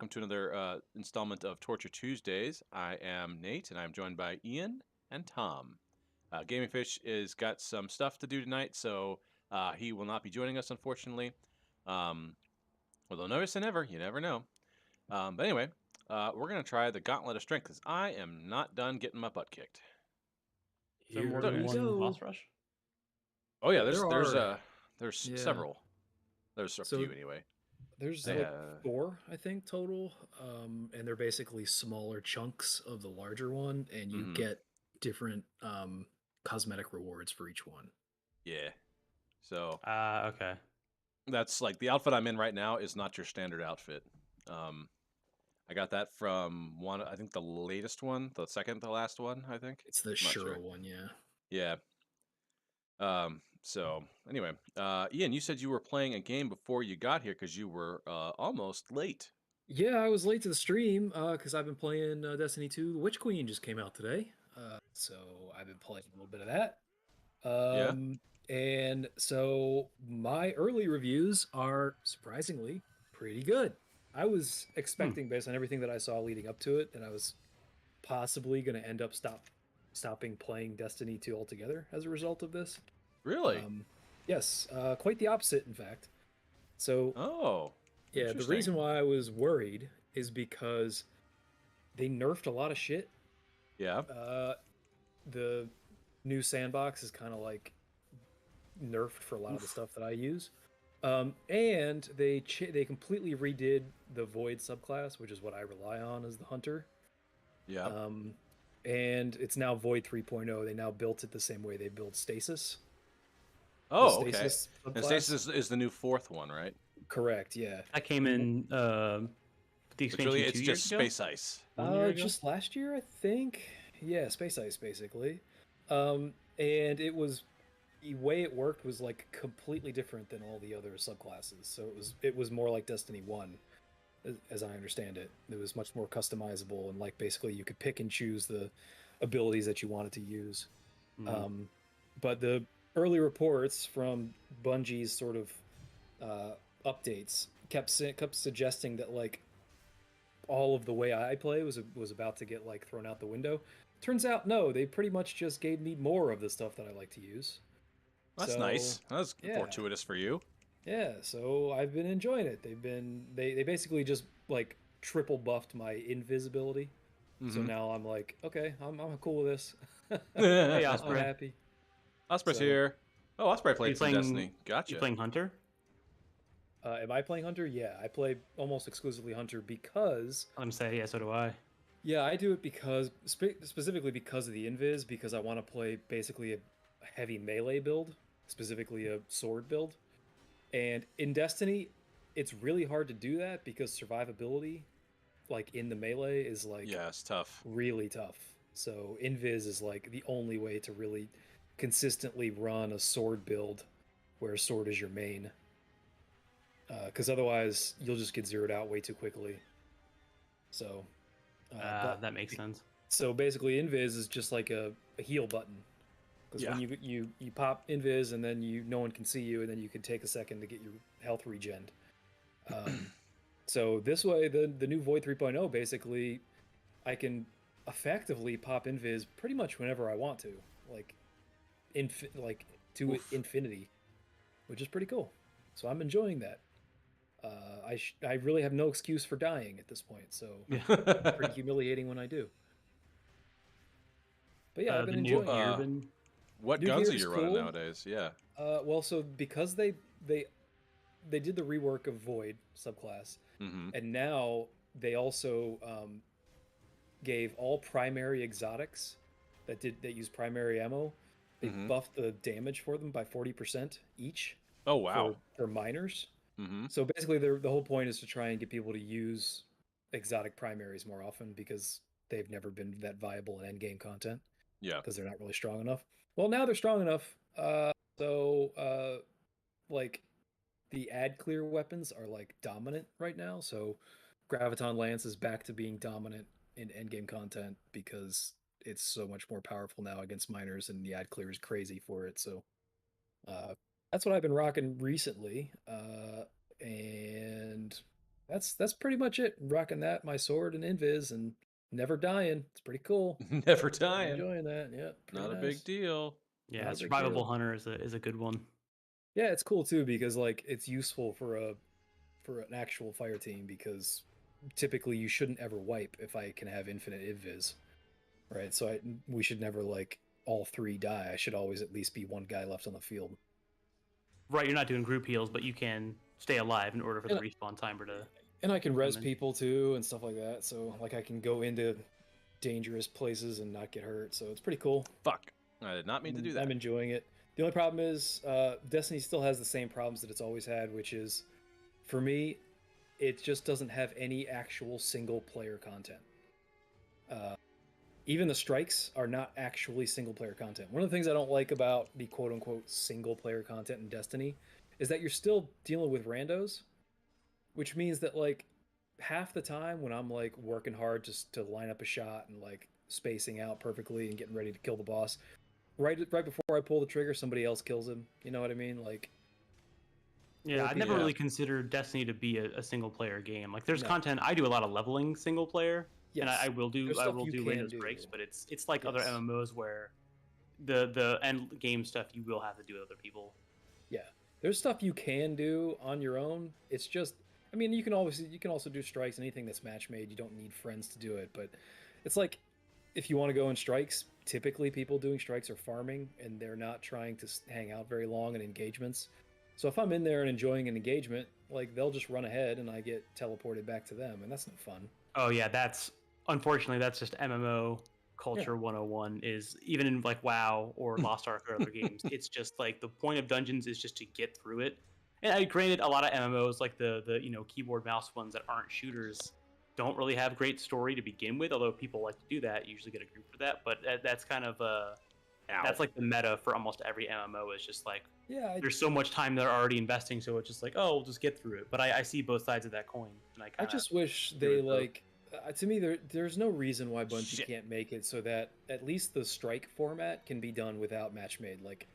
welcome to another installment of Torture Tuesdays. I am Nate, and I'm joined by Ian and Tom. Gaming Fish is got some stuff to do tonight, so he will not be joining us, unfortunately. Although never say never, you never know. But anyway, we're gonna try the Gauntlet of Strength because I am not done getting my butt kicked. Is there more Here than we one go. boss rush? Oh yeah, There there's yeah. several. There's a So few anyway. there's They, like uh, 4, I think, total. And they're basically smaller chunks of the larger one, and you Mhm. get different cosmetic rewards for each one. Yeah. So Okay. that's like the outfit I'm in right now is not your standard outfit. I got that from one, I think the latest one, the second to last one, I think. It's the Not Shura sure. one, yeah. Yeah. So anyway, Ian, you said you were playing a game before you got here because you were almost late. Yeah, I was late to the stream because I've been playing Destiny 2. The Witch Queen just came out today. So I've been playing a little bit of that. Yeah. And so my early reviews are surprisingly pretty good. I was expecting, based on everything that I saw leading up to it, that I was possibly going to end up stopping playing Destiny 2 altogether as a result of this. Really? Yes, quite the opposite, in fact. So, Oh, yeah, the interesting. reason why I was worried is because they nerfed a lot of shit. Yeah. The new sandbox is kind of like nerfed for a lot of the stuff that I use. And they completely redid the Void subclass, which is what I rely on as the hunter. Yeah. And it's now Void 3.0. They now built it the same way they built Stasis. Oh, okay. Stasis And subclass. Stasis is the new fourth one, right? Correct, yeah. That came in the Which expansion really, 2 it's years just ago? space ice. 1 year ago? Just last year, I think. Yeah, Space Ice, basically. And it was the way it worked was like completely different than all the other subclasses. So it was more like Destiny 1, as I understand it. It was much more customizable, and like basically you could pick and choose the abilities that you wanted to use. But the early reports from Bungie's sort of updates kept suggesting that like all of the way I play was about to get like thrown out the window. Turns out no, they pretty much just gave me more of the stuff that I like to use. That's So, nice. That's yeah. fortuitous for you. Yeah, so I've been enjoying it. They basically just like triple buffed my invisibility. So Mhm. now I'm like, okay, I'm cool with this. Hey, I'm Osprey. happy. Osprey's So- here. Oh, Osprey Are played you some playing, Destiny. Gotcha. You playing Hunter? Am I playing Hunter? Yeah, I play almost exclusively Hunter because I'm gonna say, yeah, so do I. yeah, I do it because specifically because of the invis, because I want to play basically a heavy melee build, specifically a sword build. And in Destiny, it's really hard to do that because survivability, like in the melee, is like Yeah, it's tough. really tough. So invis is like the only way to really consistently run a sword build where sword is your main. Because otherwise, you'll just get zeroed out way too quickly. So, but That makes sense. so basically, invis is just like a heal button. Because Yeah. when you pop invis and then no one can see you, and then you can take a second to get your health regen. So this way, the new Void 3.0, basically, I can effectively pop invis pretty much whenever I want to, like to Oof. infinity, which is pretty cool. So I'm enjoying that. I really have no excuse for dying at this point, so pretty humiliating when I do. But yeah, I've been The new enjoying gear it. been... What New guns gear are is you running cool. nowadays? Yeah. Well, so because they did the rework of Void subclass, and now they also gave all primary exotics that use primary ammo. They buffed the damage for them by 40% each. Oh wow. For minors. So basically, the whole point is to try and get people to use exotic primaries more often because they've never been that viable in endgame content. Yeah. Because they're not really strong enough. Well, now they're strong enough. Like the ad clear weapons are like dominant right now. So Graviton Lance is back to being dominant in endgame content because it's so much more powerful now against miners, and the ad clear is crazy for it. So that's what I've been rocking recently. And that's pretty much it. Rocking that, my sword and invis, and never dying. It's pretty cool. Never dying. Enjoying that. Yeah, pretty Not a nice. big deal. Yeah, Not a big survivable deal. hunter is a good one. Yeah, it's cool too because like it's useful for an actual fire team because typically you shouldn't ever wipe if I can have infinite invis, right? So we should never like all three die. I should always at least be one guy left on the field. Right, you're not doing group heals, but you can stay alive in order for the respawn timer to. And I can res in. people too and stuff like that. So like I can go into dangerous places and not get hurt. So it's pretty cool. Fuck. I did not mean to do that. I'm enjoying it. The only problem is Destiny still has the same problems that it's always had, which is, for me, it just doesn't have any actual single-player content. Even the strikes are not actually single-player content. One of the things I don't like about the quote-unquote single-player content in Destiny is that you're still dealing with randos, which means that, like, half the time when I'm, like, working hard just to line up a shot and, like, spacing out perfectly and getting ready to kill the boss, right before I pull the trigger, somebody else kills him. You know what I mean? Like, yeah, I never really considered Destiny to be a single player game. Like, there's content. I do a lot of leveling single player, and I will do randos breaks, but it's like other MMOs where the end game stuff you will have to do with other people. Yeah, there's stuff you can do on your own. It's just, I mean, you can also do strikes. Anything that's match made, you don't need friends to do it. But it's like, if you want to go in strikes, typically people doing strikes are farming and they're not trying to hang out very long in engagements. So if I'm in there and enjoying an engagement, like they'll just run ahead and I get teleported back to them, and that's no fun. Oh yeah, unfortunately that's just MMO culture 101. Is even in like WoW or Lost Ark or other games, it's just like the point of dungeons is just to get through it. And granted, a lot of MMOs like the keyboard mouse ones that aren't shooters don't really have great story to begin with, although people like to do that. You usually get a group for that, but that's kind of that's like the meta for almost every MMO. Is just like, there's so much time they're already investing, so it's just like, oh, we'll just get through it. But I see both sides of that coin, and I just wish they like. To me, there's no reason why Bungie can't make it so that at least the strike format can be done without match made. Like,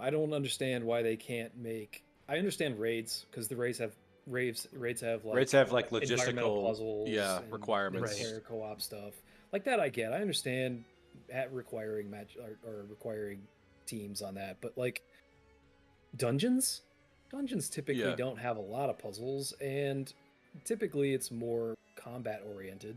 I don't understand why they can't make. I understand raids because the raids have like logistical puzzles, requirements, pair co-op stuff like that. I get. I understand at requiring match or requiring teams on that, but like dungeons typically don't have a lot of puzzles, and typically it's more combat oriented.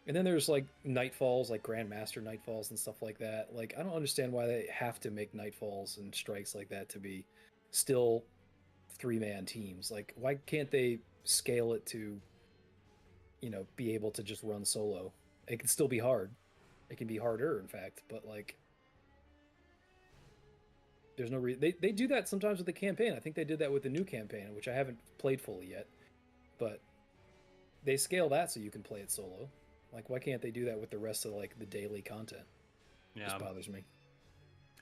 And then there's like nightfalls, like Grandmaster nightfalls and stuff like that. Like, I don't understand why they have to make nightfalls and strikes like that to be still 3-man teams. Like, why can't they scale it to be able to just run solo? It can still be hard. It can be harder, in fact, but like there's no reason. They do that sometimes with the campaign. I think they did that with the new campaign, which I haven't played fully yet, but they scale that so you can play it solo. Like, why can't they do that with the rest of like the daily content? Yeah, it just bothers me.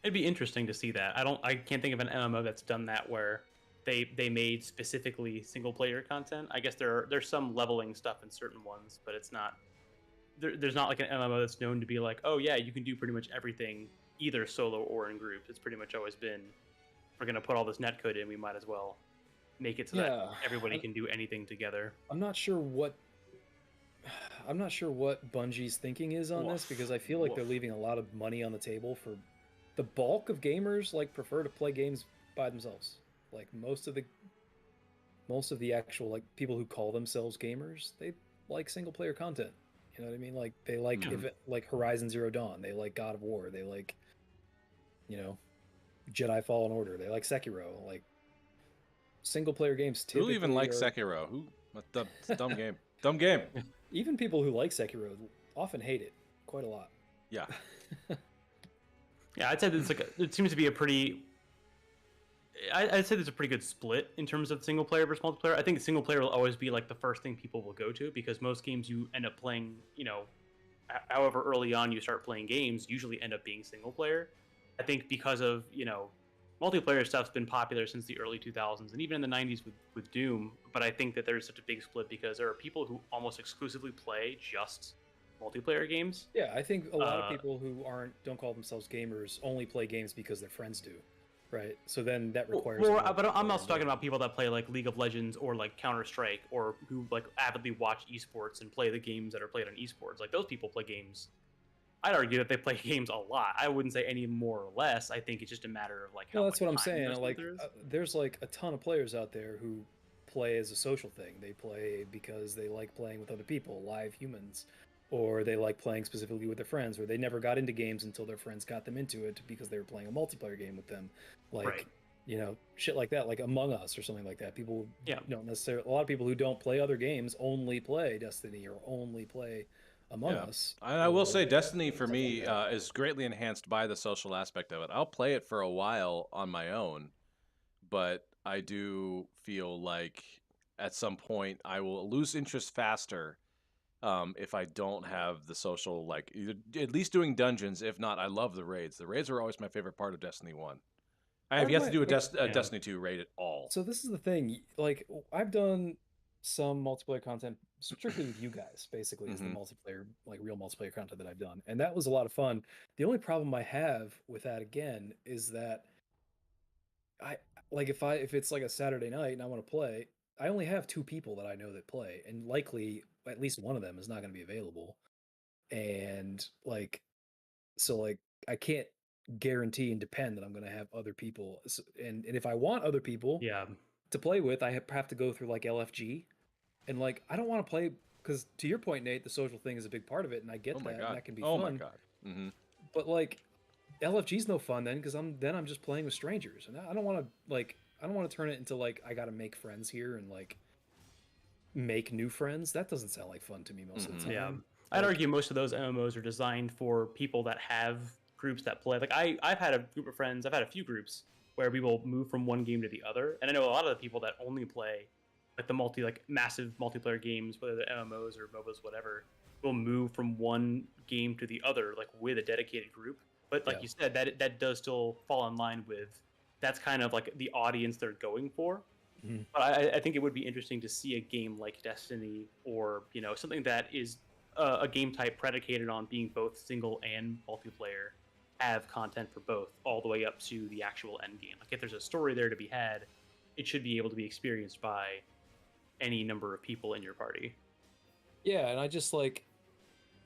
It'd be interesting to see that. I can't think of an MMO that's done that where they made specifically single player content. I guess there's some leveling stuff in certain ones, but it's not. There's not like an MMO that's known to be like, oh yeah, you can do pretty much everything either solo or in group. It's pretty much always been, we're gonna put all this netcode in, we might as well make it so that everybody can do anything together. I'm not sure what Bungie's thinking is on this, because I feel like they're leaving a lot of money on the table for the bulk of gamers. Like, prefer to play games by themselves. Like, most of the actual like people who call themselves gamers, they like single player content. You know what I mean? Like, they like like Horizon Zero Dawn, they like God of War, they like Jedi Fallen Order, they like Sekiro. Like, single player games typically. Who even likes Sekiro? It's a dumb game. Dumb game. Even people who like Sekiro often hate it quite a lot. Yeah. Yeah, I'd say it seems to be a pretty. I'd say there's a pretty good split in terms of single player versus multiplayer. I think single player will always be like the first thing people will go to, because most games you end up playing, however early on you start playing games, usually end up being single player. I think because of, multiplayer stuff's been popular since the early 2000s and even in the 90s with Doom, but I think that there's such a big split because there are people who almost exclusively play just multiplayer games. Yeah, I think a lot of people who don't call themselves gamers only play games because their friends do. right? So then that Well, requires. well, more but I'm player also talking about involvement. people that play like League of Legends or like Counter Strike, or who like avidly watch esports and play the games that are played on esports. Like those people play games. I'd argue that they play games a lot. I wouldn't say any more or less. I think it's just a matter of like how Well, that's much what I'm time saying. investment Like, there is. there's like a ton of players out there who play as a social thing. They play because they like playing with other people, live humans, or they like playing specifically with their friends, or they never got into games until their friends got them into it because they were playing a multiplayer game with them. Right. Like, shit like that, like Among Us or something like that. People Yeah. don't necessarily, a lot of people who don't play other games only play Destiny or only play Among Yeah. Us I will or say Destiny for stuff like me that. is greatly enhanced by the social aspect of it. I'll play it for a while on my own, but I do feel like at some point I will lose interest faster if I don't have the social, like either, at least doing dungeons. If not, I love the raids. The raids were always my favorite part of Destiny 1. I have Part of yet to my do like, a Yeah. Destiny 2 raid at all. So this is the thing. Like I've done some multiplayer content strictly with you guys. Basically, is the Hmm. multiplayer, like real multiplayer content that I've done, and that was a lot of fun. The only problem I have with that again is that I like if it's like a Saturday night and I want to play, I only have two people that I know that play, and likely at least one of them is not going to be available. And like I can't guarantee and depend that I'm going to have other people. And if I want other people Yeah. to play with, I have to go through like LFG, and like I don't want to play because to your point, Nate, the social thing is a big part of it, and I Oh get my that, and god. that can be Oh my fun. god. Hmm. But like LFG's no fun then because I'm just playing with strangers, and I don't want to turn it into like I got to make friends here and like make new friends. That doesn't sound like fun to me most of the Hmm. Yeah. time. I'd Like argue most of those MMOs are designed for people that have groups that play. Like I've had a group of friends. I've had a few groups where we will move from one game to the other, and I know a lot of the people that only play like the like massive multiplayer games, whether they're MMOs or MOBAs, whatever, will move from one game to the other like with a dedicated group. But like yeah, you said, that does still fall in line with that's kind of like the audience they're going for. mhm. But I think it would be interesting to see a game like Destiny, or something that is a game type predicated on being both single and multiplayer, have content for both all the way up to the actual end game. Like if there's a story there to be had, it should be able to be experienced by any number of people in your party. Yeah, and I just like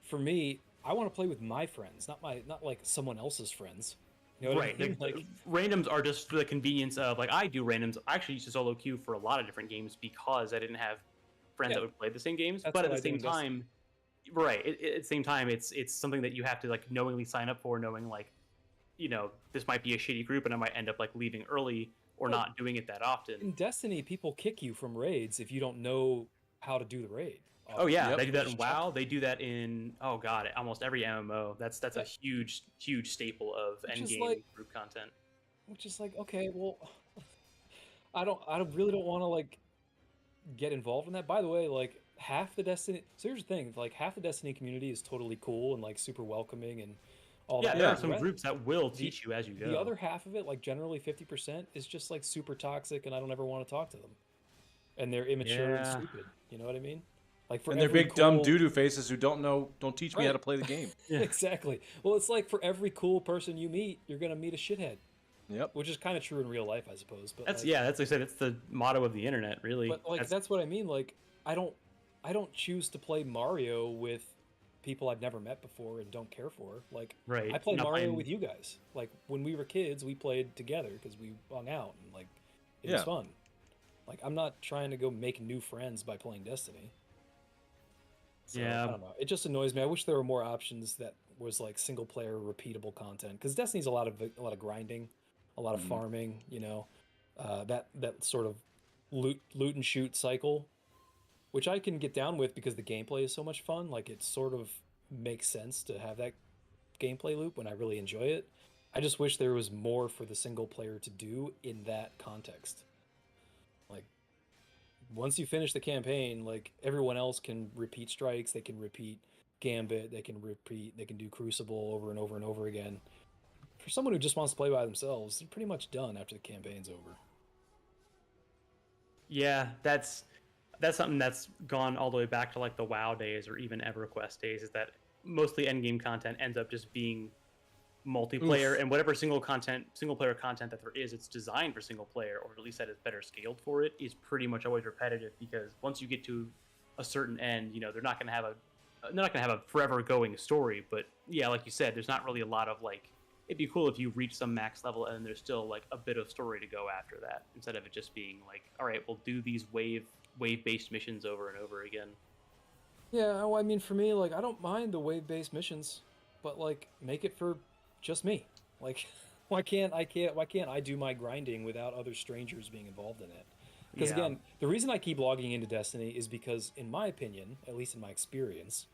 for me, I want to play with my friends, not like someone else's friends. You know what Right. I mean? Like Randoms are just for the convenience of like I do randoms. I actually used to solo queue for a lot of different games because I didn't have friends yeah, that would play the same games. that's But at what the I do same in Destiny. time, right, at the same time, it's something that you have to like knowingly sign up for, knowing like this might be a shitty group and I might end up like leaving early or Well, not doing it that often. in Destiny, people kick you from raids if you don't know how to do the raid. Oh Often yeah, Yep. they do they that in just chuck WoW. you. They do that in almost every MMO. That's a Yeah, huge staple of which end is like game group content. okay, well, I really don't want to like get involved in that. By the way, like half the Destiny. So here's the thing: like half the Destiny community is totally cool and like super welcoming and all Yeah, that. there are Yeah. some groups that will The teach you as you the go. other half of it, like generally 50%, is just like super toxic, and I don't ever want to talk to them. And they're immature and Yeah. stupid. You know what I mean? Like for And they're every big dumb cool, doo-doo faces who don't teach me how right? to play the game. Yeah. Exactly. Well, it's like for every cool person you meet, you're gonna meet a shithead, Yep. which is kind of true in real life, I suppose. That's like I said, it's the motto of the internet, really. But like That's that's what I mean. Like I don't I don't choose to play Mario with people I've never met before and don't care for. Like I right. play You're not Mario playing. with you guys. Like when we were kids, we played together because we hung out and like it was Yeah. fun. Like I'm not trying to go make new friends by playing Destiny. So Yeah. I don't know. It just annoys me. I wish there were more options that was like single player repeatable content because Destiny's a lot of grinding, a lot of Hmm. farming. That sort of loot and shoot cycle, which I can get down with because the gameplay is so much fun. Like it sort of makes sense to have that gameplay loop when I really enjoy it. I just wish there was more for the single player to do in that context. Like once you finish the campaign, like everyone else can repeat strikes, they can repeat Gambit, they can do Crucible over and over and over again. For someone who just wants to play by themselves, they're pretty much done after the campaign's over. Yeah, that's something that's gone all the way back to like the WoW days or even EverQuest days. Is that mostly endgame content ends up just being multiplayer, and whatever single player content that there is, it's designed for single player, or at least that is better scaled for it, is pretty much always repetitive, because once you get to a certain end, they're not going to have a forever going story. But yeah, like you said, there's not really a lot of like, it'd be cool if you reach some max level and there's still like a bit of story to go after that, instead of it just being like, all right, we'll do these wave based missions over and over again. Yeah, well, I mean, for me, like, I don't mind the wave-based missions, but like, make it for just me. Like, why can't I do my grinding without other strangers being involved in it? Because again, the reason I keep logging into Destiny is because, in my opinion, at least in my experience,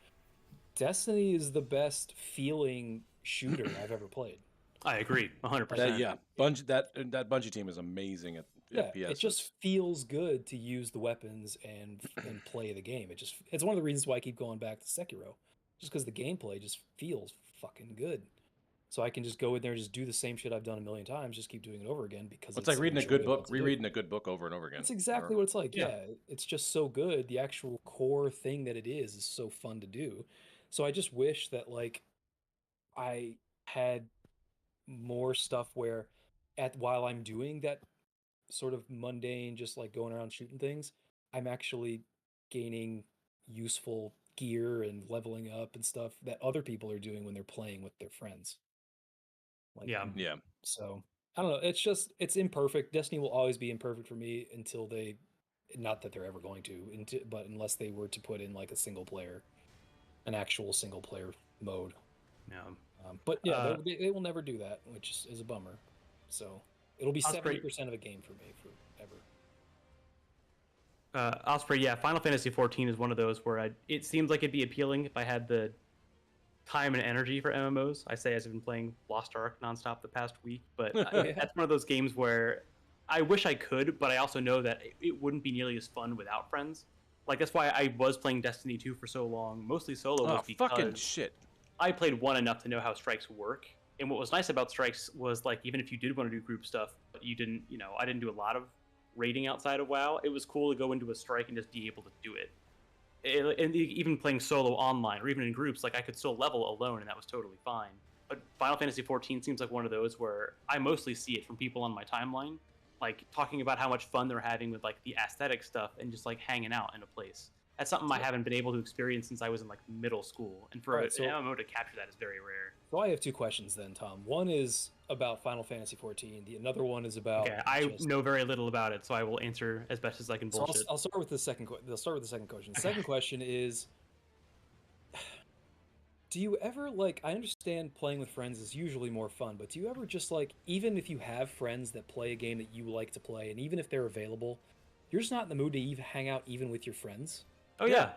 Destiny is the best feeling shooter I've ever played. I agree, 100%. Yeah, that Bungie team is amazing at Yeah, FPS. it just feels good to use the weapons and play the game. It's one of the reasons why I keep going back to Sekiro, just because the gameplay just feels fucking good. So I can just go in there and just do the same shit I've done a million times, just keep doing it over again because it's like reading a good book, rereading rereading a good book over and over again. That's exactly what it's like. Yeah, it's just so good. The actual core thing that it is so fun to do. So I just wish that like I had more stuff where while I'm doing that sort of mundane, just like going around shooting things, I'm actually gaining useful gear and leveling up and stuff that other people are doing when they're playing with their friends. Like, yeah. So I don't know. It's imperfect. Destiny will always be imperfect for me until not that they're ever going to, but unless they were to put in like an actual single player mode. Yeah. But yeah, they will never do that, which is a bummer. So it'll be 70% of a game for me forever. Osprey, yeah, Final Fantasy 14 is one of those where it seems like it'd be appealing if I had the time and energy for MMOs. I say as I've been playing Lost Ark nonstop the past week, but that's one of those games where I wish I could, but I also know that it wouldn't be nearly as fun without friends. Like, that's why I was playing Destiny 2 for so long, mostly solo, was because fucking shit. I played 1 enough to know how strikes work. And what was nice about strikes was, like, even if you did want to do group stuff, but you didn't, I didn't do a lot of raiding outside of WoW, it was cool to go into a strike and just be able to do it. And even playing solo online or even in groups, like, I could still level alone, and that was totally fine. But Final Fantasy 14 seems like one of those where I mostly see it from people on my timeline, like, talking about how much fun they're having with, like, the aesthetic stuff and just, like, hanging out in a place. That's something I haven't been able to experience since I was in like middle school, and for an MMO to capture that is very rare. So I have 2 questions then, Tom. One is about Final Fantasy 14. Another one is about. Okay, I know very little about it, so I will answer as best as I can. Bullshit. So I'll start with the second. I'll start with the second question. The second question is: do you ever like? I understand playing with friends is usually more fun, but do you ever just like, even if you have friends that play a game that you like to play, and even if they're available, you're just not in the mood to even hang out even with your friends? Oh yeah,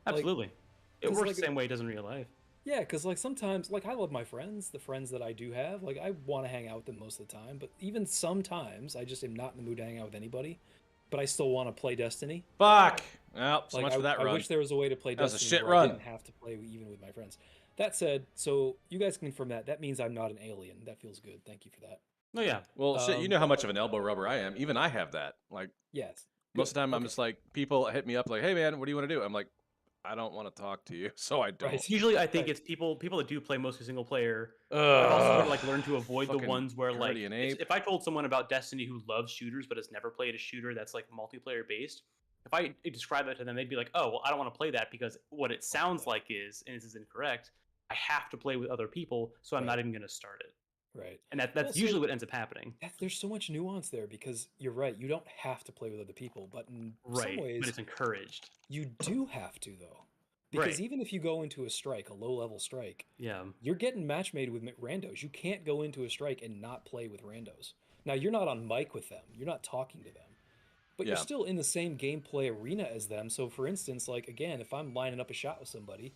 absolutely. Like, it works the same way it does in real life. Yeah, because like sometimes, like I love my friends, the friends that I do have. Like I want to hang out with them most of the time, but even sometimes I just am not in the mood to hang out with anybody. But I still want to play Destiny. Fuck. Well, so like, much for that run. I wish there was a way to play Destiny was a shit where run. I didn't have to play even with my friends. That said, so you guys can confirm that. That means I'm not an alien. That feels good. Thank you for that. Oh yeah. Well, shit, you know how much of an elbow rubber I am. Even I have that. Like, yes. Most of the time, I'm just like, people hit me up like, "Hey, man, what do you want to do?" I'm like, "I don't want to talk to you," so I don't. Right. Usually, I think it's people that do play mostly single player. I've also like learned to avoid the ones where like if I told someone about Destiny who loves shooters but has never played a shooter that's like multiplayer based, if I describe that to them, they'd be like, "Oh, well, I don't want to play that because what it sounds like is, and this is incorrect, I have to play with other people, so I'm not even going to start it." Right. And that's usually what ends up happening. There's so much nuance there because you're right. You don't have to play with other people, but in some ways, but it's encouraged. You do have to though, because even if you go into a strike, a low-level strike, you're getting match made with randos. You can't go into a strike and not play with randos. Now you're not on mic with them. You're not talking to them, but you're still in the same gameplay arena as them. So, for instance, like again, if I'm lining up a shot with somebody,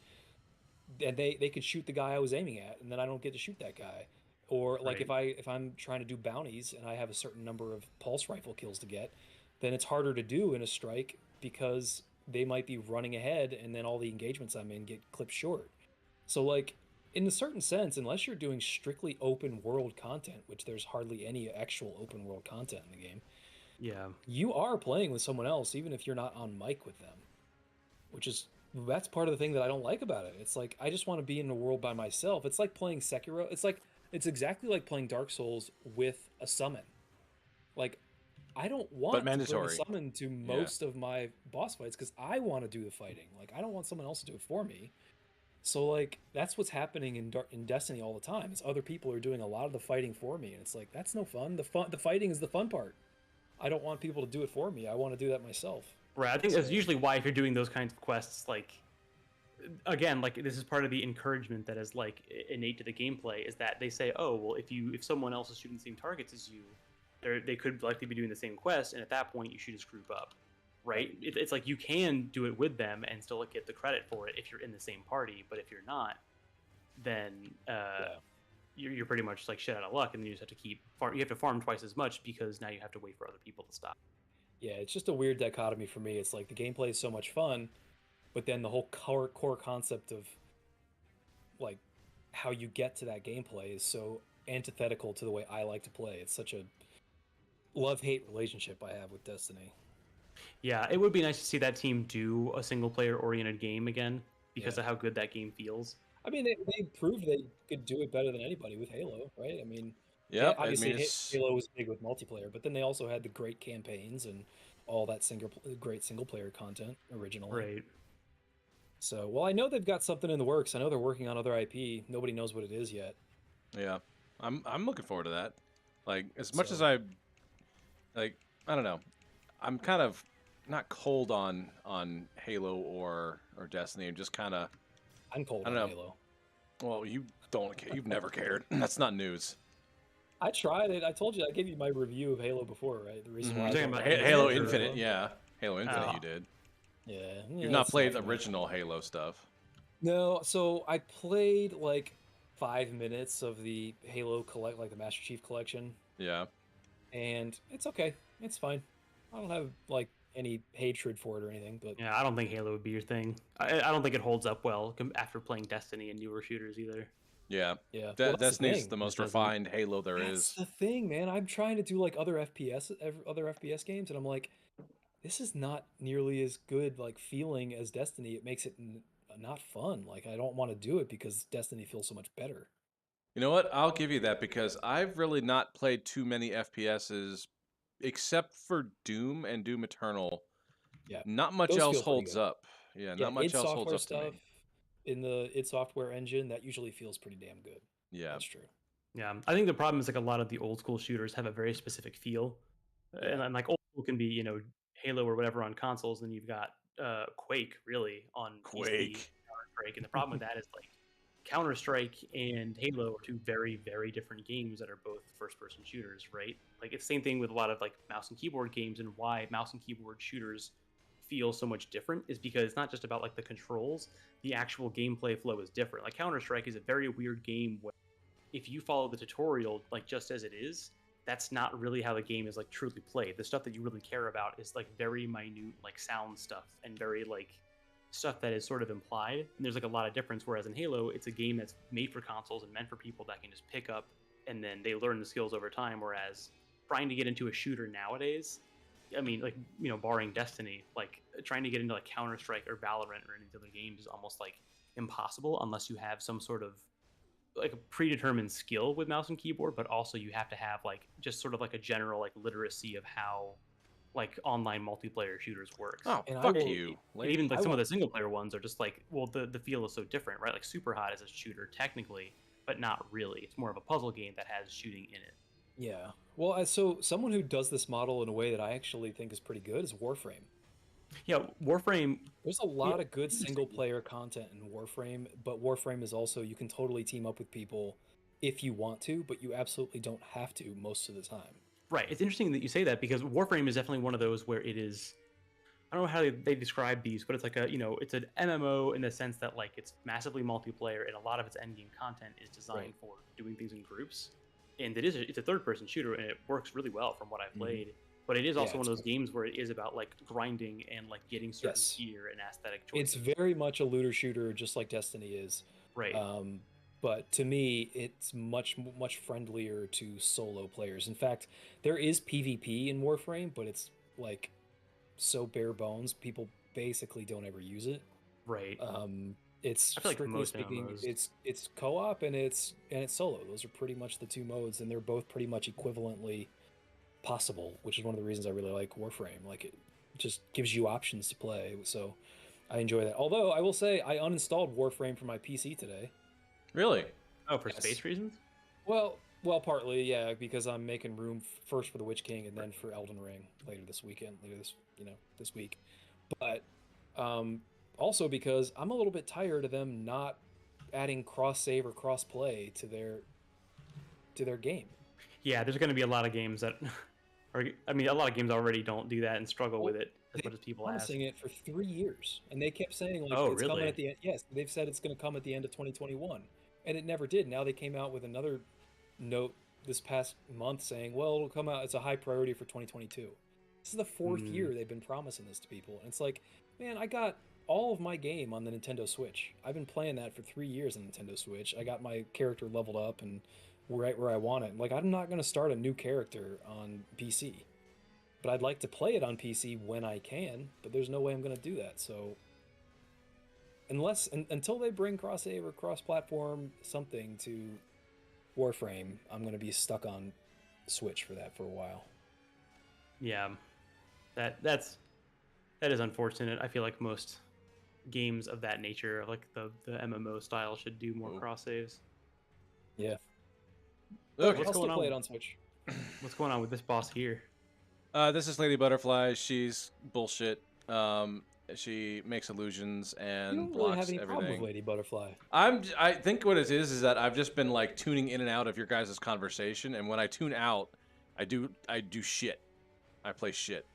and they could shoot the guy I was aiming at, and then I don't get to shoot that guy. Or like if I'm trying to do bounties and I have a certain number of pulse rifle kills to get, then it's harder to do in a strike because they might be running ahead and then all the engagements I'm in get clipped short. So like in a certain sense, unless you're doing strictly open world content, which there's hardly any actual open world content in the game, you are playing with someone else even if you're not on mic with them, that's part of the thing that I don't like about it. It's like I just want to be in a world by myself. It's like playing Sekiro. It's like It's exactly like playing Dark Souls with a summon. Like, I don't But want to bring a mandatory. summon to Yeah. most of my boss fights because I want to do the fighting. Like, I don't want someone else to do it for me. So like that's what's happening in Destiny all the time. Is other people are doing a lot of the fighting for me, and it's like that's no fun. The fighting is the fun part. I don't want people to do it for me. I want to do that myself. Right. I think that's So usually why if you're doing those kinds of quests, like again, like this is part of the encouragement that is like innate to the gameplay is that they say, oh well, if someone else is shooting the same targets as you, they could likely be doing the same quest, and at that point you should just group up, right? It's like you can do it with them and still get the credit for it if you're in the same party, but if you're not, then yeah, you're pretty much like shit out of luck, and then you just have to you have to farm twice as much because now you have to wait for other people to stop. yeah, it's just a weird dichotomy for me. It's like the gameplay is so much fun, but then the whole core concept of like how you get to that gameplay is so antithetical to the way I like to play. It's such a love-hate relationship I have with Destiny. Yeah, it would be nice to see that team do a single player oriented game again because Yeah. of how good that game feels. I mean, they proved they could do it better than anybody with Halo, right? I mean, Yep. I obviously mean, it's Halo was big with multiplayer, but then they also had the great campaigns and all that great single player content originally. Right. So, well, I know they've got something in the works. I know they're working on other IP. Nobody knows what it is yet. yeah. I'm looking forward to that. Like as much as So- I like, I don't know. I'm kind of not cold on Halo or Destiny. I'm just kind of I'm cold I on don't know. Halo. Well, you don't care. You've never cared. That's not news. I tried it. I told you I gave you my review of Halo before, right? The reason Mhm. why I You're talking don't about like Halo Halo. Infinite, yeah. Halo Infinite, Oh. you did. Yeah, You've not it's played for the me. original Halo stuff. No, so I played like 5 minutes of the Halo like the Master Chief Collection, Yeah. and it's okay. It's fine. I don't have like any hatred for it or anything, but Yeah, I don't think Halo would be your thing. I don't think it holds up well after playing Destiny and newer shooters either. Yeah. yeah. Well, that's the Destiny's thing. the most It doesn't. refined Halo there That's is. the thing, man. I'm trying to do like other FPS games, and I'm like, this is not nearly as good like feeling as Destiny. It makes it not fun. Like I don't want to do it because Destiny feels so much better. You know what? I'll give you that because I've really not played too many FPSs except for Doom and Doom Eternal. Yeah, Not much those else feel pretty holds good. up. Yeah, Yeah, not much id else holds Software up to stuff me. in the id Software engine that usually feels pretty damn good. Yeah. That's true. Yeah, I think the problem is like a lot of the old school shooters have a very specific feel, Yeah. and like old school can be Halo or whatever on consoles, then you've got Quake really on PC, Quake. Counter-Strike, and the problem with that is like Counter-Strike and Halo are two very very different games that are both first-person shooters, right? Like it's the same thing with a lot of like mouse and keyboard games, and why mouse and keyboard shooters feel so much different is because it's not just about like the controls, the actual gameplay flow is different. Like Counter-Strike is a very weird game where if you follow the tutorial like just as it is, that's not really how the game is like truly played. The stuff that you really care about is like very minute like sound stuff and very like stuff that is sort of implied. And there's like a lot of difference. Whereas in Halo, it's a game that's made for consoles and meant for people that can just pick up and then they learn the skills over time. Whereas trying to get into a shooter nowadays, I mean, like barring Destiny, like trying to get into like Counter Strike or Valorant or any of the other games is almost like impossible unless you have some sort of like a predetermined skill with mouse and keyboard, but also you have to have like just sort of like a general like literacy of how like online multiplayer shooters works. Oh, And I fuck will- you. And even like I some of will- the single player ones are just like, well, the feel is so different, right? Like Super Hot is a shooter technically, but not really. It's more of a puzzle game that has shooting in it. Yeah. Well, so someone who does this model in a way that I actually think is pretty good is Warframe. Yeah, Warframe. There's a lot of good interesting. single player content in Warframe, but Warframe is also you can totally team up with people if you want to, but you absolutely don't have to most of the time. Right. It's interesting that you say that because Warframe is definitely one of those where it is. I don't know how they describe these, but it's like it's an MMO in the sense that like it's massively multiplayer and a lot of its endgame content is designed Right. for doing things in groups. And it's a third-person shooter and it works really well from what I've played. But it is Yeah, also one it's of those cool. games where it is about like grinding and like getting certain Yes. gear and aesthetic It's choices. very much a looter shooter, just like Destiny is. Right. But to me, it's much friendlier to solo players. In fact, there is PvP in Warframe, but it's like so bare bones. People basically don't ever use it. Right. It's I feel like strictly most speaking, MMOs. it's co-op and it's solo. Those are pretty much the two modes, and they're both pretty much equivalently possible, which is one of the reasons I really like Warframe. Like it just gives you options to play, so I enjoy that. Although I will say I uninstalled Warframe from my PC today. Really? Oh, for Yes. space reasons? Well, partly, yeah, because I'm making room first for The Witch King and then for Elden Ring later this weekend, this week. But also because I'm a little bit tired of them not adding cross save or cross play to their game. Yeah, there's going to be a lot of games that, or I mean, a lot of games already don't do that and struggle with it as much as people ask. Promising it for 3 years, and they kept saying like Oh, it's coming really? at the end. Yes, they've said it's going to come at the end of 2021, and it never did. Now they came out with another note this past month saying, well, it'll come out. It's a high priority for 2022. This is the fourth year they've been promising this to people, and it's like, man, I got all of my game on the Nintendo Switch. I've been playing that for 3 years on Nintendo Switch. I got my character leveled up and right where I want it. Like, I'm not going to start a new character on PC, but I'd like to play it on PC when I can. But there's no way I'm going to do that. So until they bring cross save or cross platform something to Warframe, I'm going to be stuck on Switch for that for a while. Yeah, that is unfortunate. I feel like most games of that nature, like the MMO style, should do more cross saves. Yeah. Okay. I'll still play it on Switch. What's going on with this boss here? This is Lady Butterfly. She's bullshit. She makes illusions and You don't blocks really have any problem with everything. Lady Butterfly. I think what it is that I've just been like tuning in and out of your guys' conversation, and when I tune out, I do shit. I play shit.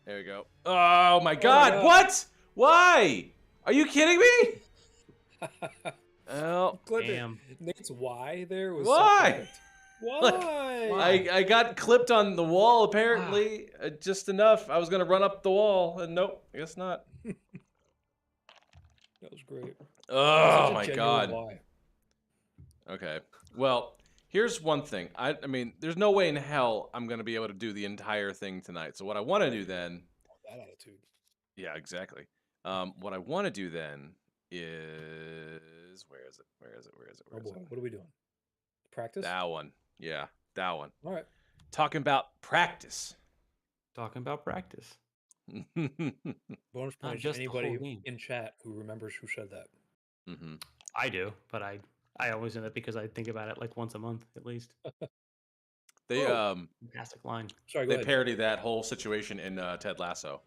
There we go. Oh my god! God. What? Why? Are you kidding me? Oh, Damn. Nate's why there was Why? so perfect. Why? I got clipped on the wall apparently, just enough. I was gonna run up the wall, and nope, I guess not. That was great. Oh Such a my genuine god. Why? Okay. Well, here's one thing. I mean, there's no way in hell I'm gonna be able to do the entire thing tonight. So what I want to do then, That attitude. yeah, exactly. What I want to do then is where is it? Oh boy, what are we doing? Practice? That one. Yeah, that one. All right. Talking about practice. Talking about practice. Bonus Not point to just the whole anybody game. in chat who remembers who said that. I do, but I always know that because I think about it like once a month at least. They Fantastic line. Sorry, go they ahead. parody that whole situation in Ted Lasso.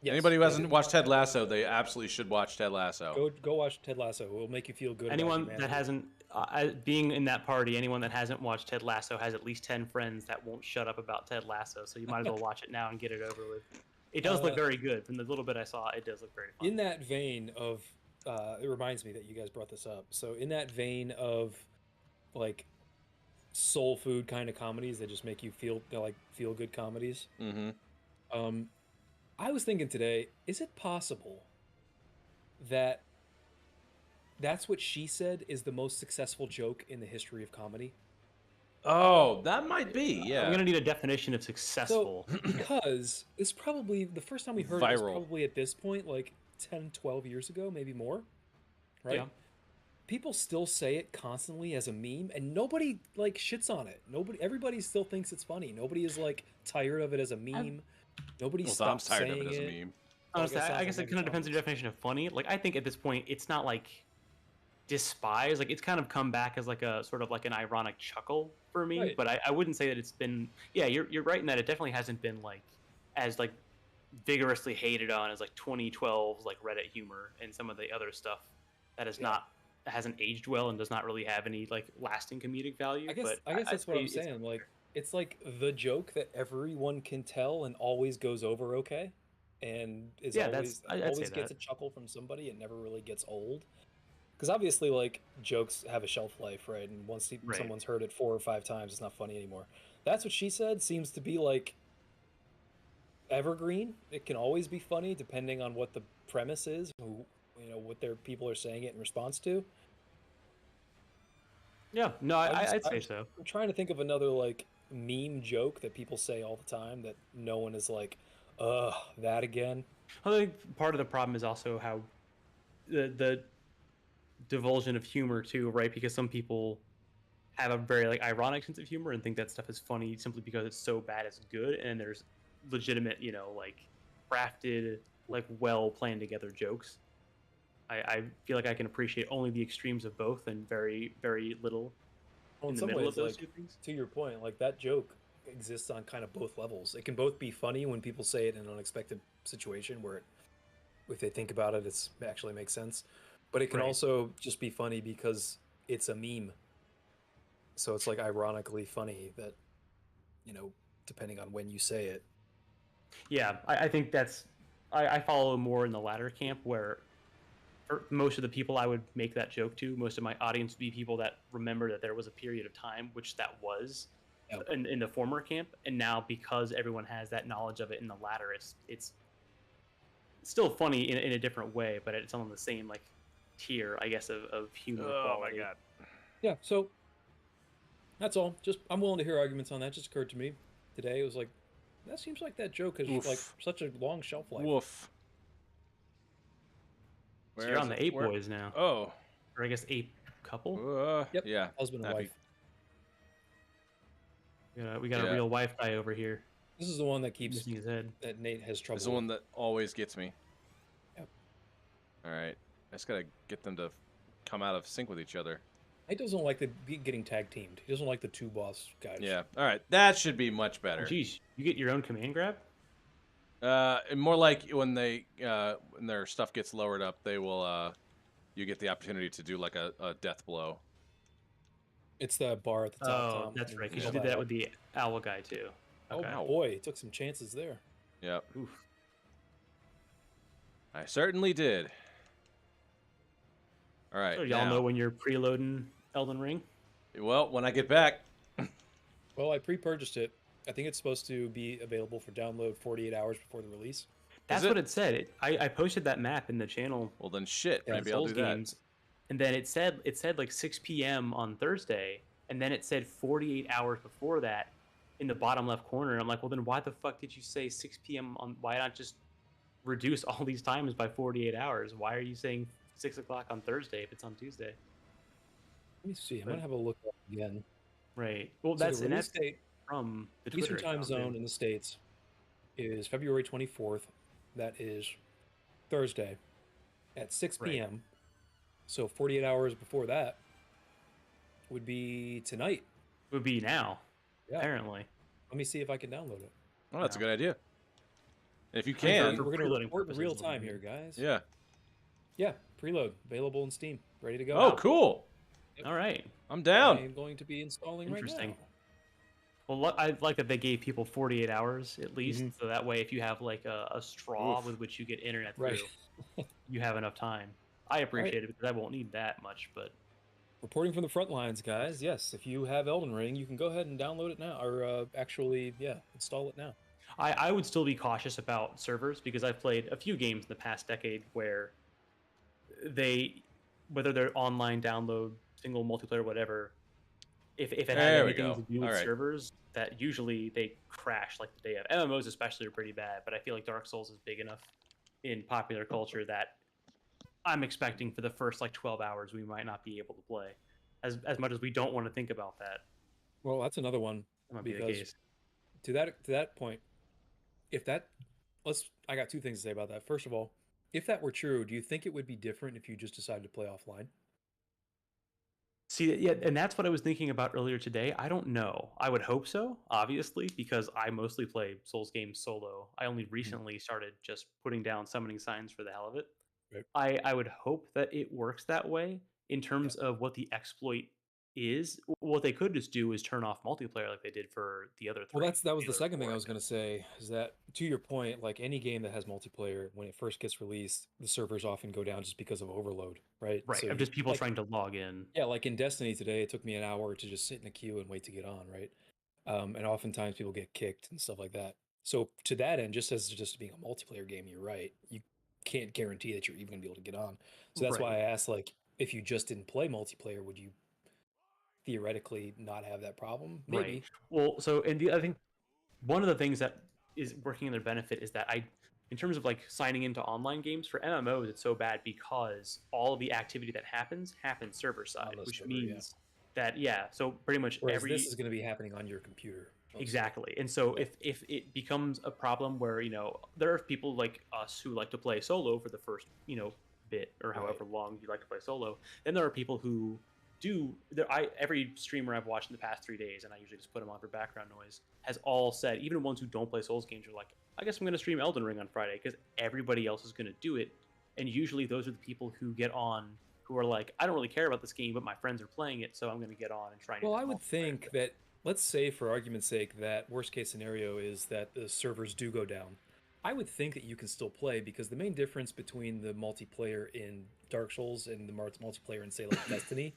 Yes, Anybody who they hasn't do. watched Ted Lasso, they absolutely should watch Ted Lasso. Go watch Ted Lasso. It will make you feel good. Anyone about that humanity. hasn't, being in that party, anyone that hasn't watched Ted Lasso has at least 10 friends that won't shut up about Ted Lasso. So you might as well watch it now and get it over with. It does look very good. From the little bit I saw, it does look very fun. In that vein of, it reminds me that you guys brought this up. So in that vein of, like, soul food kind of comedies that just make you feel good comedies. Mm-hmm. I was thinking today, is it possible that That's What She Said is the most successful joke in the history of comedy? Oh, that might be, yeah. I'm gonna need a definition of successful. So, because it's probably the first time we heard it was Viral. probably at this point, like 10, 12 years ago, maybe more. Right? Yeah. People still say it constantly as a meme, and nobody like shits on it. Everybody still thinks it's funny. Nobody is like tired of it as a meme. Nobody Well, stops Dom's tired saying of it as a it. meme. Honestly, sounds I like guess it maybe kind of depends on Tom your definition of funny. Like, I think at this point, it's not like despise. Like, it's kind of come back as like a sort of like an ironic chuckle for me. Right. But I wouldn't say that it's been. Yeah, you're right in that it definitely hasn't been like as like vigorously hated on as like 2012's like Reddit humor and some of the other stuff that is not hasn't aged well and does not really have any like lasting comedic value. I guess but that's what I'm it's- saying. Like it's like the joke that everyone can tell and always goes over okay, and is Yeah, always I'd always say gets that. a chuckle from somebody. It never really gets old. Because obviously, like jokes have a shelf life, right? And once Right. someone's heard it 4 or 5 times, it's not funny anymore. That's What She Said seems to be like evergreen. It can always be funny depending on what the premise is, what their people are saying it in response to. Yeah, no, I'd say I'm- so. I'm trying to think of another like meme joke that people say all the time that no one is like, That again. I think part of the problem is also how the divulsion of humor too, right? Because some people have a very like ironic sense of humor and think that stuff is funny simply because it's so bad it's good, and there's legitimate, like crafted, like well planned together jokes. I feel like I can appreciate only the extremes of both and very, very little Well, in in the some middle of ways, those like two things. to your point, like that joke exists on kind of both levels. It can both be funny when people say it in an unexpected situation where, if they think about it, it actually makes sense. But it can Right. also just be funny because it's a meme. So it's like ironically funny that, you know, depending on when you say it. Yeah, I think I follow more in the latter camp where for most of the people I would make that joke to, most of my audience would be people that remember that there was a period of time, which that was Yeah. in the former camp, and now because everyone has that knowledge of it in the latter, it's still funny in a different way, but it's on the same like tier, I guess, of humor Oh my quality. god. Yeah. So that's all. Just I'm willing to hear arguments on that. Just occurred to me today. It was like that seems like that joke has like Oof. such a long shelf life. Woof. So Where you're is on it? the eight Where? boys now, Oh. or I guess eight couple. Yep. Yeah. Husband and Happy. wife. We got a Yeah. real wife guy over here This is the one that keeps missing his head. that Nate has trouble. This is the one that always gets me. Yep. All right. I just gotta get them to come out of sync with each other. Nate doesn't like the getting tag teamed. He doesn't like the two boss guys. Yeah. All right. That should be much better. Geez, you get your own command grab. And more like when when their stuff gets lowered up, they will you get the opportunity to do like a death blow. It's the bar at the top. Oh, Tom, that's and right. Because pull you did that up. with the owl guy too. Oh Okay. boy, he took some chances there. Yep. Oof. I certainly did. All right. So y'all now- know when you're preloading Elden Ring? Well, when I get back. Well, I pre-purchased it. I think it's supposed to be available for download 48 hours before the release. That's it? what it said. I posted that map in the channel. Well, then shit. Yeah, Maybe I'll Souls do that. games, and then it said like 6 p.m. on Thursday, and then it said 48 hours before that in the bottom left corner. I'm like, well, then why the fuck did you say 6 p.m. on? Why not just reduce all these times by 48 hours? Why are you saying 6 o'clock on Thursday if it's on Tuesday? Let me see. I'm gonna have a look at it again. Right. Well, So that's the and release that's date, from the Eastern Twitter time account, zone too. in the States is February 24th. That is Thursday at 6 Right. p.m. So 48 hours before that would be tonight. Would be now, Yeah. apparently. Let me see if I can download it. Well, that's a No. good idea. If you For- can. for We're gonna preloading report in real purposes, time it'll here, be- guys. Yeah. Yeah, preload available in Steam, ready to go. Oh, cool. All right. I'm I down. am going to be installing right Interesting. now. Well, I like that they gave people 48 hours at least, Mhm. so that way, if you have like a straw Oof. with which you get internet Right. through, you have enough time. I appreciate it because I won't need that much, but Reporting from the front lines, guys. Yes, if you have Elden Ring, you can go ahead and download it now, or actually, yeah, install it now. I would still be cautious about servers because I've played a few games in the past decade where whether they're online download, single multiplayer, whatever, if it has There we anything go. to do with All right. servers, that usually they crash like the day of. MMOs especially are pretty bad, but I feel like Dark Souls is big enough in popular culture that I'm expecting for the first like 12 hours we might not be able to play. As much as we don't want to think about that, Well, that's another one. that might be the Because case. to that point, if that I got two things to say about that. First of all, if that were true, do you think it would be different if you just decided to play offline? See, yeah, and that's what I was thinking about earlier today. I don't know. I would hope so, obviously, because I mostly play Souls games solo. I only recently started just putting down summoning signs for the hell of it. Right. I would hope that it works that way in terms of what the exploit is. What they could just do is turn off multiplayer like they did for the other three. Well, that was the other second thing four, I was going to say is that to your point, like any game that has multiplayer, when it first gets released, the servers often go down just because of overload, right? right? So Of just people like, trying to log in. yeah, like in Destiny today, it took me an hour to just sit in a queue and wait to get on, right? And oftentimes people get kicked and stuff like that. So to that end, just being a multiplayer game, you're right. You can't guarantee that you're even going to be able to get on. So that's why I Right. asked, like, if you just didn't play multiplayer, would you theoretically not have that problem? Maybe. Right. Well, so I think one of the things that is working in their benefit is that in terms of like signing into online games for MMOs, it's so bad because all of the activity that happens server side, On the which server, means that so pretty much whereas this is going to be happening on your computer. Mostly. Exactly. And so if it becomes a problem where, there are people like us who like to play solo for the first, bit or however long you like to play solo, then there are people who every streamer I've watched in the past 3 days, and I usually just put them on for background noise, has all said, even ones who don't play Souls games are like, I guess I'm going to stream Elden Ring on Friday because everybody else is going to do it. And usually those are the people who get on who are like, I don't really care about this game, but my friends are playing it, so I'm going to get on and try. Well, I would think that, let's say for argument's sake that worst case scenario is that the servers do go down. I would think that you can still play because the main difference between the multiplayer in Dark Souls and the multiplayer in, say, like Destiny,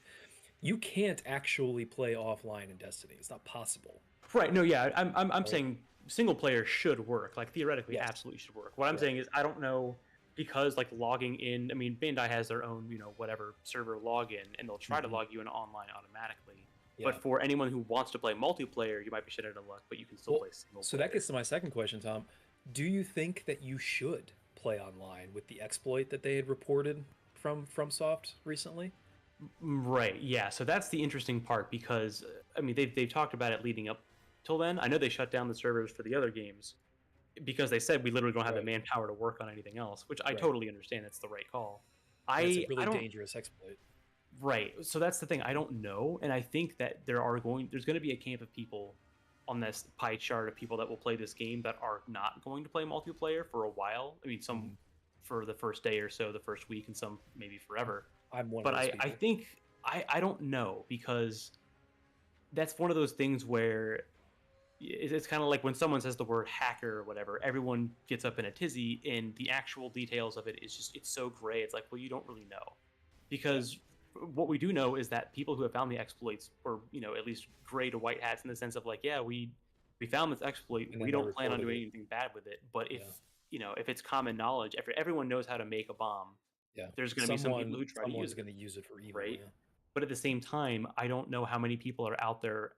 you can't actually play offline in Destiny. It's not possible. Right. No, yeah. I'm saying single player should work. Like theoretically, absolutely should work. What I'm saying is I don't know, because like logging in, I mean, Bandai has their own, whatever server login, and they'll try to log you in online automatically. Yeah. But for anyone who wants to play multiplayer, you might be shit out of luck, but you can still play single player. So that gets to my second question, Tom. Do you think that you should play online with the exploit that they had reported from FromSoft recently? Right. Yeah. So that's the interesting part because I mean they've talked about it leading up till then. I know they shut down the servers for the other games because they said we literally don't have the manpower to work on anything else, which I totally understand. It's the right call. It's a really dangerous exploit. Right. So that's the thing. I don't know, and I think that there's going to be a camp of people on this pie chart of people that will play this game that are not going to play multiplayer for a while. I mean, some for the first day or so, the first week, and some maybe forever. I'm one but of those people. I think I don't know, because that's one of those things where it's kind of like when someone says the word hacker or whatever, everyone gets up in a tizzy, and the actual details of it is just, it's so gray. It's like, well, you don't really know, because what we do know is that people who have found the exploits were, at least gray to white hats in the sense of like, yeah, we found this exploit, we don't plan on doing anything bad with it. But if if it's common knowledge, everyone knows how to make a bomb, there's going to be some people who try to use it. Someone's going to use it for evil, right? But at the same time, I don't know how many people are out there.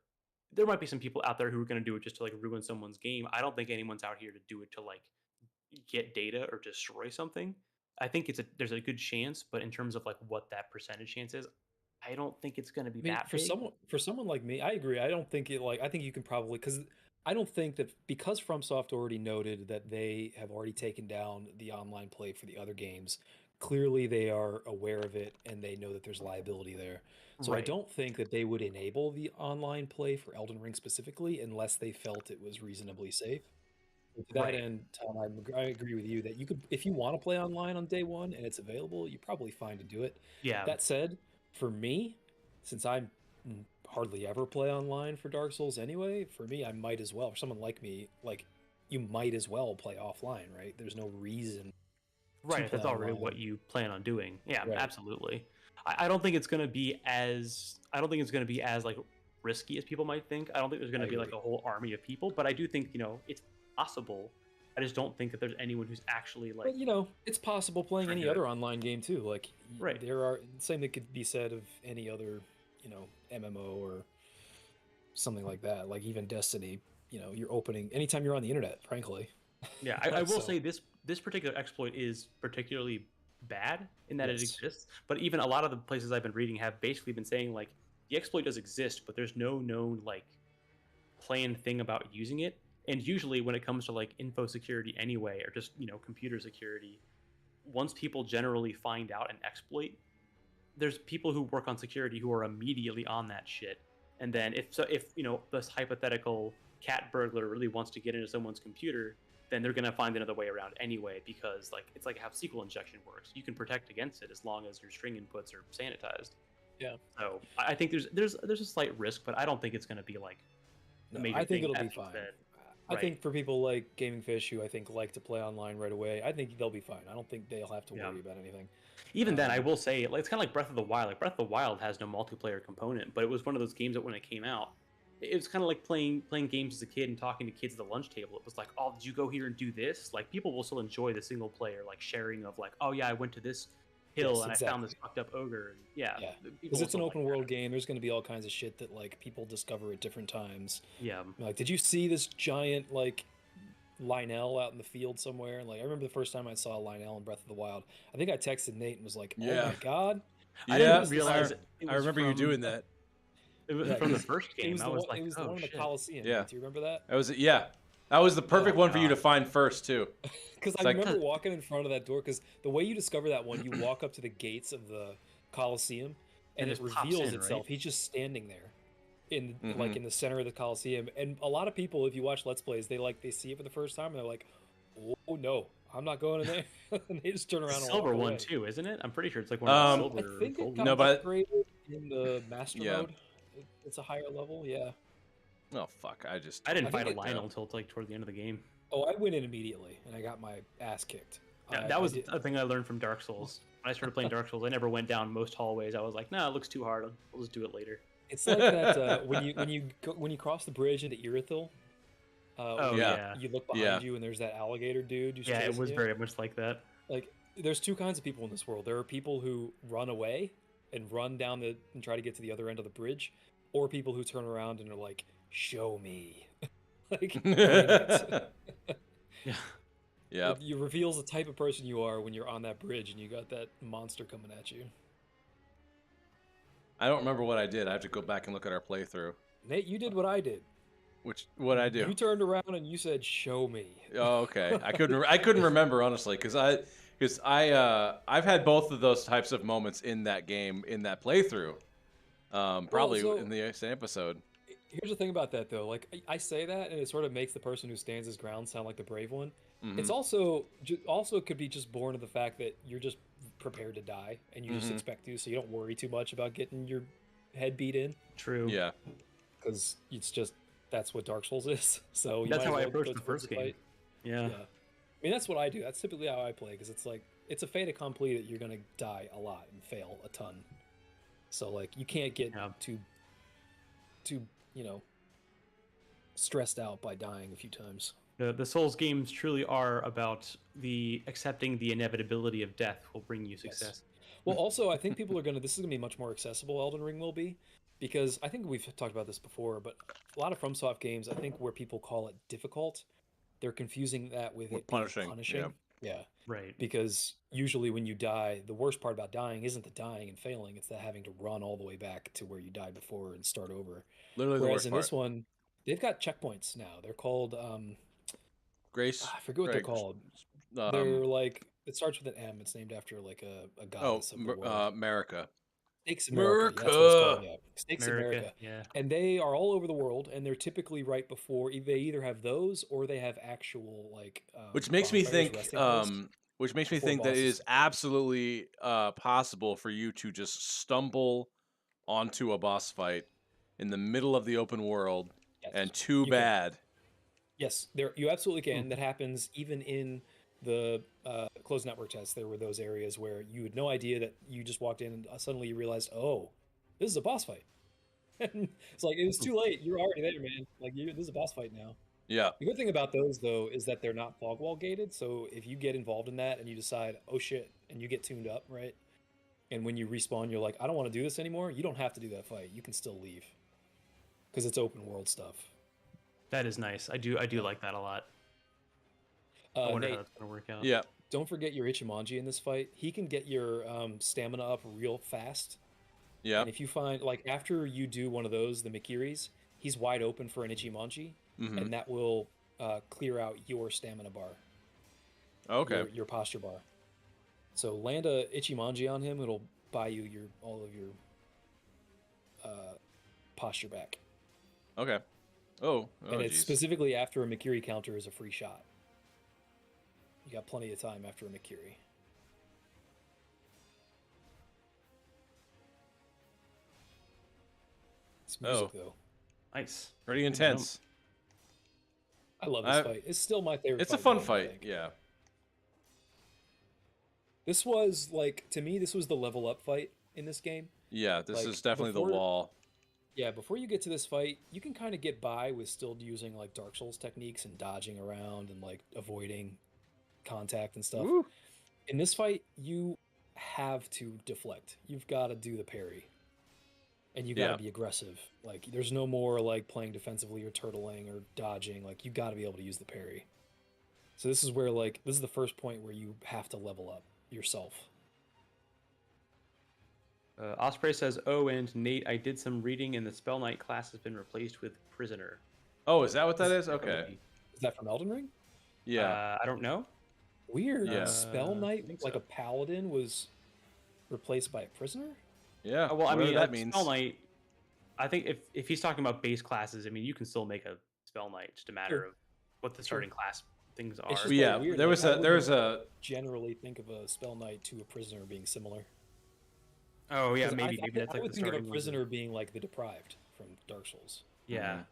There might be some people out there who are going to do it just to like ruin someone's game. I don't think anyone's out here to do it to like get data or destroy something. I think there's a good chance, but in terms of like what that percentage chance is, I don't think it's going to be that big. For someone like me, I agree. I don't think I think you can probably, because I don't think that, because FromSoft already noted that they have already taken down the online play for the other games, clearly they are aware of it and they know that there's liability there. So I don't think that they would enable the online play for Elden Ring specifically unless they felt it was reasonably safe. To that end, Tom, I agree with you that you could, if you want to play online on day one and it's available, you're probably fine to do it. Yeah. That said, for me, since I hardly ever play online for Dark Souls anyway, for me, I might as well. For someone like me, like, you might as well play offline, right? There's no reason. Right, that's already what you plan on doing. Yeah, absolutely. I don't think it's going to be as like risky as people might think. I don't think there's going to be like a whole army of people, but I do think, it's possible. I just don't think that there's anyone who's actually like. But, it's possible playing any other online game too. Like, there are same that could be said of any other, MMO or something like that. Like even Destiny, you're opening anytime you're on the internet. Frankly. Yeah, I will say this particular exploit is particularly bad in that it exists. But even a lot of the places I've been reading have basically been saying like the exploit does exist, but there's no known like planned thing about using it. And usually when it comes to like info security anyway, or just, computer security, once people generally find out an exploit, there's people who work on security who are immediately on that shit. And then if this hypothetical cat burglar really wants to get into someone's computer, then they're going to find another way around anyway, because like it's like how SQL injection works. You can protect against it as long as your string inputs are sanitized. Yeah. So I think there's a slight risk, but I don't think it's going to be like. I think it'll be fine. I think for people like Gaming Fish, who I think like to play online right away, I think they'll be fine. I don't think they'll have to worry about anything. Even then, I will say, it's kind of like Breath of the Wild. Like Breath of the Wild has no multiplayer component, but it was one of those games that when it came out, it was kind of like playing games as a kid and talking to kids at the lunch table. It was like, oh, did you go here and do this? Like people will still enjoy the single player like sharing of like, oh yeah, I went to this hill and I found this fucked up ogre. Yeah, because it's an open world game. There's going to be all kinds of shit that like people discover at different times. Yeah, like, did you see this giant like Lionel out in the field somewhere. And like I remember the first time I saw Lionel in Breath of the Wild, I think I texted Nate and was like, "Oh Yeah. my god!" I Yeah, didn't realize it I was remember you from- doing that. It was Yeah, from the 'cause first it game. was I the was one. like, It was the oh one in the shit. Coliseum. Yeah. Do you remember that? That was it. Yeah, that was the perfect one for you to God. find first too. Because I like- remember walking in front of that door. Because the way you discover that one, you walk up to the gates of the Coliseum, and And it it just pops reveals in, itself. right? He's just standing there, in Mhm. like in the center of the Coliseum. And a lot of people, if you watch Let's Plays, they see it for the first time, and they're like, "Oh no, I'm not going in there." And they just turn It's around a and silver walk one away. too, isn't it? I'm pretty sure it's like one of the Um, silver. I think it gold got No, ones. but- upgraded in the Master Yeah. Mode. It's a higher level, yeah. Oh fuck! I just I didn't I fight a think Lionel until like toward the end of the game. Oh, I went in immediately, and I got my ass kicked. That I was did- a thing I learned from Dark Souls. When I started playing Dark Souls, I never went down most hallways. I was like, nah, it looks too hard. I'll just do it later. It's like that when you cross the bridge into Irithyll. Oh Yeah. yeah, You look behind Yeah. you, and there's that alligator dude. Who's yeah, it chasing was you. very much like that. Like. There's two kinds of people in this world. There are people who run away and run down and try to get to the other end of the bridge, or people who turn around and are like, "Show me." Like, bring it. Yeah, Yeah. It reveals the type of person you are when you're on that bridge and you got that monster coming at you. I don't remember what I did. I have to go back and look at our playthrough. Nate, you did what I did. What I do? You turned around and you said, "Show me." Oh, okay. I couldn't remember honestly because I've had both of those types of moments in that game in that playthrough. Probably so- in the same episode. Here's the thing about that though. Like I say that, and it sort of makes the person who stands his ground sound like the brave one. It's Mhm. also could be just born of the fact that you're just prepared to die, and you just Mhm. expect to, so you don't worry too much about getting your head beat in, true. Yeah. because it's just that's what Dark Souls is. So you That's might how as I well approached go the towards first game. fight. Yeah. Yeah. I mean, that's what I do. That's typically how I play, because it's like it's a fait accompli that you're gonna die a lot and fail a ton. So like you can't get Yeah. too stressed out by dying a few times. The Souls games truly are about the accepting the inevitability of death will bring you success. Well, also I think people are gonna. This is gonna be much more accessible. Elden Ring will be, because I think we've talked about this before, but a lot of FromSoft games, I think where people call it difficult, they're confusing that with With it being punishing, punishing. Yeah. Right. Because usually when you die, the worst part about dying isn't the dying and failing, it's the having to run all the way back to where you died before and start over. Literally the Whereas worst in part. this one, they've got checkpoints now. They're called Grace. I forget what they're Greg- called. Um, They're like, it starts with an M. It's named after like a goddess of the world. America. Stakes America. Yeah, that's what it's called. America! Yeah, Stakes America. America. Yeah. And they are all over the world, and they're typically right before they either have those or they have actual like. Which makes me bonfires, think. resting place. Which makes me before think that it bosses. is absolutely possible for you to just stumble onto a boss fight in the middle of the open world, Yes. and too You can. bad. Yes, there you absolutely can. That happens even in the closed network tests. There were those areas where you had no idea that you just walked in and suddenly you realized, oh, this is a boss fight. And it's like it was too late. You're already there, man. Like this is a boss fight now. Yeah. The good thing about those though is that they're not fog wall gated. So if you get involved in that and you decide, oh shit, and you get tuned up, right? And when you respawn, you're like, I don't want to do this anymore. You don't have to do that fight. You can still leave because it's open world stuff. That is nice. I do like that a lot. I wonder Nate, how that's gonna work out. Yeah. don't forget your Ichimonji in this fight. He can get your stamina up real fast. Yeah. And if you find, like, after you do one of those, the Mikiris, he's wide open for an Ichimonji, Mhm. and that will clear out your stamina bar, Okay. your posture bar. So land a Ichimonji on him, it'll buy you all of your posture back. Okay. Oh. And it's Geez. specifically after a Mikiri counter is a free shot. You got plenty of time after a Mikiri. It's music, Oh. though. Nice. Pretty intense. I love this fight. It's still my favorite. It's a fight fun game, I fight. think. Yeah. This was like, to me, this was the level up fight in this game. Yeah. This Like, is definitely before- the wall. Yeah, before you get to this fight, you can kind of get by with still using like Dark Souls techniques and dodging around and like avoiding contact and stuff. Woo. In this fight, you have to deflect. You've got to do the parry. And you got to Yeah. be aggressive. Like, there's no more like playing defensively or turtling or dodging. Like, you got to be able to use the parry. So this is where this is the first point where you have to level up yourself. Osprey says, "Oh, and Nate, I did some reading, and the Spell Knight class has been replaced with Prisoner." Oh, is that what that is? That would Okay. be- Is that from Elden Ring? Yeah. I don't know. Weird. Yeah. Spell I Knight, think like so. a paladin, was replaced by a prisoner? Yeah. Well, I whatever mean, that means. Spell Knight. I think if he's talking about base classes, I mean, you can still make a Spell Knight. Just a matter Sure. of what the starting class things are. It's But just yeah, weird. there like, was I a there was wouldn't a generally think of a Spell Knight to a prisoner being similar. Oh yeah, 'Cause maybe I that's like would the think of a starting prisoner being like the deprived from Dark Souls. Yeah. Mhm.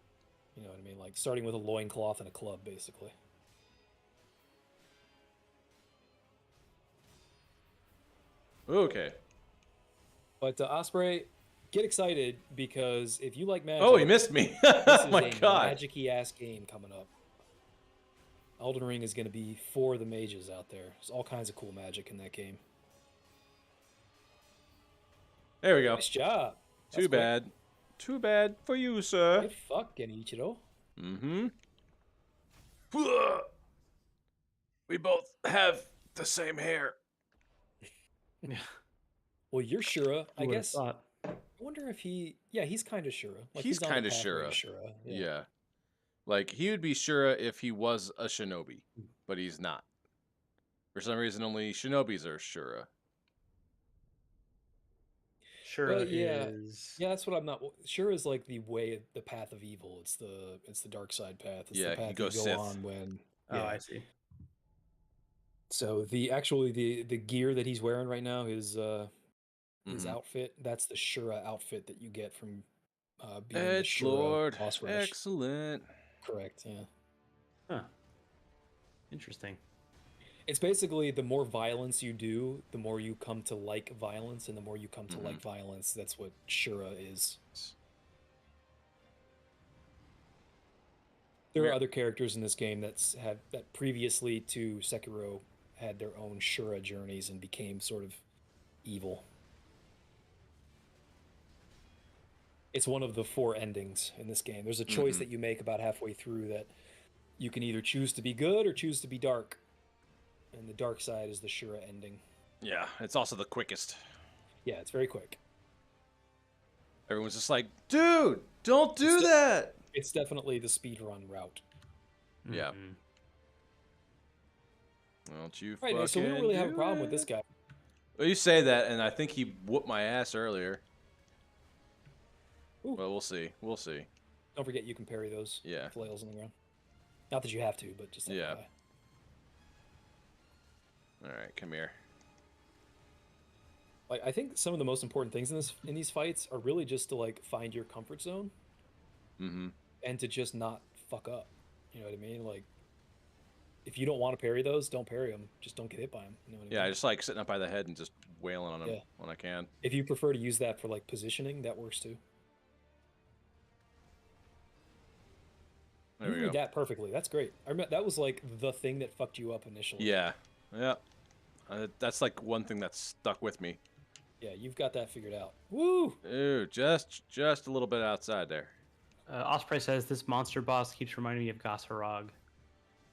You know what I mean? Like starting with a loincloth and a club, basically. Okay. But Osprey, get excited because if you like magic, Oh, he missed me. this Oh is my a god. magic-y ass game coming up. Elden Ring is going to be for the mages out there. There's all kinds of cool magic in that game. There we go. Nice job. That's Too quick. bad. Too bad for you, sir. Get fucked, Genichiro. Mm-hmm. We both have the same hair. Well, you're Shura. I Who would've guess. thought? I wonder if yeah, he's kind of Shura. Like He's on the kinda pathway to Shura. Shura. Yeah. Like, he would be Shura if he was a shinobi, but he's not. For some reason, only shinobis are Shura. Shura Well, yeah. is. Yeah, that's what I'm not. Shura is like the way, the path of evil. It's the dark side path. It's Yeah, the he path goes you go Sith. on when. Oh, Yeah. I see. So the gear that he's wearing right now, his Mhm. outfit, that's the Shura outfit that you get from beating the Edge Shura Lord. boss rush. Excellent. Correct. Yeah. Huh. Interesting. It's basically the more violence you do, the more you come to like violence, and the more you come to like violence. That's what Shura is. There are other characters in this game that previously to Sekiro had their own Shura journeys and became sort of evil. It's one of the 4 endings in this game. There's a choice that you make about halfway through that you can either choose to be good or choose to be dark. And the dark side is the Shura ending. Yeah, it's also the quickest. Yeah, it's very quick. Everyone's just like, dude, don't do that. It's definitely the speedrun route. Yeah. Mhm. Don't you Right, so we don't really have a do problem with it. this guy. Well, you say that, and I think he whooped my ass earlier. Ooh. Well, we'll see. We'll see. Don't forget you can parry those Yeah. flails on the ground. Not that you have to, but just Yeah. FYI. All right, come here. Like, I think some of the most important things in these fights are really just to like find your comfort zone Mm-hmm. and to just not fuck up. You know what I mean? Like, if you don't want to parry those, don't parry them. Just don't get hit by them. You know what I Yeah, I mean? just like sitting up by the head and just wailing on him Yeah. when I can. If you prefer to use that for like positioning, that works too. There You we read go. that perfectly. That's great. I remember that was like the thing that fucked you up initially. Yeah. Yeah. That's like one thing that's stuck with me. Yeah, you've got that figured out. Woo! Ooh, just a little bit outside there. Osprey says this monster boss keeps reminding me of Gasarog.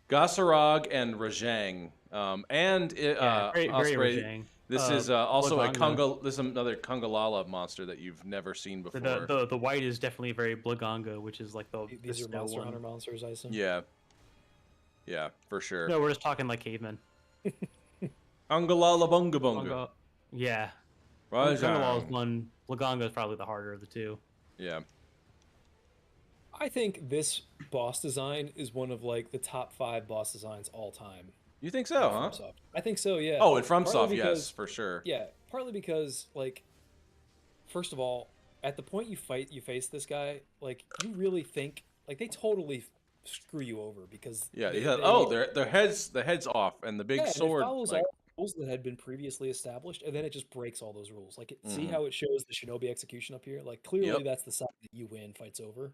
Gasarog and Rajang. Very Osprey, Rajang. this is also a Blaganga. Conga. This is another Kongalala monster that you've never seen before. The white is definitely very Blaganga, which is like the These are snow Monster one. Hunter monsters, I assume. Yeah. Yeah, for sure. No, we're just talking like cavemen. Kongalala bunga bunga. Blaganga- Yeah. Rajang. Kongalala is one. Blaganga is probably the harder of the two. Yeah. I think this boss design is one of like the top 5 boss designs all time. You think so, huh? FromSoft. I think so, yeah. Oh, and Partly FromSoft, because- yes, for sure. Yeah, partly because like, first of all, at the point you face this guy, like you really think like they totally screw you over because Yeah, they, their heads off, and the big yeah, sword. and it follows Like, all the rules that had been previously established, and then it just breaks all those rules. Like, see Mhm. how it shows the Shinobi execution up here? Like, clearly Yep. that's the side that you win, fights over,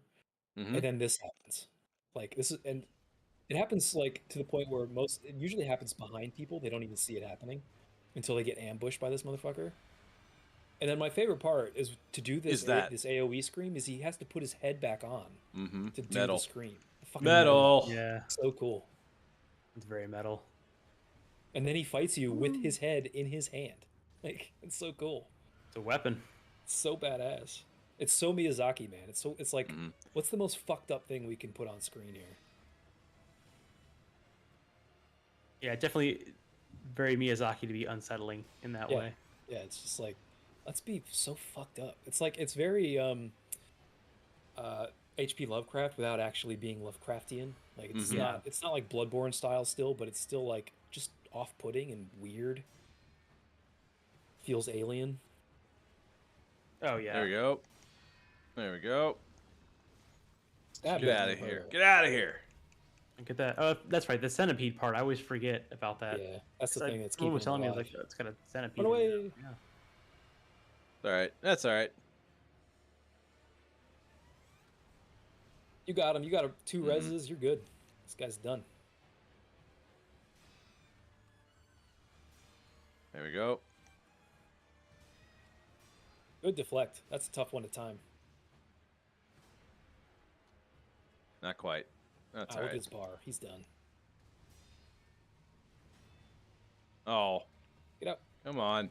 mhm. and then this happens. Like this is, and it happens like to the point where it usually happens behind people. They don't even see it happening until they get ambushed by this motherfucker. And then my favorite part is to do this Is that- this AOE scream is he has to put his head back on to do Metal. the scream. Fucking Metal. Yeah. so cool. It's very metal. And then he fights you with his head in his hand. Like, it's so cool. It's a weapon. It's so badass. It's so Miyazaki, man. It's like, what's the most fucked up thing we can put on screen here? Yeah, definitely very Miyazaki to be unsettling in that way. Yeah, it's just like, let's be so fucked up. It's like, it's very H.P. Lovecraft without actually being Lovecraftian. Like, it's not like Bloodborne style still, but it's still like just off-putting and weird. Feels alien. Oh yeah. There we go. There we go. Stab Get him, out of motherfucker. here. Get out of here. Look at that. Oh, that's right. The centipede part. I always forget about that. Yeah, that's the thing that's someone keeping was telling me, him like, alive. it's got a centipede. Run in there. away. Yeah. All right. That's all right. You got him. You got 2 reses. You're good. This guy's done. There we go. Good deflect. That's a tough one to time. Not quite. That's all Look at right. his bar. He's done. Oh, Get out. come on.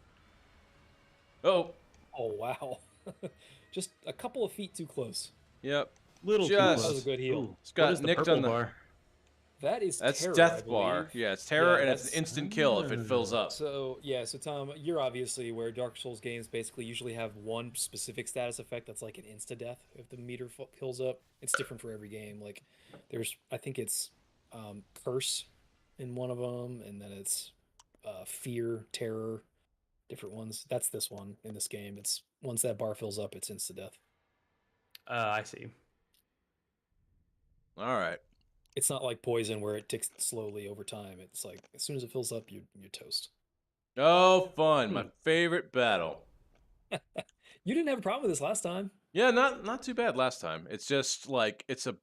Oh, Oh, wow. Just a couple of feet too close. yep. Little too Just- close. That was a good heal. Ooh, It's got what is the nicked purple on the- bar? That's That's terror, I death bar. believe. Yeah, it's terror, Yeah, and it's an that's- instant kill if it fills up. So Tom, you're obviously where Dark Souls games basically usually have one specific status effect that's like an insta death if the meter fills up. It's different for every game. Like I think it's curse in one of them, and then it's fear, terror, different ones. That's this one in this game. It's once that bar fills up, it's insta death. I see. All right. It's not like poison where it ticks slowly over time. It's like as soon as it fills up, you're toast. Oh, fun. My favorite battle. You didn't have a problem with this last time. Yeah, not too bad last time. It's just like it's a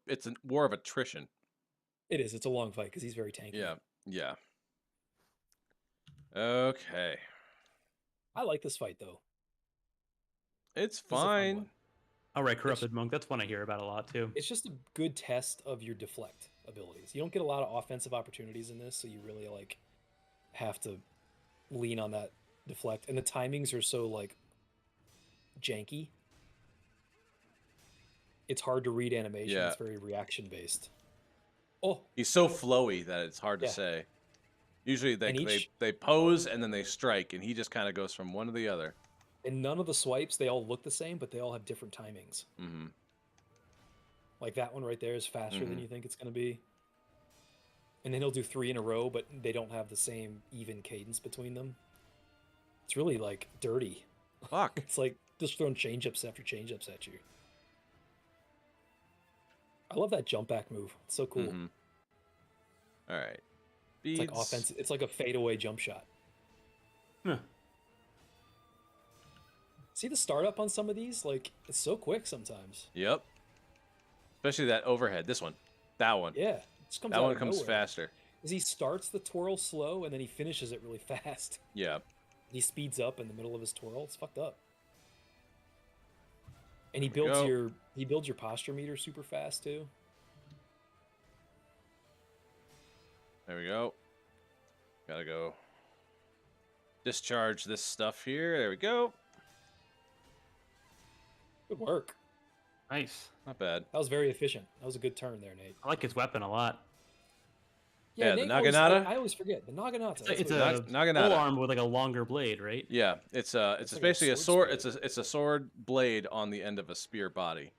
war of attrition. It is. It's a long fight because he's very tanky. Yeah. Yeah. Okay. I like this fight though. It's This is a fun fine. one. All right, Corrupted Monk. That's one I hear about a lot too. It's just a good test of your deflect abilities. You don't get a lot of offensive opportunities in this, so you really like have to lean on that deflect. And the timings are so like janky. It's hard to read animation. Yeah. It's very reaction based. Oh, He's so flowy that it's hard to Yeah. say. Usually And each- they pose and then they strike, and he just kind of goes from one to the other. and none of the swipes, they all look the same, but they all have different timings. Mm-hmm. Like that one right there is faster than Mhm. you think it's going to be. And then he'll do 3 in a row, but they don't have the same even cadence between them. It's really like dirty. Fuck. It's like just throwing change-ups after change-ups at you. I love that jump back move. It's so cool. Mhm. All right. It's like Beads. offense. It's like a fadeaway jump shot. Huh. See the startup on some of these? Like it's so quick sometimes. Yep. Especially that overhead. This one. That one. Yeah, it just comes That out one of comes nowhere. faster. Is he starts the twirl slow and then he finishes it really fast. Yeah. He speeds up in the middle of his twirl. It's fucked up. And he There we builds your posture meter super fast too. There we go. Gotta go discharge this stuff here. There we go. Good work. Nice. Not bad. That was very efficient. That was a good turn there, Nate. I like his weapon a lot. Yeah, the Nate always- Naginata? I always forget the Naginata. that's It's what a it is. Naginata. full arm with like a longer blade, right? Yeah, it's like a basically a sword sword. spear. It's a sword blade on the end of a spear body.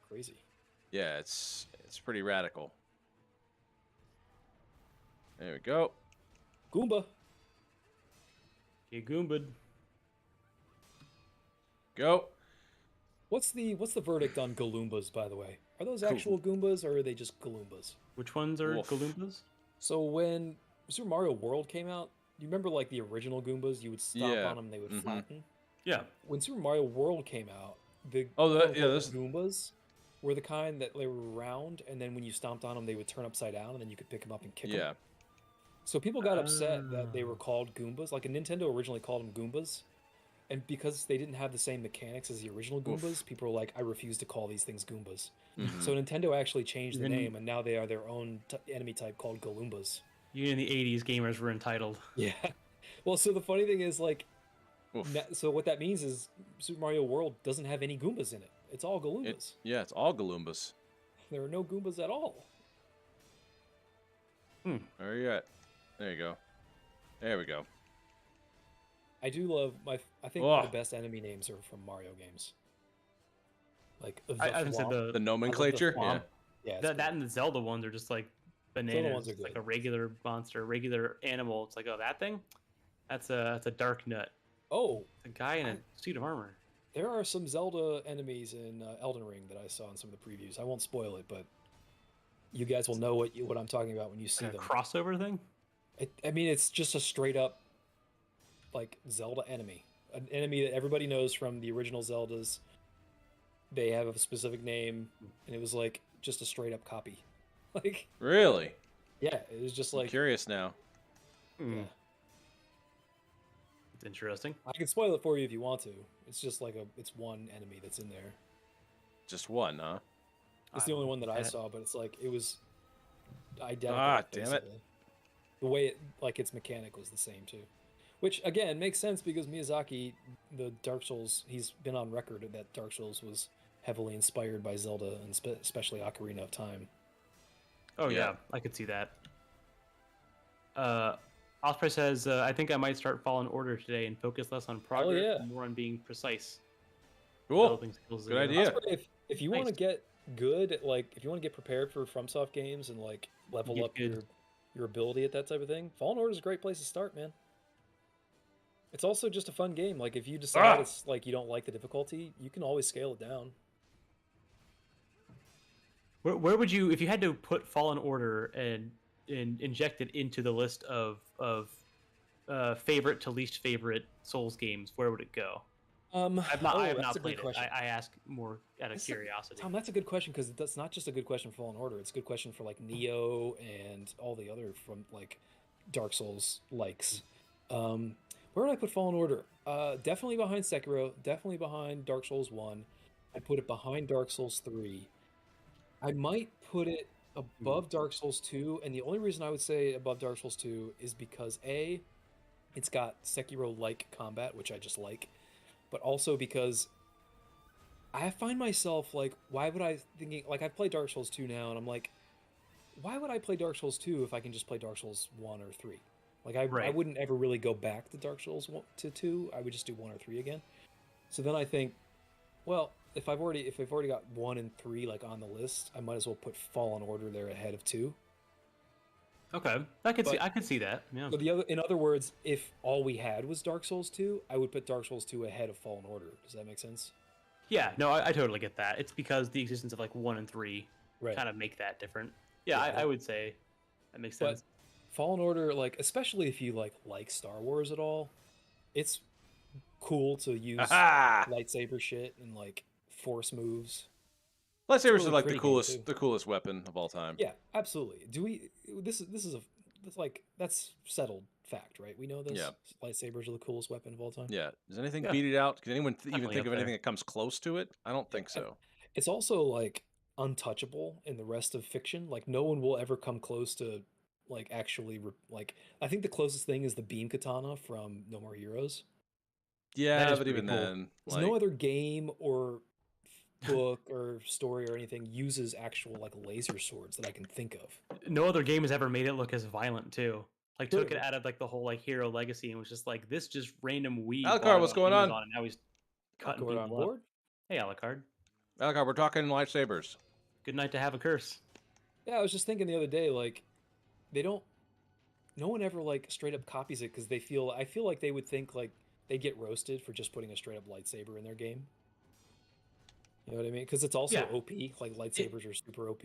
Crazy. Yeah, it's pretty radical. There we go. Goomba. You goombad. Go. What's the verdict on Galoombas, by the way? Are those actual Goombas or are they just Galoombas? Which ones are Wolf. Galoombas? So when Super Mario World came out, you remember like the original Goombas? You would stomp Yeah. on them, they would Mhm. flatten. Yeah. When Super Mario World came out, the this- Goombas were the kind that they were round, and then when you stomped on them, they would turn upside down, and then you could pick them up and kick Yeah. them. So people got upset that they Ah. were called Goombas. Like Nintendo originally called them Goombas, And because they didn't have the same mechanics as the original Oof. Goombas, people were like, I refuse to call these things Goombas. Mhm. So Nintendo actually changed the Even- name, and now they are their own enemy type called Galoombas. Even in the 80s, gamers were entitled. Yeah. Well, so the funny thing is, like, Oof. so what that means is Super Mario World doesn't have any Goombas in it. It's all Galoombas. Yeah, it's all Galoombas. There are no Goombas at all. Where are you at? There you go. There we go. I do love I think Oh. the best enemy names are from Mario games. Like the I haven't said Thwomp. The nomenclature. Yeah. Thwomp. Yeah, it's That great. and the Zelda ones are just like bananas. ones are It's like good. a regular monster, regular animal. It's like, oh, that thing? That's a dark nut. Oh, A guy in a suit of armor. there are some Zelda enemies in Elden Ring that I saw in some of the previews. I won't spoil it, but you guys will know what I'm talking about when you see Like a them. crossover thing? I mean, it's just a straight up like Zelda enemy, an enemy that everybody knows from the original Zeldas. They have a specific name, and it was like just a straight up copy. Like, Really? yeah, it was just I'm like, curious now. yeah. It's interesting. I can spoil it for you if you want to. It's just like it's one enemy that's in there. Just one, huh? It's the only one that I Yeah. saw, but it's like it was identical. Ah, damn it. basically. The way its mechanic was the same too, which again makes sense because Miyazaki, the Dark Souls, he's been on record that Dark Souls was heavily inspired by Zelda and especially Ocarina of Time. Oh yeah, Yeah. I could see that. Osprey says, I think I might start Fallen Order today and focus less on progress yeah. and more on being precise. Cool. Developing skills Good there. idea. If you want to Nice. get good at if you want to get prepared for FromSoft games and like level Get up good. your ability at that type of thing, Fallen Order is a great place to start, man. It's also just a fun game. Like if you decide it's like you don't like the difficulty, you can always scale it down. Where would you, if you had to put Fallen Order and inject it into the list of favorite to least favorite Souls games, where would it go? I have not that's a played good it. question. I ask more out of That's curiosity. Tom, that's a good question because that's not just a good question for Fallen Order. It's a good question for like Neo and all the other from like Dark Souls likes. Where would I put Fallen Order? Definitely behind Sekiro. Definitely behind Dark Souls 1. I put it behind Dark Souls 3. I might put it above Dark Souls 2, and the only reason I would say above Dark Souls 2 is because A, it's got Sekiro-like combat, which I just like, but also because I find myself like, why would I thinking like I've played Dark Souls 2 now, and I'm like, why would I play Dark Souls 2 if I can just play Dark Souls 1 or 3? Like I Right. wouldn't ever really go back to Dark Souls 1 to 2. I would just do 1 or 3 again. So then I think, well, if I've already got 1 and 3 like on the list, I might as well put Fallen Order there ahead of 2. Okay, I could see that. Yeah. So in other words, if all we had was Dark Souls 2, I would put Dark Souls 2 ahead of Fallen Order. Does that make sense? Yeah, no, I totally get that. It's because the existence of like 1 and 3 Right. kind of make that different. Yeah, Yeah. I would say that makes But sense. Fallen Order, like especially if you like Star Wars at all, it's cool to use Aha! lightsaber shit and like force moves. Lightsabers really are like pretty the game, coolest, too. the coolest weapon of all time. Yeah, absolutely. Do we? This is that's settled fact, right? We know this. Yeah. Lightsabers are the coolest weapon of all time. Yeah. Does anything Yeah. beat it out? Can anyone even Definitely think up of there. anything that comes close to it? I don't think so. It's also like untouchable in the rest of fiction. Like no one will ever come close to like actually like I think the closest thing is the beam katana from No More Heroes. Yeah, is but pretty even cool. then, There's like, no other game or book or story or anything uses actual like laser swords that I can think of. No other game has ever made it look as violent too. Like took it True. out of like the whole like hero legacy and was just like this just random weed. Alucard, bought it what's on going on? Amazon, and now he's cutting Go on people up. board. Hey Alucard, Alucard, we're talking lightsabers. good night to have a curse. Yeah, I was just thinking the other day, like, no one ever like straight up copies it because I feel like they would think like they get roasted for just putting a straight up lightsaber in their game. You know what I mean? Because it's also Yeah. OP. Like lightsabers are super OP.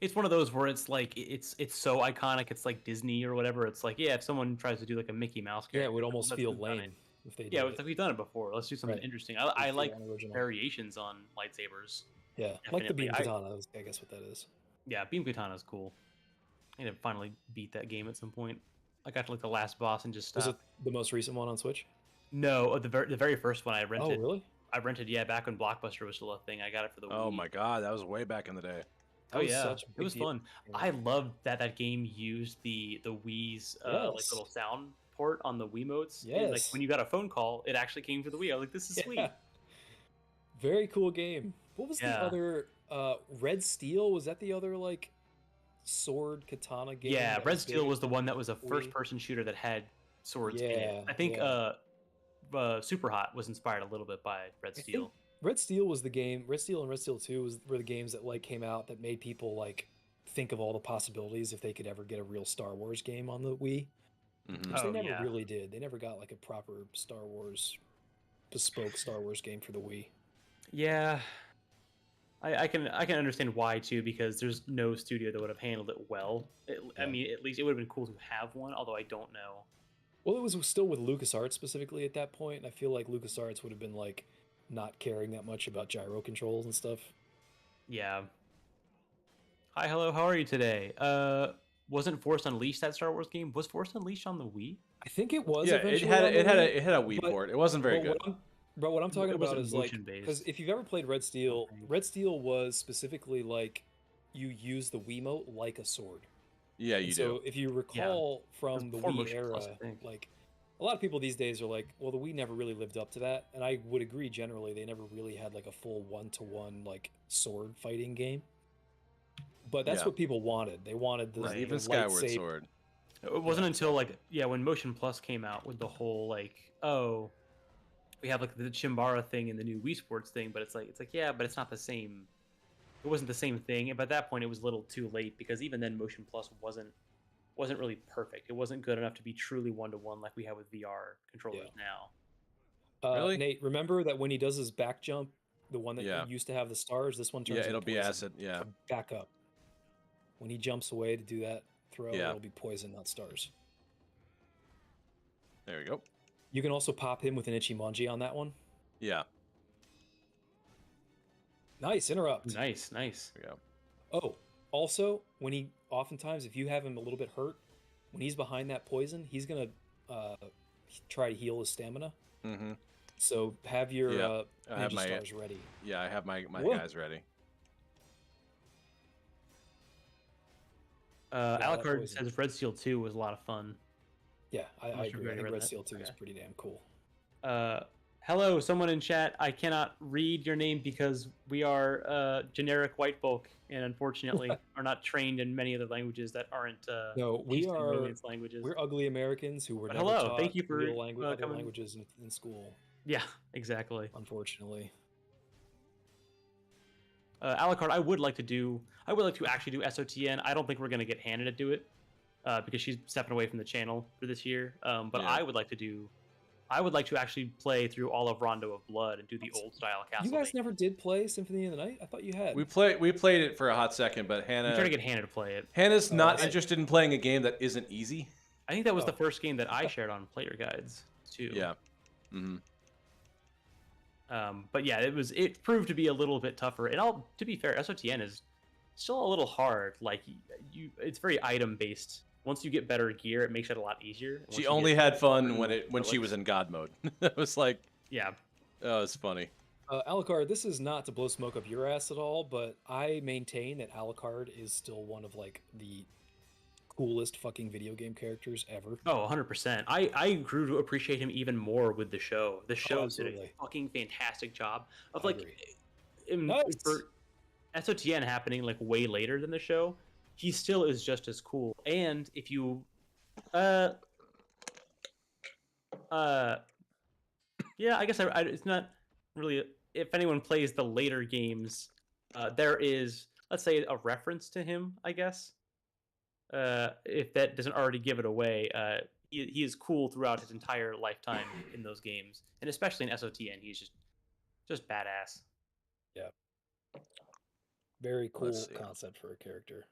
It's one of those where it's like it's so iconic. It's like Disney or whatever. It's like if someone tries to do like a Mickey Mouse Yeah, character, it would almost let's feel move on it. lame if they did Yeah, it. we've done it before. Let's do something Right. interesting. I If they like weren't original. variations on lightsabers. Yeah, like the definitely. beam katana. I guess what that is. Yeah, Beam Katana is cool. I need to finally beat that game at some point. I got to like the last boss and just Was it stop. the most recent one on Switch? No, the very first one I Oh, rented. really? I rented, yeah, back when Blockbuster was still a thing. I got it for the Wii. Oh my god, that was way back in the day. That Oh was yeah, such a it big was deal. fun. Yeah. I loved that game used the Wii's like Yes. little sound port on the Wiimotes. Like Yes. when you got a phone call, it actually came to the Wii. I was like, this is sweet. Yeah. Very cool game. What was the Yeah. other Red Steel? Was that the other like sword katana game? Yeah, that Red was Steel big was the on one that was a Wii? first-person shooter that had swords in it. Yeah, I think yeah. Super Hot was inspired a little bit by Red I think Steel. Red Steel was the game. Red Steel and Red Steel 2 were the games that like came out that made people like think of all the possibilities if they could ever get a real Star Wars game on the Wii. Mhm. Which they Oh, never yeah. really did. They never got like a proper Star Wars bespoke Star Wars game for the Wii. Yeah, I can understand why too, because there's no studio that would have handled it well. I Yeah. mean, at least it would have been cool to have one, although I don't know. Well, it was still with LucasArts specifically at that point, and I feel like LucasArts would have been like not caring that much about gyro controls and stuff. Yeah. Hi, hello, how are you today? Wasn't Force Unleashed that Star Wars game? Was Force Unleashed on the Wii? I think it was Yeah, eventually. it had on the a Wii but- port. It wasn't very but good. what I'm talking It about wasn't is like motion-based, because if you've ever played Red Steel, think. Red Steel was specifically like you use the Wiimote like a sword. Yeah, you And so do. if you recall from the before Wii Motion era, Plus, I think. like a lot of people these days are like, well, the Wii never really lived up to that, and I would agree generally they never really had like a full one-to-one like sword fighting game. But that's Yeah. what people wanted. They wanted the, Right. the Even Skyward lightsaber. Sword. It wasn't until like when Motion Plus came out with the whole like, oh, we have like the Chimbara thing and the new Wii Sports thing, but it's like yeah, but it's not the same. It wasn't the same thing. And by that point, it was a little too late because even then, Motion Plus wasn't really perfect. It wasn't good enough to be truly one-to-one like we have with VR controllers now. Really? Nate, remember that when he does his back jump, the one that Yeah. used to have the stars, this one turns Yeah, into it'll be poison acid. Yeah. to back up. When he jumps away to do that throw, Yeah. it'll be poison, not stars. There we go. You can also pop him with an Ichimonji on that one. Yeah. Nice interrupt. Nice. There we go. Oh, also, when he oftentimes, if you have him a little bit hurt, when he's behind that poison, he's gonna try to heal his stamina. Mm-hmm. So have your Yeah, I have ninja my- stars ready. Yeah, I have my Whoa. guys ready. that Alucard poison. says Red Steel 2 was a lot of fun. Yeah, I not sure if agree. you I think read Red that. Steel 2 is Okay. pretty damn cool. Hello, someone in chat. I cannot read your name because we are generic white folk and unfortunately are not trained in many other languages that aren't No, we Eastern are. Romance languages. We're ugly Americans who were But never hello, taught thank you for, real other coming- languages in school. Yeah, exactly. Unfortunately. Alucard, I would like to actually do SOTN. I don't think we're going to get Hannah to do it because she's stepping away from the channel for this year. But Yeah. I would like to actually play through all of Rondo of Blood and do the old style Castlevania. You guys never did play Symphony of the Night? I thought you had. We played it for a hot second, but I'm trying to Hannah get Hannah to play it. Hannah's not I- interested in playing a game that isn't easy. I think that was Oh. the first game that I shared on Player Guides too. Yeah. Mm-hmm. But yeah, it proved to be a little bit tougher. And to be fair, SOTN is still a little hard. Like it's very item based. Once you get better gear, it makes it a lot easier. And once She you only get had fun certain when she relics- was in God mode. It was like, Yeah, oh, it's funny. Alucard, this is not to blow smoke up your ass at all, but I maintain that Alucard is still one of like the coolest fucking video game characters ever. Oh, 100%. I grew to appreciate him even more with the show. The show did a absolutely. fucking fantastic job of I like agree. in- for SOTN happening like way later than the show. He still is just as cool. And if you yeah, I guess it's not really if anyone plays the later games, there is, let's say, a reference to him, I guess. If that doesn't already give it away, he is cool throughout his entire lifetime in those games, and especially in SOTN, he's just badass. Very cool Let's see. concept for a character.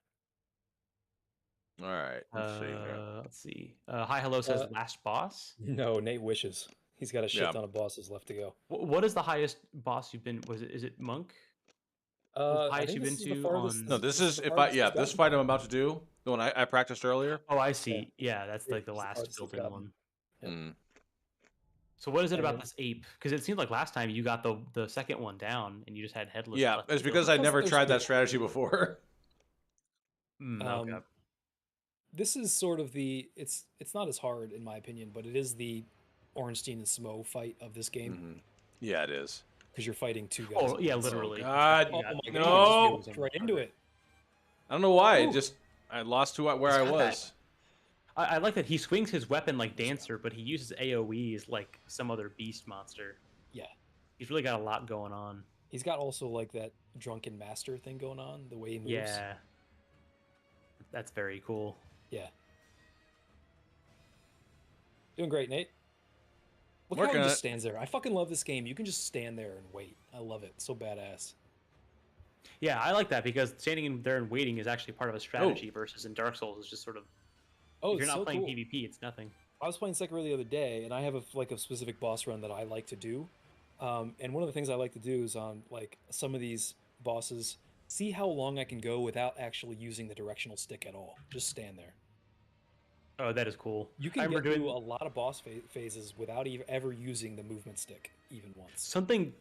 All right. Let's see here. Let's see. Hi, hello says last boss. No, Nate wishes. He's got a shit Yeah. ton of bosses left to go. What is the highest boss you've been? Is it Monk? I highest think you've this been is the to farthest- on- No, this is the if I farthest yeah, it's this gotten. fight I'm about to do, the one I practiced earlier. Oh, I see. Yeah, that's like the It's the last farthest it's built-in gotten. one. Yep. Mm. So what is it about And this ape? Because it seemed like last time you got the second one down and you just had headless. Yeah, left it's to go. because I'd Because never there's tried that good strategy strategy. before. Okay. This is sort of it's not as hard in my opinion, but it is the Ornstein and Smo fight of this game Yeah, it is. because you're fighting two guys. Oh at yeah, once. literally. God, Oh You got- my you god! got- You just no! walked right into it. I don't know why. Ooh. I lost where He's I got was. I like that he swings his weapon like Dancer, but he uses AoEs like some other beast monster. Yeah, He's really got a lot going on. he's got also like that drunken master thing going on. The way he moves. Yeah. That's very cool. Yeah. Doing great, Nate. Look Working how he on just it. stands there. I fucking love this game. You can just stand there and wait. I love it. So badass. Yeah, I like that because standing in there and waiting is actually part of a strategy versus in Dark Souls is just sort of Oh, if you're it's not so playing cool. PvP, it's nothing. I was playing Sekiro the other day, and I have a specific boss run that I like to do. And one of the things I like to do is on like some of these bosses, see how long I can go without actually using the directional stick at all. Just stand there. Oh, that is cool. You I can remember get doing through a lot of boss phases without ever using the movement stick even once. something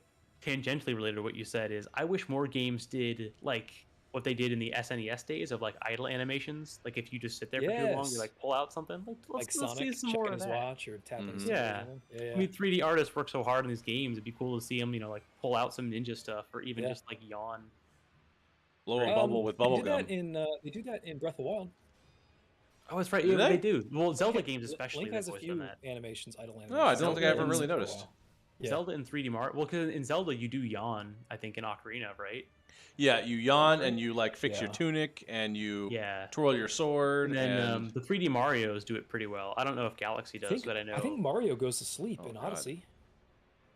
tangentially related to what you said is I wish more games did like what they did in the SNES days of like idle animations. Like if you just sit there for too long, you Yes. like pull out something. Like Like let's see Sonic some more checking of his that. watch or tapping his Mhm. toes or Yeah. something. Yeah, I mean, 3D artists work so hard in these games. It'd be cool to see them, like pull out some ninja stuff or even Yeah. just like yawn. Blow a bubble with bubble gum. They do that in Breath of the Wild. Oh, that's right. Do Yeah, they? they do. Well, Zelda Link- games especially. Link they've has a always done few that. animations, idle animations. No, I don't think I ever Zelda really and for a noticed. while. Yeah. Zelda and 3D Mario. Well, because in Zelda you do yawn, I think in Ocarina, right? Yeah, you yawn and you like fix your Yeah. tunic and you Yeah. twirl your sword And then the 3D Mario's do it pretty well. I don't know if Galaxy does, but I know. I think Mario goes to sleep Oh, in God. Odyssey.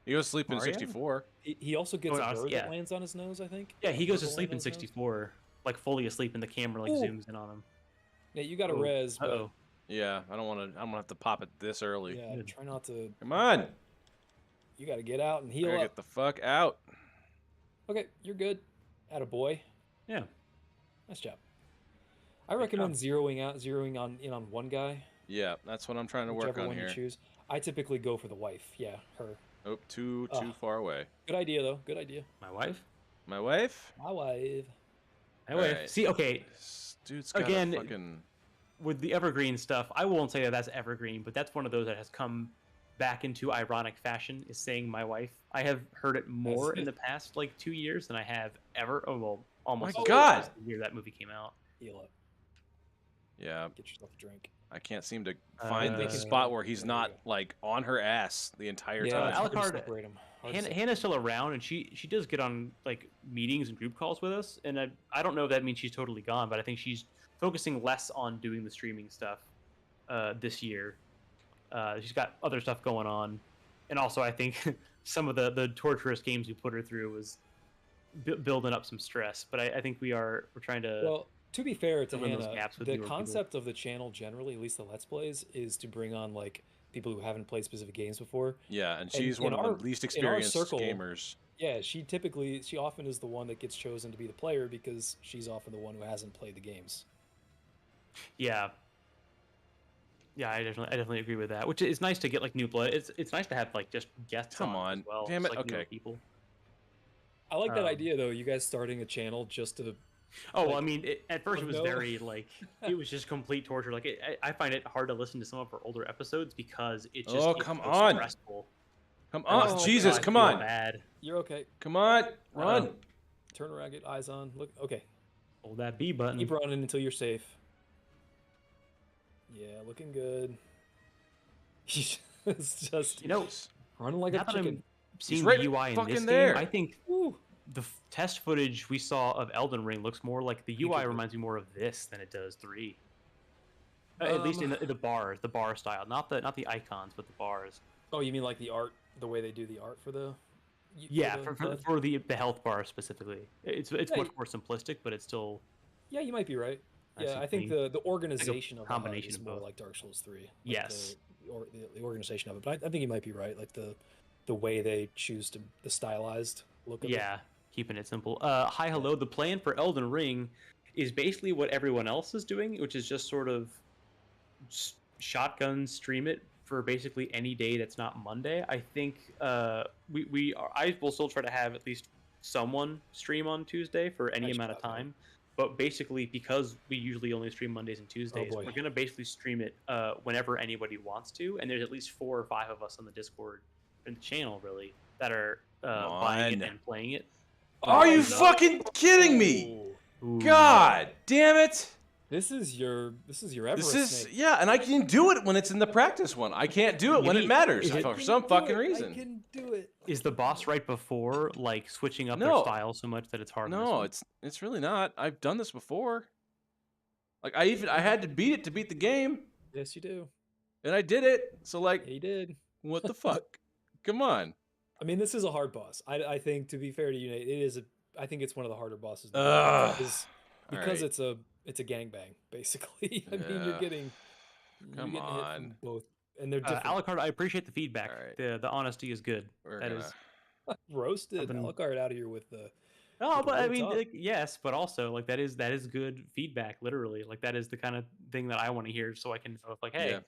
you go to sleep in Mario? 64. He also gets Oh, a Odyssey, bird yeah. that lands on his nose, I think. Yeah, he goes to Purple sleep land in on his nose. 64, like fully asleep, and the camera like Ooh. zooms in on him. Yeah, you got a Oh, res, but uh-oh. Yeah, I don't want to. I'm gonna have to pop it this early. yeah, Good. try not to. Come on, You got to get out and I heal gotta up. get the fuck out. Okay, you're good. Atta boy. Yeah. Nice job. I recommend zeroing in on one guy, Yeah, that's what I'm trying to work whichever on one here. you choose. I typically go for the wife. Yeah, her. Oh, too Ugh. far away. Good idea though. Good idea. My wife? My wife. My wife. My wife. Alright. See, okay, This dude's got Again, a fucking. with the evergreen stuff, I won't say that that's evergreen, but that's one of those that has come back into ironic fashion, is saying my wife. I have heard it more in the past like 2 years than I have ever. Oh, well, almost. My as God! long as the year that movie came out. Heal up. Yeah, Get yourself a drink. I can't seem to find the Uh, spot where he's there you not go. like on her ass the entire Yeah, time. it's hard to Alucard- separate 'em. Hard to Hannah, separate. Hannah's still around, and she does get on like meetings and group calls with us. And I don't know if that means she's totally gone, but I think she's focusing less on doing the streaming stuff this year. She's got other stuff going on, and also I think some of the torturous games we put her through was building up some stress. But I think we're trying to. Well, to be fair to fill in those Hannah, gaps with the newer people. concept of the channel generally, at least the Let's Plays, is to bring on like people who haven't played specific games before. Yeah, and she's in one of our- the least in our experienced circle- gamers. Yeah, she often is the one that gets chosen to be the player because she's often the one who hasn't played the games. Yeah. Yeah, I definitely agree with that. Which is nice to get like new blood. It's nice to have like just guests Come on on. as well. Damn just, it, like, newer okay. people. I like that Um, idea though. You guys starting a channel just to Oh, well, I like, mean, at first it was no. very like it was just complete torture. Like I find it hard to listen to some of her older episodes because it just Oh, gets come so on. stressful. Come And on, it's Jesus, I come feel on, Bad. you're okay. come on, run. Turn around, get eyes on. Look, okay. Hold that B button. Keep running until you're safe. Yeah, looking good. He's just You know, running like now a that chicken. I'm seeing right the UI in fucking this there. game, I think Woo. the test footage we saw of Elden Ring looks more like the UI did. reminds me more of this than it does 3. At least in the bars, the bar style, not the icons, but the bars. Oh, you mean like the art, the way they do the art for the? Yeah, the for the health bar specifically, it's Yeah, much more simplistic, but it's still Yeah, you might be right. Nice Yeah, and I think clean. the organization of the HUD combination is of more both. like Dark Souls 3. Like Yes. the organization of it. But I think you might be right. Like the way they choose to the stylized look of it. yeah, keeping it simple. Hi, hello. The plan for Elden Ring is basically what everyone else is doing, which is just sort of shotgun stream it for basically any day that's not Monday. I think I will still try to have at least someone stream on Tuesday for any Nice amount of job, man. time. But basically, because we usually only stream Mondays and Tuesdays, boy. we're gonna basically stream it whenever anybody wants to. And there's at least 4 or 5 of us on the Discord and the channel really that are buying it on. and playing it. Are you no. fucking kidding me? Ooh. God damn it! This is your This Everest is snake. yeah, and I can do it when it's in the practice one. I can't do it when it matters Is it- for I some can do fucking it, reason. I can do it. Is the boss right before like switching up their No. style so much that it's hard? on this No, one? it's really not. I've done this before. Like I had to beat it to beat the game, Yes, you do. and I did it. So like, Yeah, you did. what the fuck? Come on. I mean, this is a hard boss. I think, to be fair to you, Nate, it is I think it's one of the harder bosses. Ugh. Because Alright. it's a gangbang, basically. I mean, you're Yeah. getting Come hit on. from both, and they're different. Alucard, I appreciate the feedback. Alright. The honesty is good. We're That gonna. is. Roasted I've been- Alucard out of here with the. No, With the but I real mean, talk. like, yes, but also like that is good feedback. Literally, like that is the kind of thing that I want to hear, so I can know if like, hey, Yeah.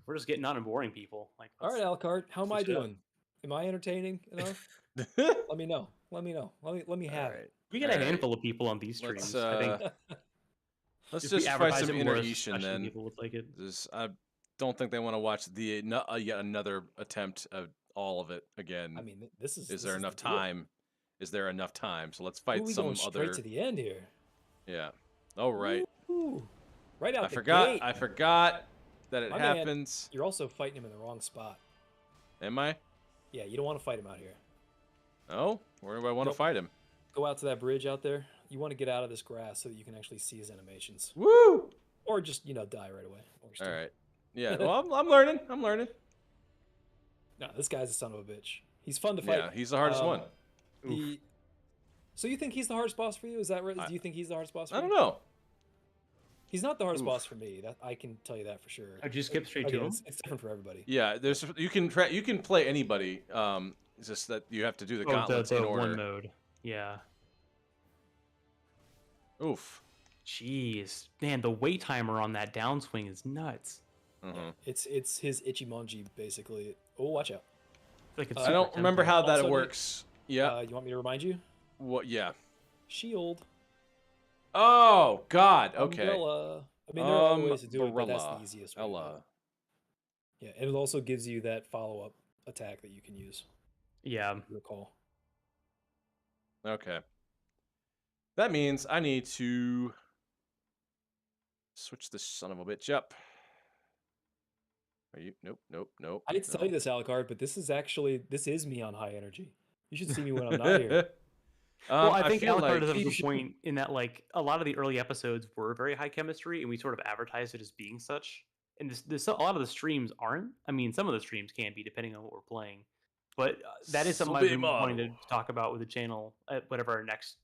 we're just getting on and boring people. Like, All right, Alucard, how am I switch it up. doing? Am I entertaining enough? Let me know. Let me know. Let me have Alright. it. we get a Alright. handful of people on these streams. Let's, I think Let's if we just find advertise some it more, inner Ishin especially then. people would like it. I don't think they want to watch yet another attempt of all of it again. I mean, this is. Is there the enough deal. time? Is there enough time? So let's Ooh, fight we some going straight other. to the end here. Yeah. Oh right. Ooh. Right out I the forgot. gate. I forgot that it My man. happens. You're also fighting him in the wrong spot. Am I? Yeah, you don't want to fight him out here. Oh, where do I want to Nope. fight him? Go out to that bridge out there. You want to get out of this grass so that you can actually see his animations, Woo! or just die right away. Or All still- right. Yeah. Well, I'm learning. I'm learning. No, this guy's a son of a bitch. He's fun to fight. Yeah, he's the hardest Um, one. So you think he's the hardest boss for you? Is that right? I- Do you think he's the hardest boss for I you? don't know. He's not the hardest Oof. boss for me. That I can tell you that for sure. I'd you skip straight to Again, him. it's different for everybody. Yeah, there's you can play anybody. It's just that you have to do the gauntlets in order. one mode. Yeah. Oof. Jeez, man, the wait timer on that downswing is nuts. hmm It's his Ichimonji basically. Oh, watch out! Like it's I super don't remember tempo. how that Also, works. Yeah. You want me to remind you? What? Yeah. Shield. Oh God. Okay. Umbrella. I mean, there are other ways to do it, but that's Umbrella. the easiest way. to do Ella. it. Yeah, and it also gives you that follow-up attack that you can use. Yeah. if you Recall. Okay. That means I need to switch this son of a bitch up. Are you? Nope. Nope. Nope. I hate to tell you nope. this, Alucard, but this is me on high energy. You should see me when I'm not here. Well, I think feel Alucard like is at a you good should- point in that like a lot of the early episodes were very high chemistry, and we sort of advertised it as being such. And this a lot of the streams aren't. I mean, some of the streams can be depending on what we're playing, but that is something I've been wanting to Sublimado. talk about with the channel at whatever our next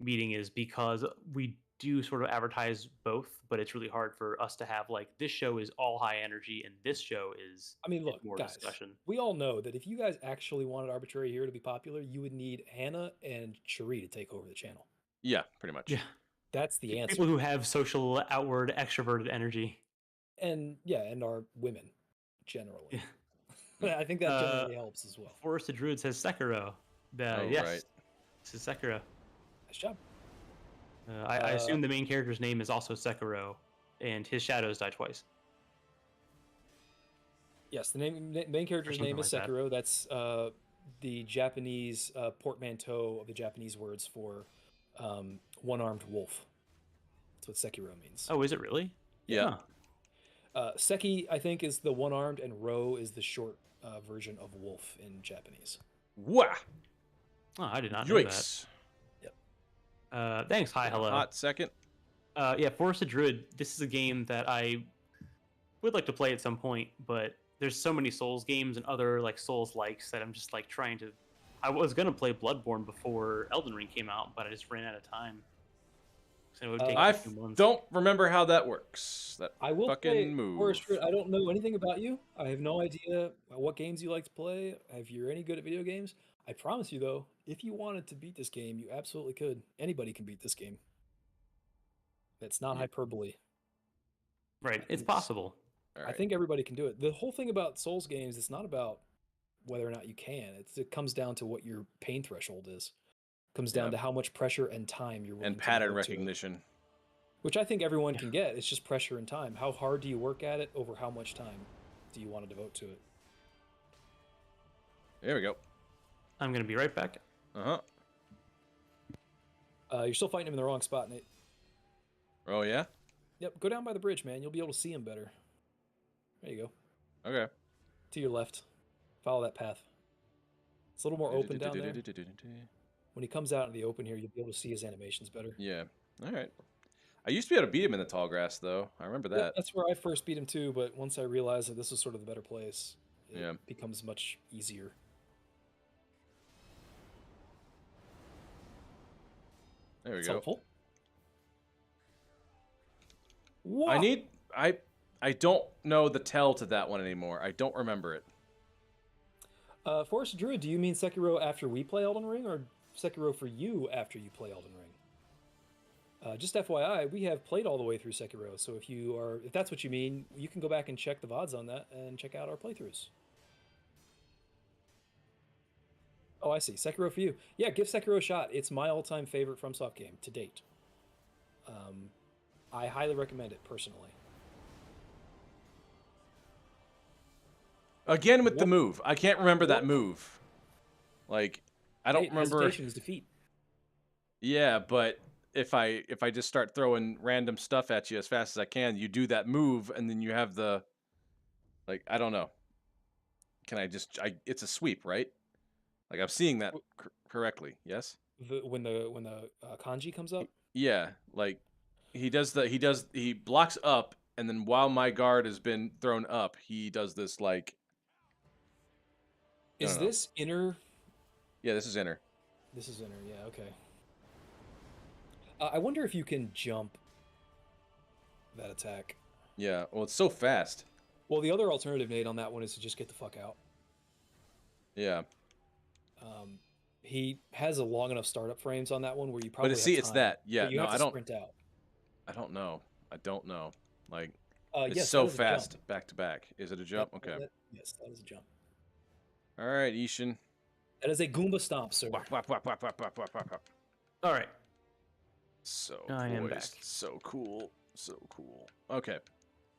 meeting is, because we do sort of advertise both, but it's really hard for us to have like this show is all high energy and this show is I mean, look, more guys, discussion. we all know that if you guys actually wanted Arbitrary Hero to be popular, you would need Hannah and Cherie to take over the channel. Yeah, pretty much. Yeah, That's the answer. people who have social, outward, extroverted energy. And yeah, and are women generally. Yeah. I think that generally helps as well. Forest of Druid says Sekiro. Oh, Yes, right. this is Sekiro. Nice job. I assume the main character's name is also Sekiro, and his shadows die twice. Yes, the main character's something name is like that. Sekiro. That's the Japanese portmanteau of the Japanese words for one-armed wolf. That's what Sekiro means. Oh, is it really? Yeah. Huh. Seki, I think, is the one-armed, and Ro is the short version of wolf in Japanese. Wah! Oh, I did not know that. Yikes! Thanks. Hi, hello. Hot second. Yeah, Forest of Druid. This is a game that I would like to play at some point, but there's so many Souls games and other like Souls likes that I'm just like trying to. I was gonna play Bloodborne before Elden Ring came out, but I just ran out of time. So it would take I a few months. don't remember how that works. That I will fucking play move. Forest Druid. I don't know anything about you. I have no idea what games you like to play. If you're any good at video games, I promise you though, if you wanted to beat this game, you absolutely could. Anybody can beat this game. That's not Yeah. hyperbole. Right, it's possible. All I right. think everybody can do it. The whole thing about Souls games, it's not about whether or not you can. It comes down to what your pain threshold is. It comes down Yeah. to how much pressure and time you're willing And to pattern devote to it. recognition. Which I think everyone can get. It's just pressure and time. How hard do you work at it over how much time do you want to devote to it? There we go. I'm gonna be right back. Uh-huh. You're still fighting him in the wrong spot, Nate. Oh, yeah? Yep, go down by the bridge, man. You'll be able to see him better. There you go. Okay. To your left. Follow that path. It's a little more open down there. When he comes out in the open here, you'll be able to see his animations better. Yeah. All right. I used to be able to beat him in the tall grass, though. I remember that. Yep, that's where I first beat him too, but once I realized that this was sort of the better place, it Yeah. becomes much easier. There we It's go. helpful. I don't know the tell to that one anymore. I don't remember it. Forest Druid, do you mean Sekiro after we play Elden Ring, or Sekiro for you after you play Elden Ring? Just FYI, we have played all the way through Sekiro, so if that's what you mean, you can go back and check the VODs on that and check out our playthroughs. Oh, I see. Sekiro for you. Yeah, give Sekiro a shot. It's my all-time favorite FromSoft game to date. I highly recommend it, personally. Again with the move. I can't remember that move. Like, I don't remember. Hesitation is defeat. Yeah, but if I just start throwing random stuff at you as fast as I can, you do that move, and then you have the, like, I don't know. Can I just? It's a sweep, right? Like, I'm seeing that correctly. Yes. When the kanji comes up. Yeah, like he blocks up, and then while my guard has been thrown up, he does this like. Is this inner? Yeah, this is inner. This is inner. Yeah. Okay. I wonder if you can jump that attack. Yeah. Well, it's so fast. Well, the other alternative, Nate, on that one is to just get the fuck out. Yeah. He has a long enough startup frames on that one where you probably. But see, have it's time, that. Yeah. but you No, have to I don't. sprint out. I don't know. I don't know. Like, it's Yes, so that is a jump. fast back to back. Is it a jump? Okay. Yes, that is a jump. All right, Ishin. That is a Goomba stomp, sir. Whack, whack, whack, whack, whack, whack, whack, whack. All right. So I am poised. back. So cool. So cool. Okay.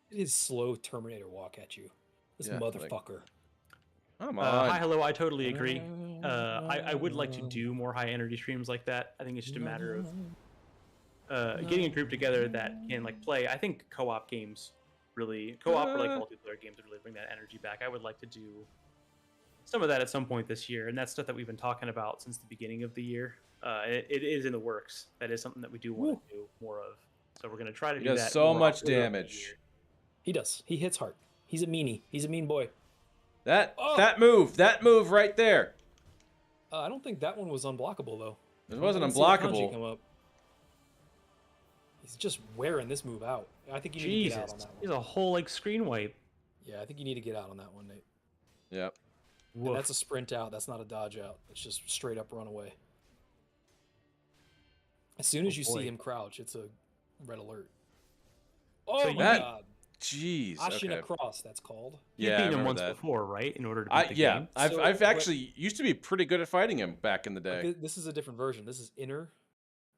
It is slow Terminator walk at you. This Yeah, motherfucker. Come on. Hi, hello. I totally agree. I would like to do more high energy streams like that. I think it's just a matter of getting a group together that can like play. I think co-op games really co-op or like multiplayer games really bring that energy back. I would like to do some of that at some point this year, and that's stuff that we've been talking about since the beginning of the year. It is in the works. That is something that we do want to do more of. So we're going to try to He do does that. so more much throughout the damage. year. He does. He hits hard. He's a meanie. He's a mean boy. That move right there. I don't think that one was unblockable though. It wasn't I didn't see the kanji unblockable. come up. He's just wearing this move out. I think you need to get out on Jesus, that he's one. a whole like screen wipe. Yeah, I think you need to get out on that one, Nate. Yep. And that's a sprint out. That's not a dodge out. It's just straight up run away. As soon as you see him crouch, it's a red alert. Oh So my god. Jeez. Ashin Okay. across, that's called. You've Yeah, I beaten him remember once that. before, right? In order to beat the Yeah, game. I've actually used to be pretty good at fighting him back in the day. This is a different version. This is inner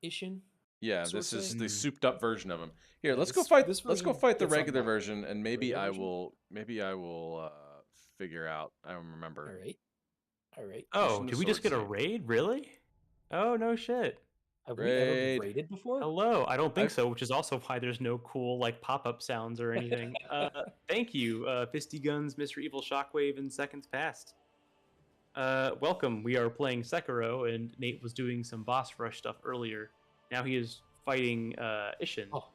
Ishin. Yeah, sort this of is thing. the souped up version of him. Here, Yeah, let's go this- fight. this Let's go version fight the gets regular unlocked. version, and maybe Regular I version? will. Maybe I will figure out. I don't remember. All right. All right. Oh, Mission did to we just Sword get a Save. raid? Really? Oh, no shit. Have we ever Raid. been raided before? Hello. I don't think I've- so, which is also why there's no cool like pop-up sounds or anything. Thank you, Fisty Guns, Mr. Evil Shockwave, and Seconds Past. Welcome. We are playing Sekiro, and Nate was doing some boss rush stuff earlier. Now he is fighting Ishin. Oh,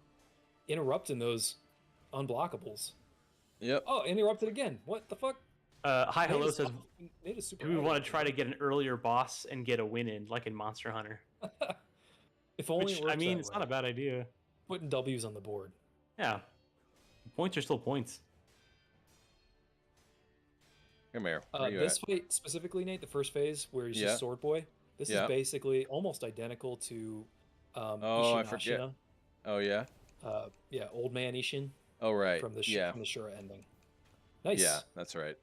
interrupting those unblockables. Yep. Oh, interrupted again. What the fuck? Hi, hello says, Nate is super do we want violent. to try to get an earlier boss and get a win in, like in Monster Hunter? If only Which, it works I mean, that it's way. not a bad idea. Putting W's on the board. Yeah. Points are still points. Come here. Where you This at? fight specifically, Nate, the first phase where he's Yeah. just Sword Boy. This Yeah. is basically almost identical to Oh, I Ishin forget. Ashina. Oh yeah. Yeah, Old Man Ishin. Oh, right. from the Yeah. from the Shura ending. Nice. Yeah, that's right.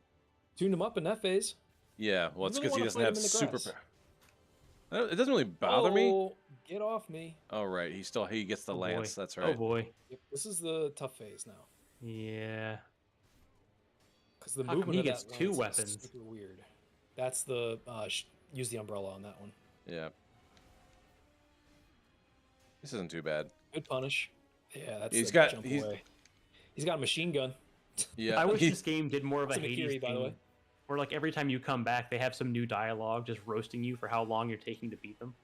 Tuned him up in that phase. Yeah, well, it's really because he wanna doesn't fight have him in the super. grass. It doesn't really bother me. Oh, get off me. Oh, right. He gets the Oh lance. boy. That's Oh right. boy. Yep, this is the tough phase now. Yeah. Because the How come movement he of gets that two lance weapons? is super weird. That's the use the umbrella on that one. Yeah. This isn't too bad. Good punish. Yeah, that's He's the got- jump he's- away. He's got a machine gun. Yeah. I wish this game did more of a That's a Hades Mikiri, by the way. thing, where like every time you come back, they have some new dialogue just roasting you for how long you're taking to beat them.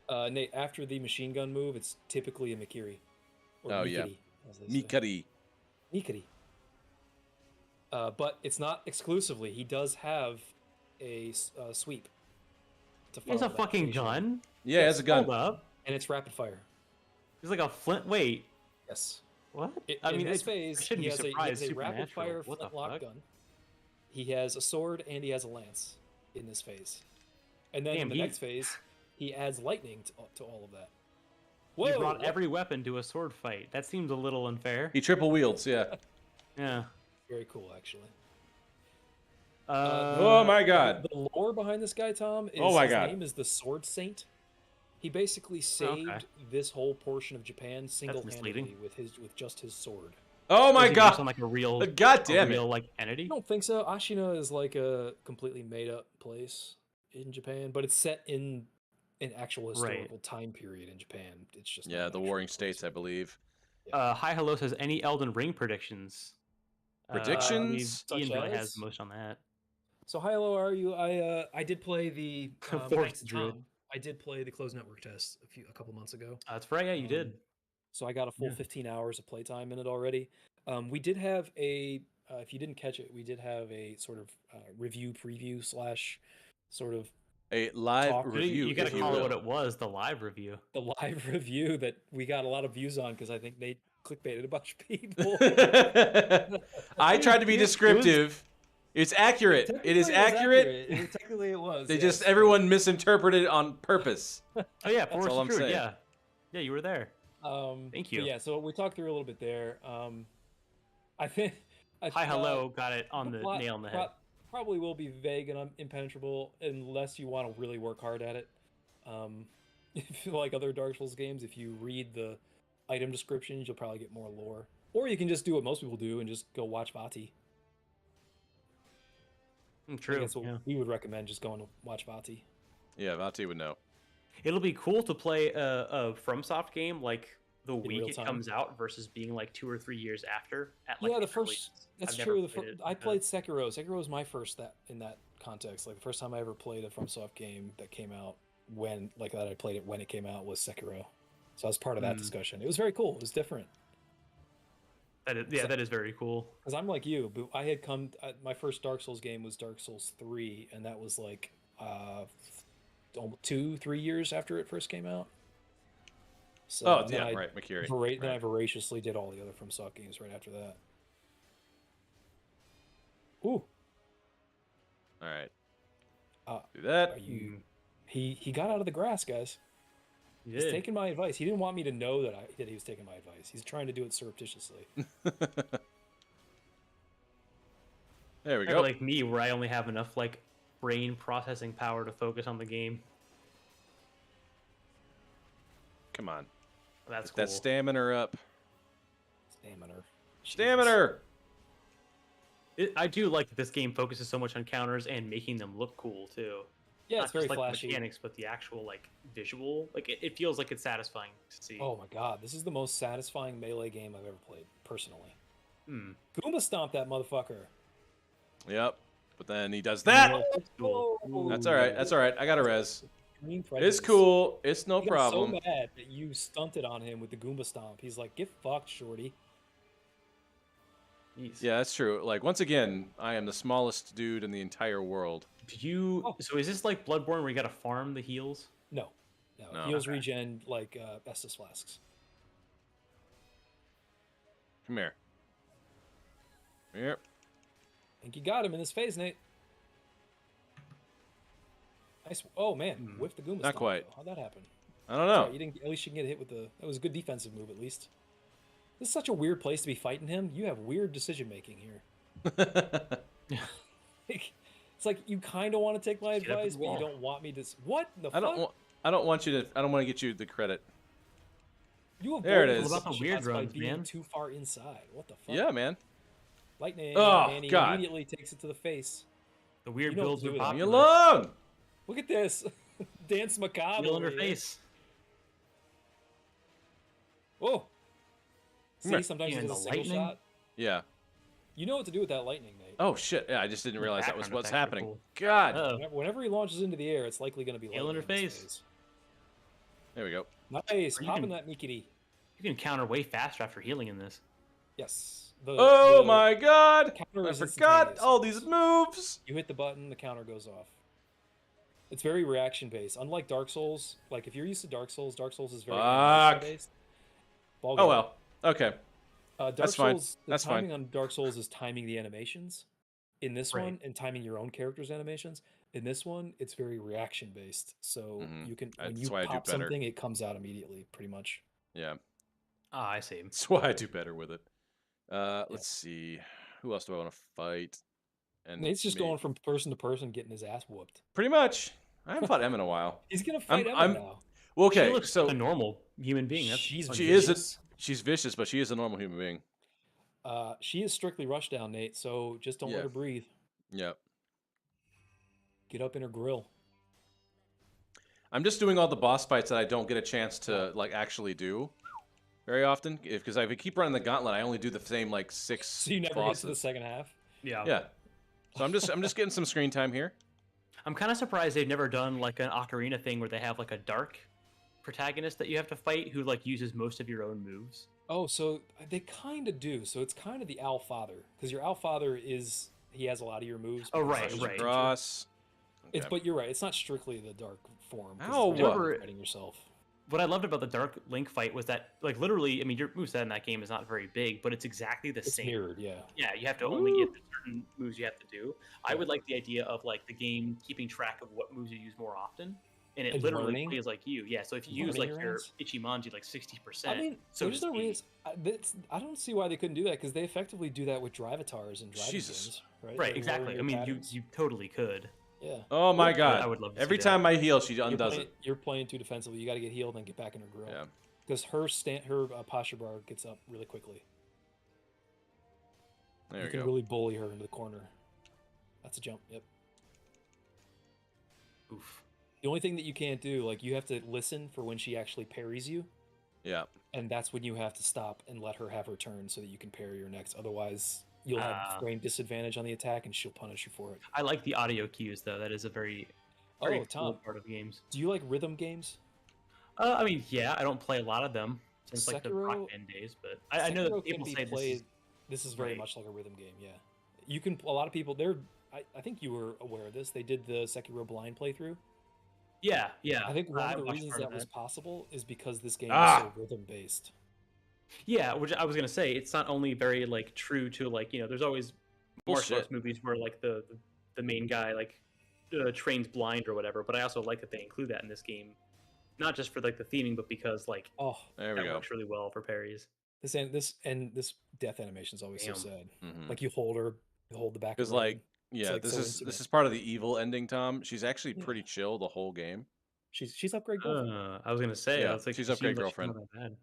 Nate, after the machine gun move, it's typically a Mikiri. Or Oh, yeah. Mikiri, as they say. Mikari. Mikiri. But it's not exclusively. He does have a sweep. To He has follow a that fucking animation. gun. Yeah, he has a gun. Hold up. And it's rapid fire. He's like a flint. Wait. Yes. What? In this phase, I shouldn't he be has a surprised. rapid fire Supernatural. What the flintlock fuck? gun. He has a sword and he has a lance in this phase. And then in Damn, the next phase, he adds lightning to all of that. He Whoa! brought every weapon to a sword fight. That seems a little unfair. He triple wields. Yeah. Yeah. Very cool, actually. Oh my God. The lore behind this guy, Tom, is Oh my his God. name is the Sword Saint. He basically saved this whole portion of Japan single-handedly misleading. with just his sword. Oh my Does he based God. on like a real, God damn it. real like entity? I don't think so. Ashina is like a completely made-up place in Japan, but it's set in an actual historical time period in Japan. It's just Yeah, not the an Warring actual States, I place. believe. Hi Hello says any Elden Ring predictions? Predictions? Ian Such really as? has the most on that. So hi, hello, are you? I did play the Force thanks to Druid. Tom, I did play the closed network test a couple months ago. That's right. Yeah, you did. So I got a full Yeah. 15 hours of playtime in it already. We did have a, if you didn't catch it, we did have a sort of review preview slash sort of A live Talk. review, You got if to you call it will. what it was. The live review. the live review that we got a lot of views on because I think they clickbaited a bunch of people. I tried to be It was- descriptive. It's accurate. It is accurate. Technically, it was. They yes. just everyone misinterpreted it on purpose. Oh yeah, Force all I'm Druid. saying. Yeah, yeah, you were there. Thank Thank you. you. Yeah, so we talked through a little bit there. I think. Hi Hello got it on the plot- nail on the head. Probably will be vague and impenetrable unless you want to really work hard at it. If you like other Dark Souls games, if you read the item descriptions, you'll probably get more lore. Or you can just do what most people do and just go watch Vati. True. That's what Yeah. we would recommend, just going to watch Vati. Yeah, Vati would know. It'll be cool to play a FromSoft game like the week real it time. comes out versus being like 2 or 3 years after. At like Yeah, the early- first. That's I've never true. played it, I but- played Sekiro. Sekiro was my first in that context. Like the first time I ever played a FromSoft game that came out I played it when it came out was Sekiro. So I was part of that discussion. It was very cool. It was different. That is very cool. Because I'm like you, but I had my first Dark Souls game was Dark Souls 3, and that was like 2-3 years after it first came out. So Oh, and then yeah, I right, Makiri. Then I Right. voraciously did all the other FromSoft games right after that. Ooh, All right. Uh, Do that. are you? He got out of the grass, guys. You He's did. taking my advice. He didn't want me to know that he was taking my advice. He's trying to do it surreptitiously. There we Kinda go. like me, where I only have enough like brain processing power to focus on the game. Come on. That's Get cool. that stamina up. Stamina. Stamina! I do like that this game focuses so much on counters and making them look cool too. Yeah, Not it's very just, like, flashy. The mechanics, but the actual like visual. Like it feels like it's satisfying to see. Oh my god, this is the most satisfying melee game I've ever played, personally. Hmm. Goomba stomp that motherfucker. Yep. But then he does that! Cool. That's alright. That's alright. I got a res. Green It's prejudice. cool. It's no He got problem. so mad that you stunted on him with the Goomba stomp. He's like, "Get fucked, shorty." Jeez. Yeah, that's true. Like, once again, I am the smallest dude in the entire world. Did you? Oh. So is this like Bloodborne where you gotta farm the heals? No. No. Heals Okay. regen like Estus flasks. Come here. Here. I think you got him in this phase, Nate. Nice. Oh man, whiffed the Goomba Not stomp, quite. though. How'd that happen? I don't Sorry, know. you didn't. At least you can get hit with the. That was a good defensive move, at least. This is such a weird place to be fighting him. You have weird decision making here. It's like you kind of want to take my Get up advice, the but you wall. don't want me to. What the I fuck? don't want you to. I don't want to get you the credit. You There it avoided is. the What about the weird shots by runs, being man? too far inside. What the fuck? Yeah, man. Lightning, Oh, and he God. immediately takes it to the face. The weird You know what builds to are do with that. Leave me popular. alone. Look at this. Dance macabre. Feel in over her here. face. Oh. Come here. See, sometimes Yeah, you and get a the single lightning? shot. Yeah. You know what to do with that lightning, Nate. Oh shit! Yeah, I just didn't The realize that was background what's effects are happening. cool. God. Uh-oh. Whenever he launches into the air, it's likely going to be Hail in her lightning in this face. phase. There we go. Nice. Or you Popping can- that Mikiri. You can counter way faster after healing in this. Yes. Oh the my God! counter I is forgot instantaneous. all these moves. You hit the button, the counter goes off. It's very reaction based. Unlike Dark Souls, like if you're used to Dark Souls is very Fuck. based. Oh well. Okay. Dark That's fine. Souls, the That's fine. timing on Dark Souls is timing the animations. In this Right. one, and timing your own character's animations. In this one, it's very reaction based. So Mhm. you can when That's you why I do pop better. something, it comes out immediately, pretty much. Yeah. Ah, I see. That's why I do better with it. Let's see. Who else do I want to fight? And Nate's just me- going from person to person, getting his ass whooped. Pretty much. I haven't fought Em in a while. He's gonna fight Emma I'm- now. Well, She okay, looks so like a normal human being. That's She's she is vicious. she's vicious, but she is a normal human being. She is strictly rushdown, Nate. So just don't Yeah. let her breathe. Yeah. Get up in her grill. I'm just doing all the boss fights that I don't get a chance to like actually do very often. Because if I keep running the gauntlet, I only do the same like 6 So you never bosses. get to the second half. yeah. Yeah. So I'm just getting some screen time here. I'm kind of surprised they've never done like an ocarina thing where they have like a dark protagonist that you have to fight who like uses most of your own moves. Oh, so they kind of do. So it's kind of the Owl Father, because your Owl Father he has a lot of your moves. Oh, but right, it's Push not right. feature. across. It's Okay. but you're right. It's not strictly the dark form. 'cause Ow. it's not Remember- fighting yourself. What I loved about the Dark Link fight was that like literally, I mean, your moveset in that game is not very big, but it's exactly the It's same. mirrored, yeah. Yeah, you have to only get the certain moves you have to do. I would like the idea of like the game keeping track of what moves you use more often, and it And literally learning? plays like you. Yeah, so if you use Learning like your your hands? Ichimonji like 60%, I mean, so there's does no he. reason. I don't see why they couldn't do that, because they effectively do that with Drivatars and driving Jesus. games, right? Right, They exactly. learn I your mean, patterns. you totally could. Yeah. Oh my Yeah, God! I would love to Every see that. time I heal, she You're undoes playing, it. you're playing too defensively. You got to get healed and get back in her grill. Yeah. Because her posture bar gets up really quickly. There You we can go. really bully her into the corner. That's a jump. Yep. Oof. The only thing that you can't do, like, you have to listen for when she actually parries you, Yeah. and that's when you have to stop and let her have her turn so that you can parry her next. Otherwise, you'll have Ah. frame disadvantage on the attack, and she'll punish you for it. I like the audio cues though. That is a very very Oh, cool Tom, part of games. do you like rhythm games? I mean, yeah, I don't play a lot of them since like the Sekiro- Rock Band days, but I know Sekiro that can people be say played. this is This is very right. much like a rhythm game. Yeah, you can. A lot of people. I think you were aware of this. They did the Sekiro blind playthrough. yeah. I think one I of the watched reasons part of that was that. possible is because this game Ah! is so rhythm based. Yeah, which I was gonna say, it's not only very like true to like there's always martial arts Bullshit. movies where like the main guy like trains blind or whatever, but I also like that they include that in this game, not just for like the theming, but because like Oh, There we that go. works really well for parries. this death animation is always Damn. so sad. Mhm. Like you hold her, you hold the back. of Because her like, head. yeah, like, this so is intimate. part of the evil ending, Tom. She's actually Yeah. pretty chill the whole game. She's upgrade girlfriend. I was gonna say, Yeah, I was like, she's she upgrade seems like she's girlfriend. not that bad.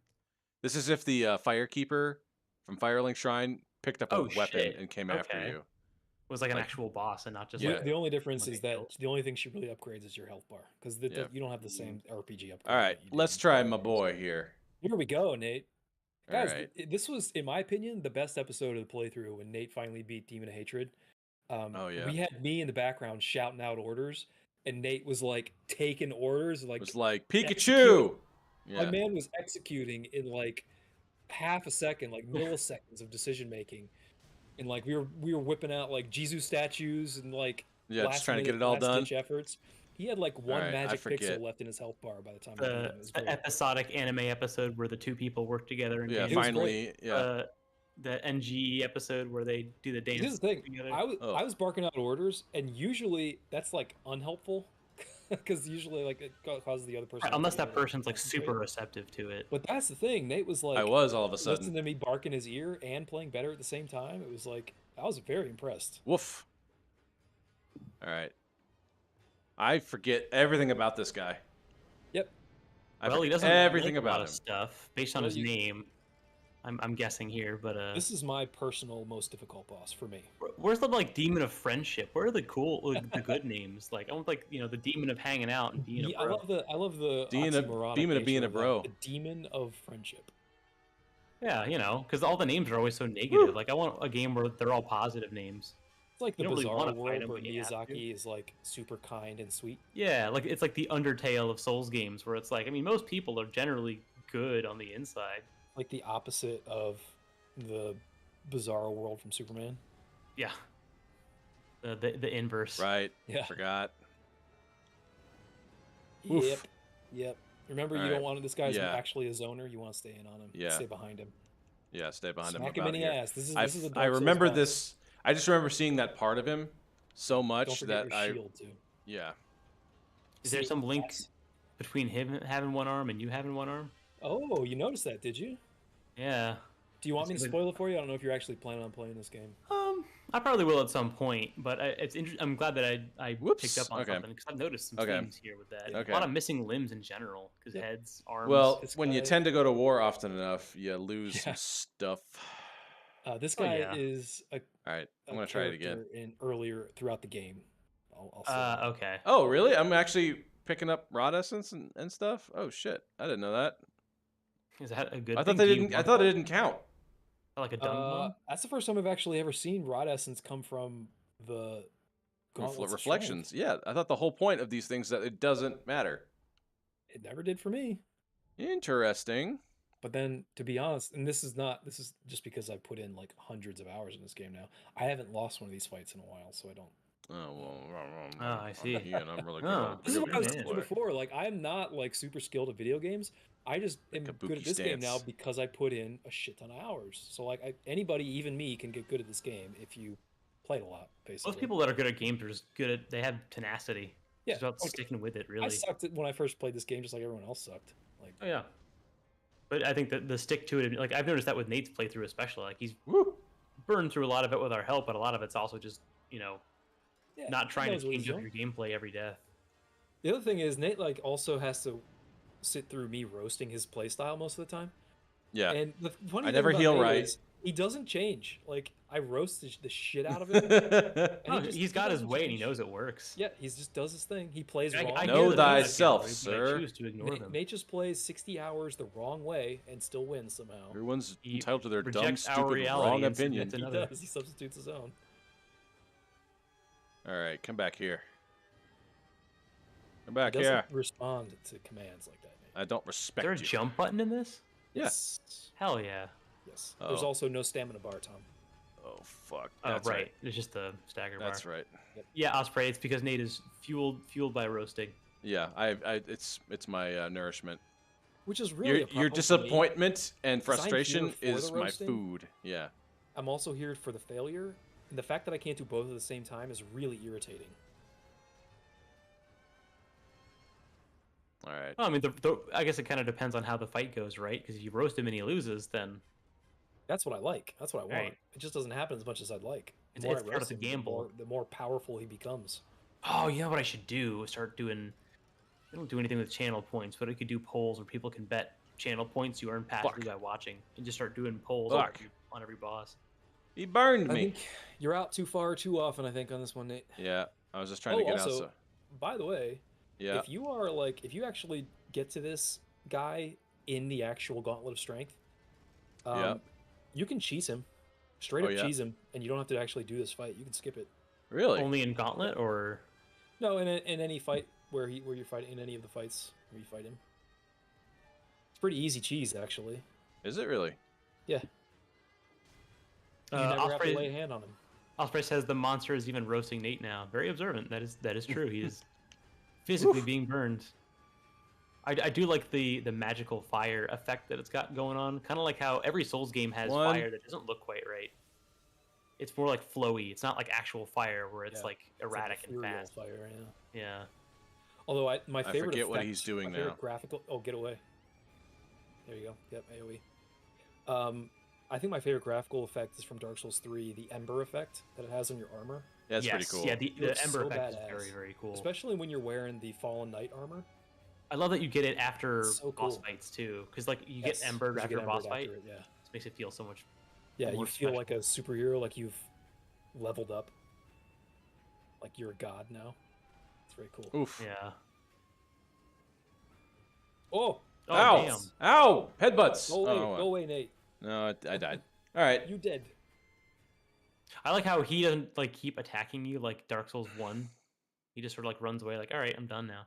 This is if the Firekeeper from Firelink Shrine picked up a Oh, weapon shit. and came after Okay. you. It was like an Like- actual boss and not just Yeah. like The only difference somebody is that killed. the only thing she really upgrades is your health bar, because Yeah. you don't have the same RPG upgrade. All right, that you did let's in try other my games. boy here. Here we go, Nate. All Guys, right. this was, in my opinion, the best episode of the playthrough when Nate finally beat Demon of Hatred. Oh, yeah. We had me in the background shouting out orders, and Nate was like taking orders, It like was like executing. Pikachu. My Yeah. man was executing in like half a second, like milliseconds of decision making, and like we were whipping out like Jesus statues and like Yeah, just trying to get it all done. last-ditch efforts. He had like one Alright, I magic forget. pixel left in his health bar by the time I beat him. It was the great. episodic anime episode where the two people work together and Yeah, It was finally. Yeah. the NGE episode where they do the dance Here's the thing. together. I was Oh. I was barking out orders, and usually that's like unhelpful. because usually like it causes the other person. to Unless be that able to person's like concentrate. super receptive to it. But that's the thing. Nate was like, I was all of a sudden. listening to me bark in his ear and playing better at the same time. It was like I was very impressed. Woof. All right. I forget everything about this guy. Yep. I Well, he forget doesn't everything like a lot about of him. stuff based on Well, his name. I'm guessing here, but This is my personal most difficult boss for me. where's the like demon of friendship? Where are the cool, like, the good names? Like I want like the demon of hanging out and being a I bro. love the Demon oxymoronic of being nature a of that. bro. The demon of friendship. Yeah, because all the names are always so negative. Like I want a game where they're all positive names. It's like the You don't really bizarre wanna fight world him, where but you have to. Miyazaki is like super kind and sweet. Yeah, like it's like the Undertale of Souls games, where it's like, I mean, most people are generally good on the inside. Like the opposite of the bizarre world from Superman. Yeah, the inverse. Right. Yeah. Forgot. Yep. Oof. Yep. Remember, All you right. don't want this guy's Yeah. actually a zoner. You want to stay in on him. Yeah. Stay behind him. Yeah, stay behind Smack him him about in the here. ass. This is I the I Dark Souls remember boss. this. I just remember seeing that part of him so Don't much forget that your shield too. yeah. Is there See, some link that's- between him having one arm and you having one arm? Oh, you noticed that, did you? Yeah. Do you want me to Seems like- spoil it for you? I don't know if you're actually planning on playing this game. I probably will at some point, but I'm glad that I Whoops, picked up on okay. something because I've noticed some Okay. themes here with that. Okay. A lot of missing limbs in general, because Yep. heads, arms. Well, This when you guy- tend to go to war often enough, you lose some Yeah. stuff. This Oh, guy yeah. is a, All right, I'm a gonna try it again. character in earlier throughout the game. I'll say that. Okay. Oh, really? I'm actually picking up rod essence and stuff. Oh shit, I didn't know that. Is that a good I thing? thought they Do you didn't. I want thought it that? didn't count. Like a dung bomb? That's the first time I've actually ever seen rod essence come from the Gauntlets of Reflections. Strength. Yeah, I thought the whole point of these things that it doesn't matter. It never did for me. Interesting. But then, to be honest, and this is just because I put in like hundreds of hours in this game now. I haven't lost one of these fights in a while, so I don't. Oh well. I see. And I'm really good. Oh. at This is video what I was games. saying before. Like, I'm not like super skilled at video games. I just am good Kabuki at this game now stance. because I put in a shit ton of hours. So like, anybody, even me, can get good at this game if you play it a lot. Basically, Most people that are good at games are just good at. They have tenacity. Yeah, It's about like, sticking with it, I really. sucked at when I first played this game, just like everyone else sucked. Like, Oh yeah. But I think that the stick to it, like I've noticed that with Nate's playthrough especially, like he's Woo. burned through a lot of it with our help, but a lot of it's also just yeah, not he trying to knows what he's change up doing. your gameplay every death. The other thing is Nate like also has to sit through me roasting his playstyle most of the time. Yeah. And the funny I thing never about heal Nate right. is he doesn't change. Like I roast the shit out of him. No, he he's got his doesn't way and he change. knows it works. Yeah, he just does his thing. He plays I- wrong. I Know hear that he's thyself, but I sir. choose to ignore them. Nate just plays 60 hours the wrong way and still wins somehow. Everyone's He entitled to their dumb, rejects our stupid, reality wrong and opinion. submits He another. does. He substitutes his own. All right, come back here. Come He back doesn't here. respond to commands like that, Nate. I don't Is respect there a you. jump button in this? Yes. Hell yeah. Yes. There's Oh. also no stamina bar, Tom. Oh fuck. Oh, That's right. It's just the stagger bar. That's right. Yeah, Osprey. It's because Nate is fueled by roasting. Yeah, it's my nourishment. Which is really Your a problem for me. disappointment and 'cause I'm frustration here for is the my roasting. food. Yeah. I'm also here for the failure, and the fact that I can't do both at the same time is really irritating. All right. Well, I mean, I guess it kind of depends on how the fight goes, right? Because if you roast him and he loses, then That's what I like. That's what I want. Right. It just doesn't happen as much as I'd like. The It's- more it's I part of roast the him, gamble. the more powerful he becomes. oh, you know what I should do? Start doing. I don't do anything with channel points, but I could do polls where people can bet channel points you earn passively by watching, and just start doing polls Fuck. on every boss. He burned I me. think you're out too far too often, I think, on this one, Nate. Yeah. I was just trying to get out. So, by the way, yeah. if you actually get to this guy in the actual Gauntlet of Strength, Yeah. you can cheese him. Straight Oh, up yeah. cheese him, and you don't have to actually do this fight. You can skip it. Really? Only in Gauntlet, or No, in any fight where you're fighting, in any of the fights where you fight him. It's pretty easy cheese, actually. Is it really? Yeah. You never have Osprey, to lay a hand on him. Osprey says the monster is even roasting Nate now. Very observant. That is true. He is physically being burned. I do like the magical fire effect that it's got going on. Kind of like how every Souls game has One. fire that doesn't look quite right. It's more like flowy. It's not like actual fire where it's Yeah. like It's like erratic and ethereal fast. fire, yeah. Yeah. Although my I favorite forget effect, what he's doing my favorite now. graphical. Oh, get away! There you go. Yep, AOE. I think my favorite graphical effect is from Dark Souls 3, the Ember effect that it has on your armor. Yeah, it's yes, pretty cool. Yeah, the looks Ember so effect is badass. very, very cool. Especially when you're wearing the Fallen Knight armor. I love that you get it after So boss cool. fights too, because like you Yes, get Embered 'cause you after get a boss embered fight. after it, yeah. This makes it feel so much. Yeah, more you feel like a special. superhero, like you've leveled up. Like you're a god now. It's very cool. Oof. Yeah. Oh! Oh Ow! damn! Ow! Headbutts! Go away, Oh, go away, Nate. no, I died. All right. You dead. I like how he doesn't like keep attacking you like Dark Souls 1. He just sort of like runs away, like, all right, I'm done now.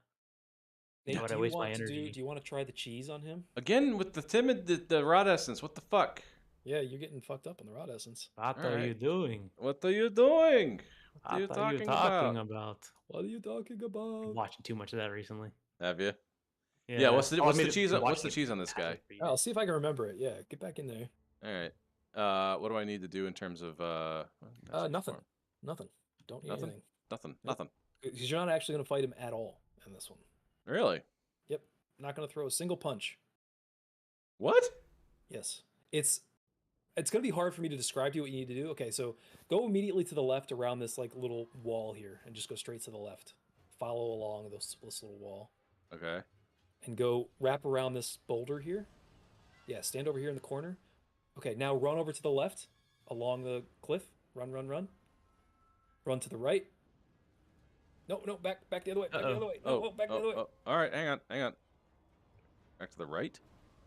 Nate, Why would do I you waste my want to energy? do you want to try the cheese on him? Again with the timid, the rod essence. What the fuck? Yeah, you're getting fucked up on the rod essence. What All are right. you doing? What are you doing? What are you What are you talking talking about? about? What are you talking I'm about? watching too much of that recently. Have you? Yeah. Yeah. What's the Oh, I what's the made it- cheese? been What's the watching it cheese on this guy? for you I'll guys. see if I can remember it. Yeah, get back in there. All right. What do I need to do in terms of Nothing. Nothing. Don't need Nothing? anything. Nothing. Nope. Nothing. Because you're not actually going to fight him at all in this one. Really? Yep. Not going to throw a single punch. What? Yes. It's going to be hard for me to describe to you what you need to do. Okay, so go immediately to the left around this like little wall here and just go straight to the left. Follow along this little wall. Okay. And go wrap around this boulder here. Yeah, stand over here in the corner. Okay, now run over to the left along the cliff. Run, run, run. Run to the right. No, back the other way. Back the other way. No, back the other way. All right, hang on. Back to the right.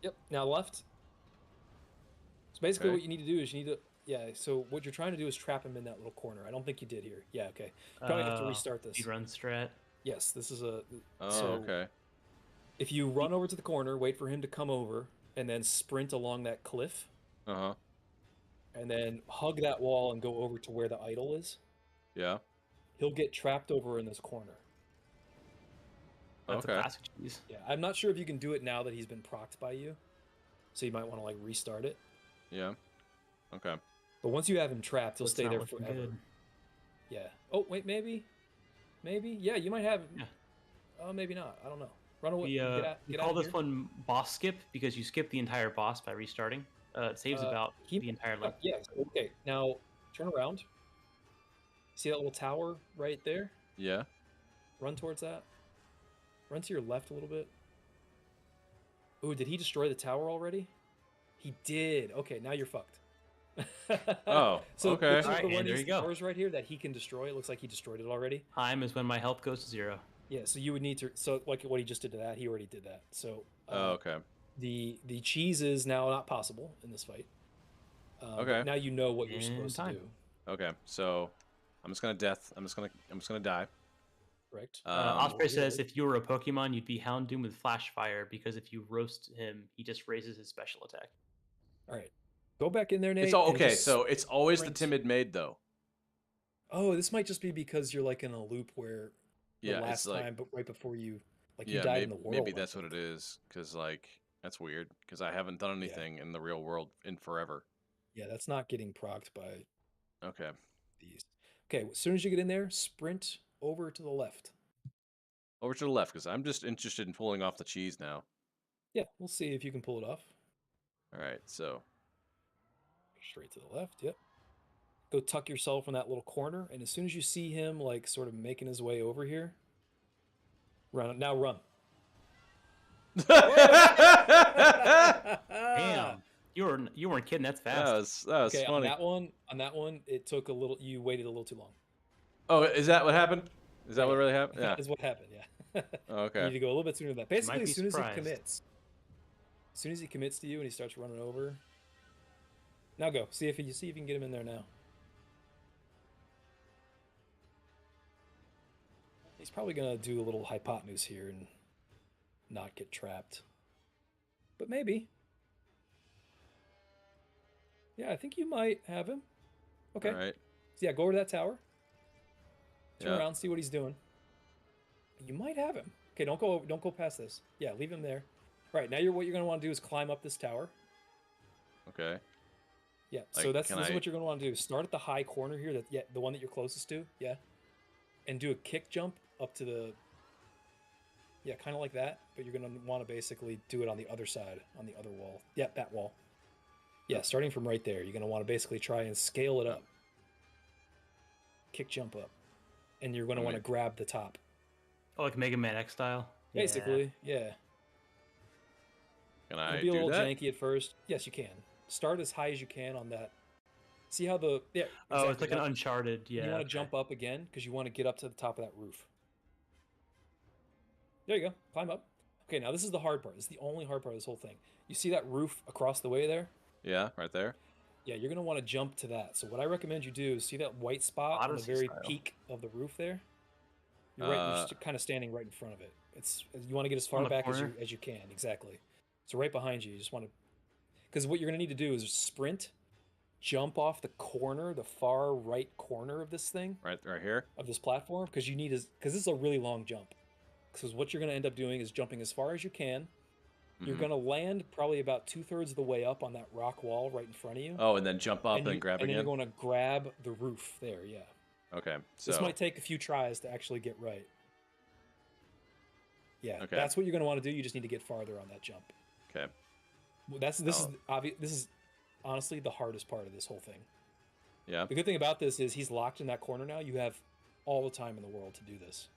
Yep, now left. So basically Okay. what you need to do is you need to, yeah, so what you're trying to do is trap him in that little corner. I don't think you did here. Yeah, okay. Probably have to restart this. Speedrun strat. Yes, this is a, Oh, so okay. if you run over to the corner, wait for him to come over, and then sprint along that cliff, Uh-huh. and then hug that wall and go over to where the idol is, Yeah. he'll get trapped over in this corner. That's Okay. a classic cheese. Yeah, I'm not sure if you can do it now that he's been procced by you, so you might want to like restart it. Yeah. Okay. But once you have him trapped, he'll It's stay not there looking forever. good. Yeah. Oh wait, maybe. Yeah, you might have. Yeah. Oh, maybe not. I don't know. Run away. We, we get call out this here. one boss skip because you skip the entire boss by restarting. It saves about the entire length. Yeah. Okay. Now turn around. See that little tower right there? Yeah. Run towards that. Run to your left a little bit. Ooh, did he destroy the tower already? He did. Okay, now you're fucked. Oh, so okay. the Alright, one and there of you these go. towers right here that he can destroy. It looks like he destroyed it already. Time is when my health goes to 0. Yeah, so you would need to. So like what he just did to that, he already did that. So Oh, okay. the cheese is now not possible in this fight. Okay. Now you know what you're And supposed time. to do. Okay. So I'm just gonna die. Correct. Osprey Really? says if you were a Pokemon, you'd be Houndoom with Flash Fire because if you roast him, he just raises his special attack. All right. Go back in there, Nate. It's all and okay. just So it's always the sprint. timid maid though. Oh, this might just be because you're like in a loop where the Yeah. last It's like time, but right before you, like you yeah. died Maybe, in the world. maybe I that's what think. it is. Cause like that's weird. Cause I haven't done anything in the real world in forever. Yeah, that's not getting procced by Okay. these. Okay, as soon as you get in there, sprint over to the left. Over to the left, because I'm just interested in pulling off the cheese now. Yeah, we'll see if you can pull it off. All right, so Straight to the left. Yep. Go tuck yourself in that little corner, and as soon as you see him like sort of making his way over here, run. Now run. Damn, you weren't kidding. That's fast. that was Okay, funny. on that one, it took a little. You waited a little too long. Oh, is that what happened? Is that what really happened? Yeah. That is what happened. Yeah. Oh, You need okay. to go a little bit sooner than that. Basically, be as soon as he surprised. commits. As soon as he commits to you and he starts running over. Now go. See if you can get him in there now. He's probably gonna do a little hypotenuse here and not get trapped. But maybe. Yeah, I think you might have him. Okay. All right. So yeah, go over to that tower. Turn Yeah. around, see what he's doing. You might have him. Okay, don't go past this. Yeah, leave him there. All right, now what you're gonna want to do is climb up this tower. Okay. Yeah, so Like, this can is I- what you're gonna want to do. Start at the high corner here, the one that you're closest to. Yeah, and do a kick jump up to the Yeah, kind of like that, but you're going to want to basically do it on the other side, on the other wall. Yeah, that wall. Yeah, starting from right there, you're going to want to basically try and scale it up. Kick jump up. And you're going to want to grab the top. Oh, like Mega Man X style? Basically, yeah. Can I It'll be a do little that? janky at first. Yes, you can. Start as high as you can on that. See how the... Yeah, exactly. Oh, it's like an Uncharted, yeah. You want to jump up again because you want to get up to the top of that roof. There you go. Climb up. Okay, now this is the hard part. This is the only hard part of this whole thing. You see that roof across the way there? Yeah, right there. Yeah, you're going to want to jump to that. So what I recommend you do is see that white spot on the very peak of the roof there? You're kind of standing right in front of it. You want to get as far back as you can. Exactly. So right behind you, you just want to... Because what you're going to need to do is sprint, jump off the corner, the far right corner of this thing. Right here? Of this platform, because this is a really long jump. Because what you're going to end up doing is jumping as far as you can. You're going to land probably about 2/3 of the way up on that rock wall right in front of you. Oh, and then jump up and grab again? And then you're going to grab the roof there, yeah. Okay, so... This might take a few tries to actually get right. Yeah, okay. That's what you're going to want to do. You just need to get farther on that jump. Okay. This is honestly the hardest part of this whole thing. Yeah. The good thing about this is he's locked in that corner now. You have all the time in the world to do this.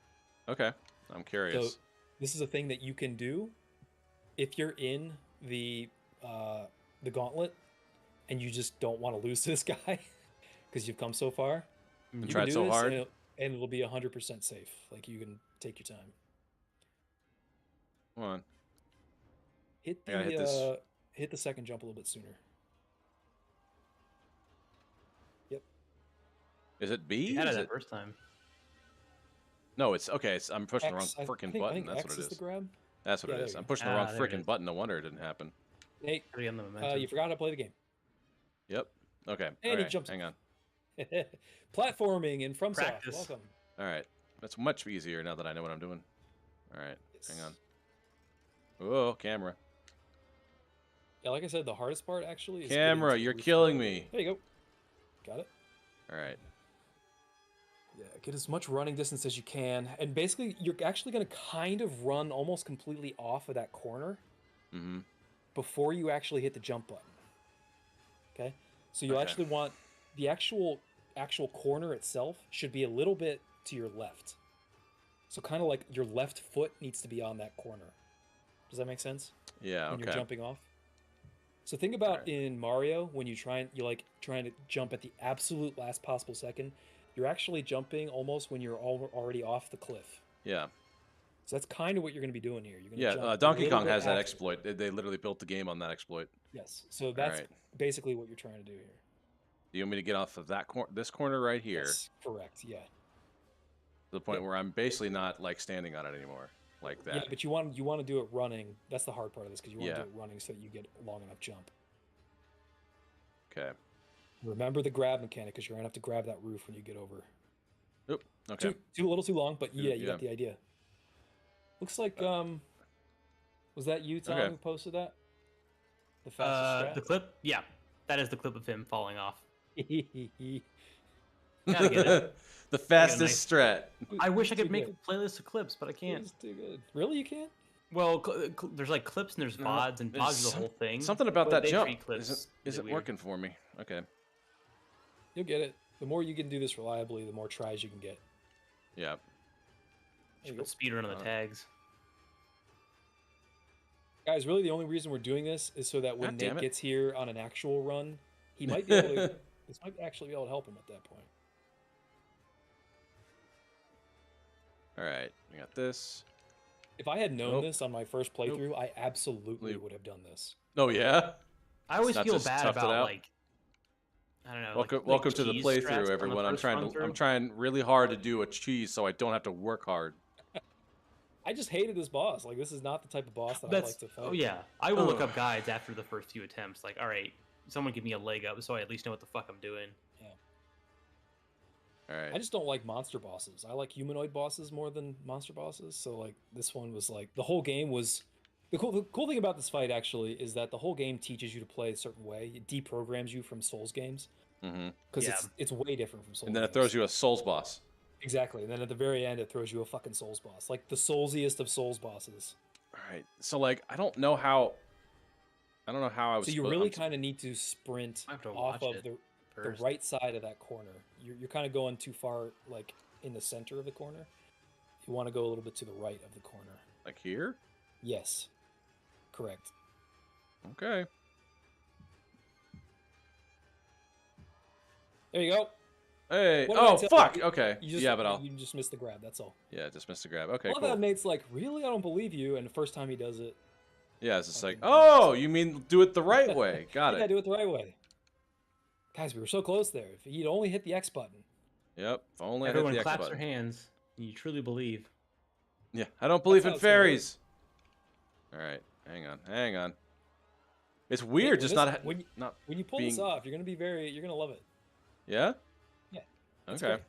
Okay. I'm curious. So this is a thing that you can do if you're in the gauntlet and you just don't want to lose to this guy because you've come so far. And tried so hard. And it'll be 100% safe. Like, you can take your time. Come on. Hit the second jump a little bit sooner. Yep. Is it B? You had it the first time. No, it's okay. I'm pushing the wrong freaking button. I think That's X what it is. The grab. That's what it is. I'm pushing the wrong freaking button. No wonder it didn't happen. Nate, you forgot how to play the game. Yep. Okay. And he jumps. Hang on. Platforming in FromSoft. Welcome. All right. That's much easier now that I know what I'm doing. All right. Yes. Hang on. Oh, camera. Yeah, like I said, the hardest part actually is... Camera, you're killing me. There you go. Got it. All right. Yeah, get as much running distance as you can. And basically, you're actually going to kind of run almost completely off of that corner before you actually hit the jump button. Okay? So you'll actually want... The actual corner itself should be a little bit to your left. So kind of like your left foot needs to be on that corner. Does that make sense? Yeah, when you're jumping off. So think about in Mario when you're trying to jump at the absolute last possible second. You're actually jumping almost when you're already off the cliff. Yeah. So that's kind of what you're going to be doing here. You're going to jump Donkey Kong has that exploit. They literally built the game on that exploit. Yes. So that's basically what you're trying to do here. Do you want me to get off of this corner right here? Yes, correct. Yeah. To the point where I'm basically not like standing on it anymore, like that. Yeah, but you want to do it running. That's the hard part of this because you want to do it running so that you get a long enough jump. Okay. Remember the grab mechanic because you're gonna have to grab that roof when you get over. Oop. Okay. A little too long, but you got the idea. Looks like was that you, Tom, who posted that? The fastest strat? The clip? Yeah, that is the clip of him falling off. Gotta get it. The fastest strat. I wish I could make a playlist of clips, but I can't. It's too good. Really, you can't? Well, there's like clips and there's VODs, and VODs is the whole thing. Something about that jump isn't working for me. Okay. You'll get it. The more you can do this reliably, the more tries you can get. Yeah. Should put speedrun on the tags. Guys, really the only reason we're doing this is so that when Nate gets here on an actual run, he might be able to... This might actually be able to help him at that point. All right, we got this. If I had known this on my first playthrough, I absolutely would have done this. Oh yeah. I always feel bad about like. I don't know. Welcome to the playthrough, everyone. I'm trying really hard to do a cheese so I don't have to work hard. I just hated this boss. Like, this is not the type of boss that I like to fight. Oh yeah, I will look up guides after the first few attempts. Like, all right, someone give me a leg up so I at least know what the fuck I'm doing. Yeah. All right. I just don't like monster bosses. I like humanoid bosses more than monster bosses. So like this one was like the whole game was the cool thing about this fight actually is that the whole game teaches you to play a certain way. It deprograms you from Souls games because it's way different from Souls. And then it throws you a Souls boss. Exactly. And then at the very end, it throws you a fucking Souls boss, like the soulsiest of Souls bosses. All right. So like, I don't know how I was. So you really kind of need to sprint I have to off watch of it the first. right side of that corner. You're kind of going too far, like in the center of the corner. You want to go a little bit to the right of the corner. Like here? Yes, correct. Okay. There you go. Hey. What did I Oh tell fuck. you? Okay. You just, yeah, but you just missed the grab. That's all. Yeah, just missed a grab. Okay, Well, cool. that Nate's like, really? I don't believe you. And the first time he does it, Yeah, it's just like, fucking oh, you mean do it the right way? Got yeah, it. do it the right way. Guys, we were so close there. If he'd only hit the X button. Yep. If only I Everyone hit the X claps button. their hands. And you truly believe. Yeah, I don't believe how in it's gonna work. fairies. All right, hang on. It's weird, just not when you pull being... this off, you're gonna love it. Yeah. Yeah. It's Okay. great.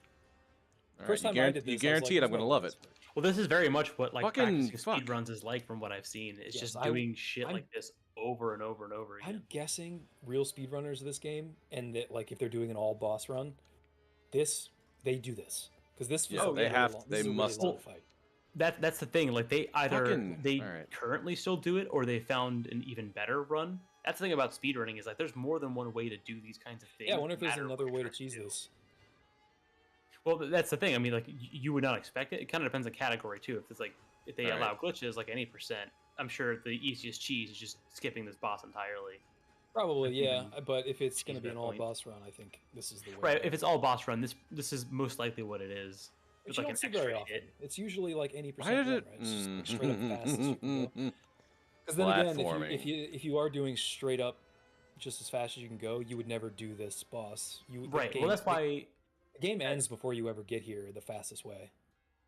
All First right, time I did this, you I was guarantee like, it. I'm "There's gonna no love way it. this works." Well, this is very much what like Fucking practicing fuck. speedruns is like from what I've seen. It's Yes, just I- doing shit I'm- like this over and over and over again. I'm guessing real speedrunners of this game, and that like if they're doing an all boss run, they do this because this. Yeah, was a they really have- long- they this is a really must- long fight. That's the thing. Like they either Fucking- they alright. currently still do it or they found an even better run. That's the thing about speedrunning is like there's more than one way to do these kinds of things. Yeah, I wonder if no there's matter another what way you're to trying cheese do. this. Well, that's the thing. I mean, like you would not expect it. It kind of depends on category too. If it's like if they Alright. allow glitches like any percent, I'm sure the easiest cheese is just skipping this boss entirely. Probably, That's yeah. even But if it's cheese gonna be that an all point. boss run, I think this is the way. Right. to If go. it's all boss run, this is most likely what it is. Which It's you like don't an see very extra often. hit. It's usually like 80% Why did run, it? right? It's just like, straight up the fastest you can go. Because then again, Platforming. if you are doing straight up, just as fast as you can go, you would never do this boss. The Right. game- Well, that's why. the game ends before you ever get here the fastest way.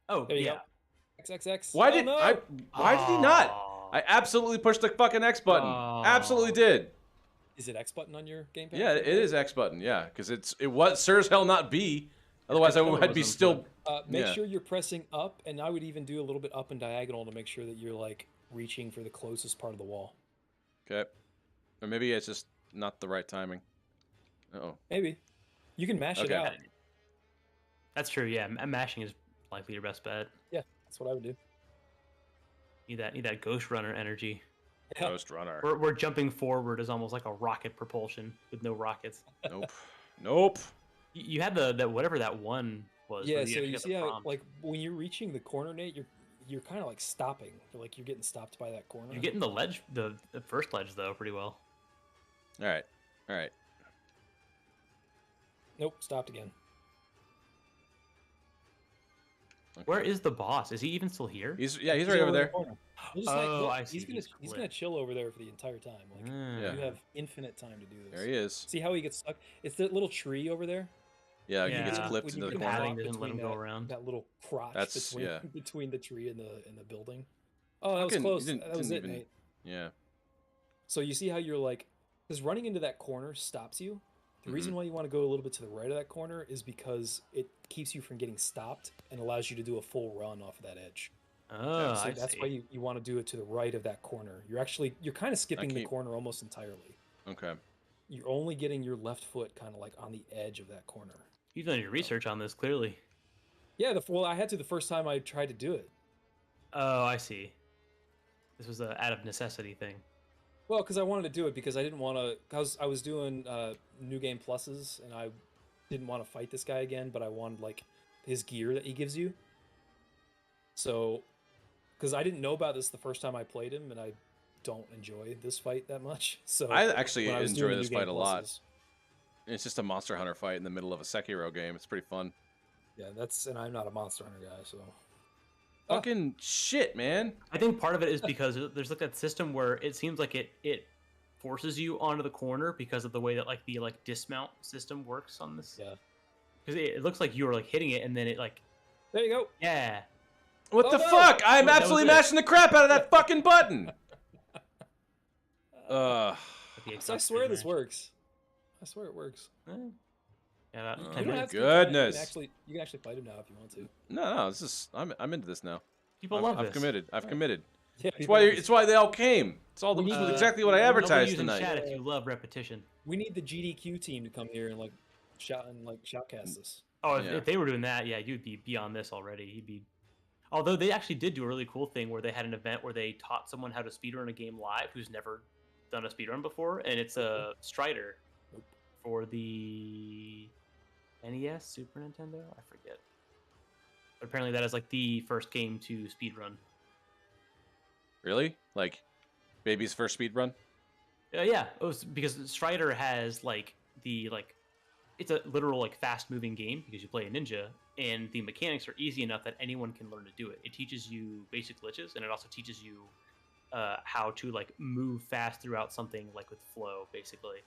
Oh, There you yeah. go. XXX. Why Oh, did no! I? Why did he not? Aw. I absolutely pushed the fucking X button. Oh. Absolutely did. Is it X button on your gamepad? Yeah, it is X button. Yeah, because it was sure as hell not B. Otherwise, I controller would be was still. unplugged. Make Yeah. sure you're pressing up, and I would even do a little bit up and diagonal to make sure that you're like reaching for the closest part of the wall. Okay. Or maybe it's just not the right timing. Oh. Maybe you can mash it Okay. out. That's true. Yeah, mashing is likely your best bet. Yeah, that's what I would do. Need that ghost runner energy. Yeah. Ghost Runner. Where jumping forward is almost like a rocket propulsion with no rockets. Nope. Nope. You had that whatever that one was. Yeah, where so actually you got the see how prompt. like when you're reaching the corner, Nate, you're kind of like stopping. Like you're getting stopped by that corner. You're getting the ledge, the first ledge though, pretty well. All right. All right. Nope, stopped again. Okay. Where is the boss? Is he even still here? He's right over in the there. corner. We'll just Oh, I see. He's gonna He's gonna chill over there for the entire time. Like Ah. you have infinite time to do this. There he is. See how he gets stuck? It's that little tree over there. Yeah, Yeah. he gets Yeah, clipped when into you the get corner. caught Padding doesn't let him between go around. That little crotch That's- between yeah. between the tree and the building. Oh, that was Fucking- close. didn't- That was didn't it, even- Nate. Yeah. So you see how you're like, because running into that corner stops you. The reason Mm-hmm. why you want to go a little bit to the right of that corner is because it keeps you from getting stopped and allows you to do a full run off of that edge. Oh, So I that's see. why you want to do it to the right of that corner. You're kind of skipping the keep- corner almost entirely. Okay. You're only getting your left foot kind of like on the edge of that corner. You've done your research on this clearly. Yeah, well, I had to the first time I tried to do it. Oh, I see. This was a out of necessity thing. Well, because I wanted to do it because I didn't want to. Cause I was doing new game pluses and I didn't want to fight this guy again, but I wanted like his gear that he gives you. So, because I didn't know about this the first time I played him, and I don't enjoy this fight that much. So I actually when I was enjoy doing the this New Game fight a lot. Pluses- It's just a Monster Hunter fight in the middle of a Sekiro game. It's pretty fun. Yeah, and I'm not a Monster Hunter guy, so. Fucking shit, man. I think part of it is because there's like that system where it seems like it forces you onto the corner because of the way that like the dismount system works on this. Yeah. Because it looks like you were like hitting it and then it like There you go. yeah. What Oh, the no! fuck? I'm No, that was absolutely it. mashing the crap out of that fucking button. Ugh. So I swear this works. I swear it works. Yeah, about Oh 10 my You don't minutes. have to goodness. You can actually fight him now if you want to. No, this is I'm into this now. People love I've this. committed. I've committed. Yeah, It's why they all came. It's all We need to- exactly what I Nobody advertised use in tonight. chat if you love repetition. we need the GDQ team to come here and like shoutcast this. Oh, Yeah. if they were doing that, yeah, you'd be beyond this already. You'd be. Although they actually did do a really cool thing where they had an event where they taught someone how to speedrun a game live who's never done a speedrun before, and it's a Strider for the NES, Super Nintendo, I forget. But apparently that is like the first game to speedrun. Really? Like, baby's first speed run? Yeah, it was because Strider has like it's a literal like fast moving game because you play a ninja, and the mechanics are easy enough that anyone can learn to do it. It teaches you basic glitches, and it also teaches you how to like move fast throughout something like with flow, basically.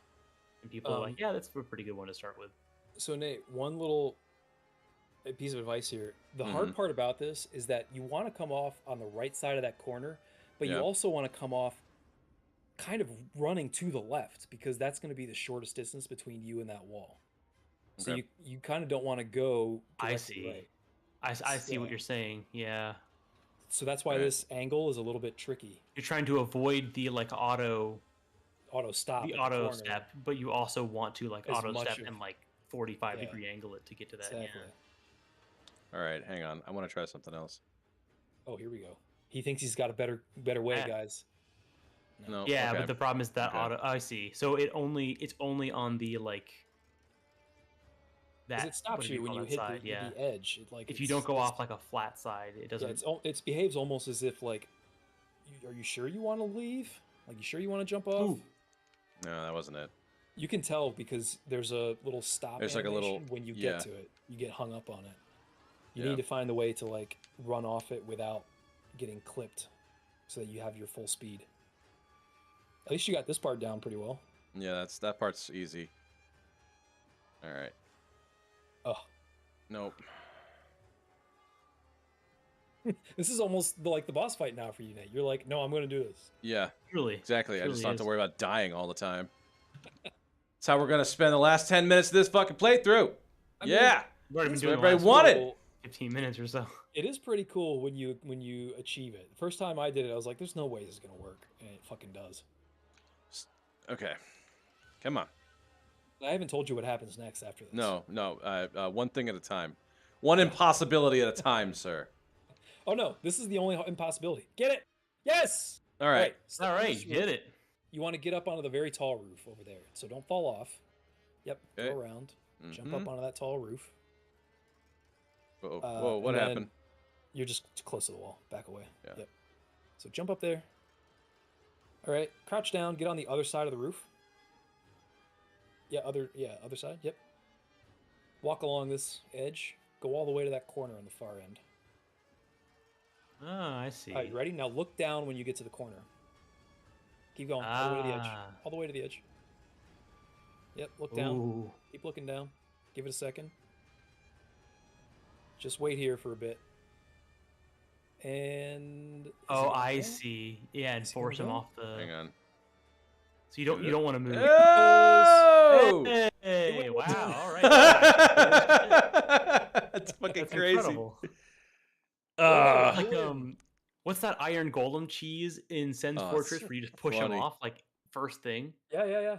And people are like, yeah, that's a pretty good one to start with. So Nate, one little piece of advice here. The hard part about this is that you want to come off on the right side of that corner, but you also want to come off kind of running to the left because that's going to be the shortest distance between you and that wall. So you kind of don't want to go directly right. I see what you're saying. Yeah. So that's why this angle is a little bit tricky. You're trying to avoid the like auto stop, the auto step, but you also want to like auto step and like 45-degree angle it to get to that. Exactly. All right, hang on. I want to try something else. Oh, here we go. He thinks he's got a better way, guys. No. Yeah, but the problem is that auto. I see. So it's only on the like. That it stops you when you hit the edge. If you don't go off like a flat side, it doesn't. Yeah, it behaves almost as if like, are you sure you want to leave? Like, you sure you want to jump off? Ooh. No, that wasn't it. You can tell because there's a little stop. There's like a little when you get to it, you get hung up on it. You need to find a way to like run off it without getting clipped, so that you have your full speed. At least you got this part down pretty well. Yeah, that part's easy. All right. Oh. Nope. This is almost like the boss fight now for you, Nate. You're like, no, I'm going to do this. Yeah. Really? Exactly. I just don't have to worry about dying all the time. That's how we're going to spend the last 10 minutes of this fucking playthrough. Yeah. That's what everybody wanted. 15 minutes or so. It is pretty cool when you achieve it. The first time I did it, I was like, there's no way this is going to work. And it fucking does. Okay. Come on. I haven't told you what happens next after this. No. One thing at a time. One impossibility at a time, sir. Oh, no. This is the only impossibility. Get it? Yes! All right. All right. You did it. You want to get up onto the very tall roof over there. So don't fall off. Yep. Okay. Go around. Jump up onto that tall roof. Whoa, what happened? You're just too close to the wall. Back away. Yeah. Yep. So jump up there. All right. Crouch down. Get on the other side of the roof. Yeah, other side. Yep. Walk along this edge. Go all the way to that corner on the far end. Oh, I see. All right, you ready? Now look down when you get to the corner. Keep going. All the way to the edge. All the way to the edge. Yep, look down. Ooh. Keep looking down. Give it a second. Just wait here for a bit. And I see. Yeah, and force him off the. Hang on. So you don't want to move. Oh! Hey, wow! All right. That's fucking crazy. Incredible. Like what's that iron golem cheese in Sen's Fortress where you just push him off like first thing? Yeah.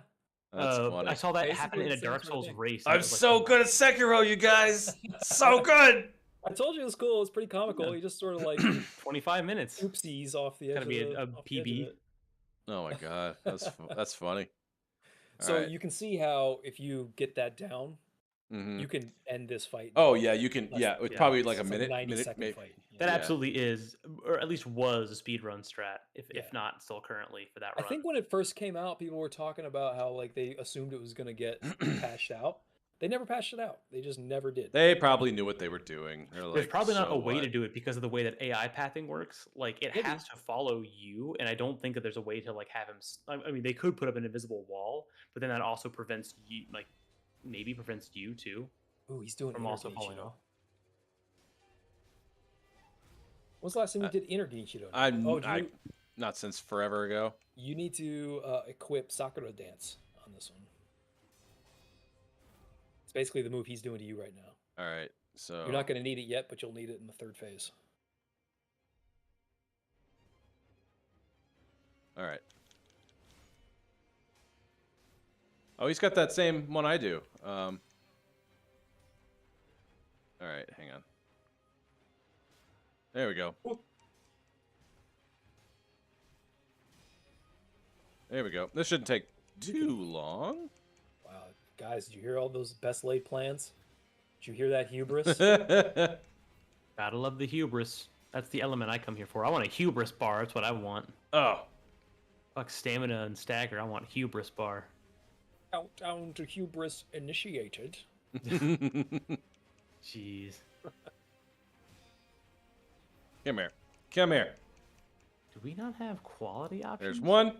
That's funny. I saw that happen in a Dark Souls race. I'm so good at Sekiro, you guys. So good. I told you it was cool. It was pretty comical. You just sort of like 25 minutes. Oopsies off the edge. Gotta be a PB. Oh my god, that's funny. So you can see how if you get that down, you can end this fight. Oh yeah, you can. Yeah, it's probably like a minute, 90-second fight. That absolutely is, or at least was a speedrun strat, if not still currently for that run. I think when it first came out, people were talking about how like they assumed it was going to get patched out. They never patched it out. They just never did. They probably knew what they were doing. There's probably not a way to do it because of the way that AI pathing works. Like it has to follow you, and I don't think that there's a way to like have him. I mean, they could put up an invisible wall, but then that also prevents you, like maybe prevents you too. Ooh, he's doing from also falling off. When's the last time you did inner Genichido? Not since forever ago. You need to equip Sakura Dance on this one. It's basically the move he's doing to you right now. All right, so you're not going to need it yet, but you'll need it in the third phase. All right. Oh, he's got that same one I do. All right, hang on. There we go. There we go. This shouldn't take too long. Wow, guys, did you hear all those best laid plans? Did you hear that hubris? Gotta love the hubris. That's the element I come here for. I want a hubris bar. That's what I want. Oh. Fuck stamina and stagger. I want hubris bar. Countdown to hubris initiated. Jeez. Come here. Come here. Do we not have quality options? There's one.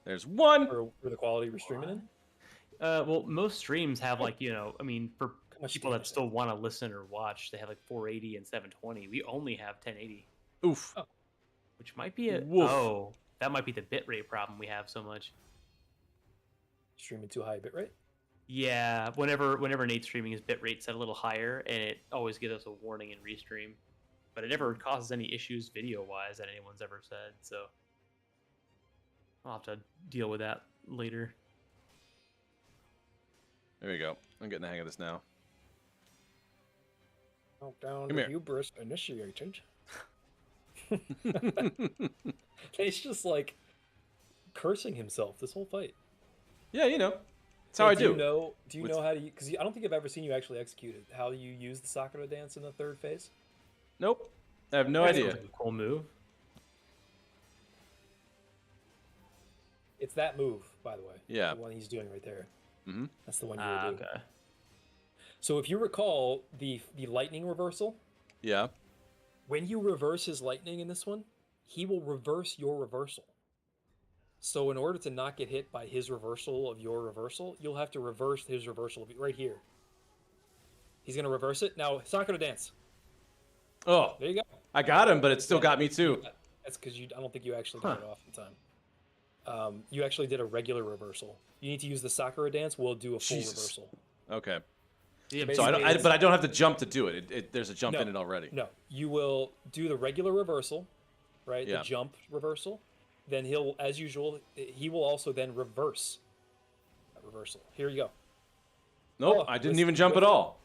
There's one. For the quality we're streaming in? Well, most streams have like, I mean, for much people stream that is still want to listen or watch, they have like 480 and 720. We only have 1080. Oof. Oh. Which might be a... Woof. Oh, that might be the bitrate problem we have so much. Streaming too high a bitrate? Yeah, whenever Nate's streaming, his bitrate set a little higher, and it always gives us a warning in restream. But it never causes any issues video-wise that anyone's ever said, so... I'll have to deal with that later. There we go. I'm getting the hang of this now. Countdown Come to here. hubris initiated. He's just like cursing himself this whole fight. Yeah, you know. That's how I do. Do you know how to? Because I don't think I've ever seen you actually execute it. How you use the Sakura dance in the third phase? Nope. I have no That idea. sounds like a cool move. It's that move, by the way. Yeah. The one he's doing right there. Mm-hmm. That's the one you were doing. Okay. So if you recall the lightning reversal, Yeah. when you reverse his lightning in this one, he will reverse your reversal. So in order to not get hit by his reversal of your reversal, you'll have to reverse his reversal right here. He's going to reverse it. Now, Sakura dance. Oh, There you go. I got him, but it still got me too. That's because I don't think you actually got it off in time. You actually did a regular reversal. You need to use the Sakura dance. We'll do a full Jesus. reversal. Okay. Yeah, So Basically, but I don't have to jump to do it. There's a jump No. in it already. No, you will do the regular reversal, right? Yeah. The jump reversal. Then he'll, as usual, he will also then reverse that reversal. Here you go. Nope, Oh, I didn't listen, even jump at all.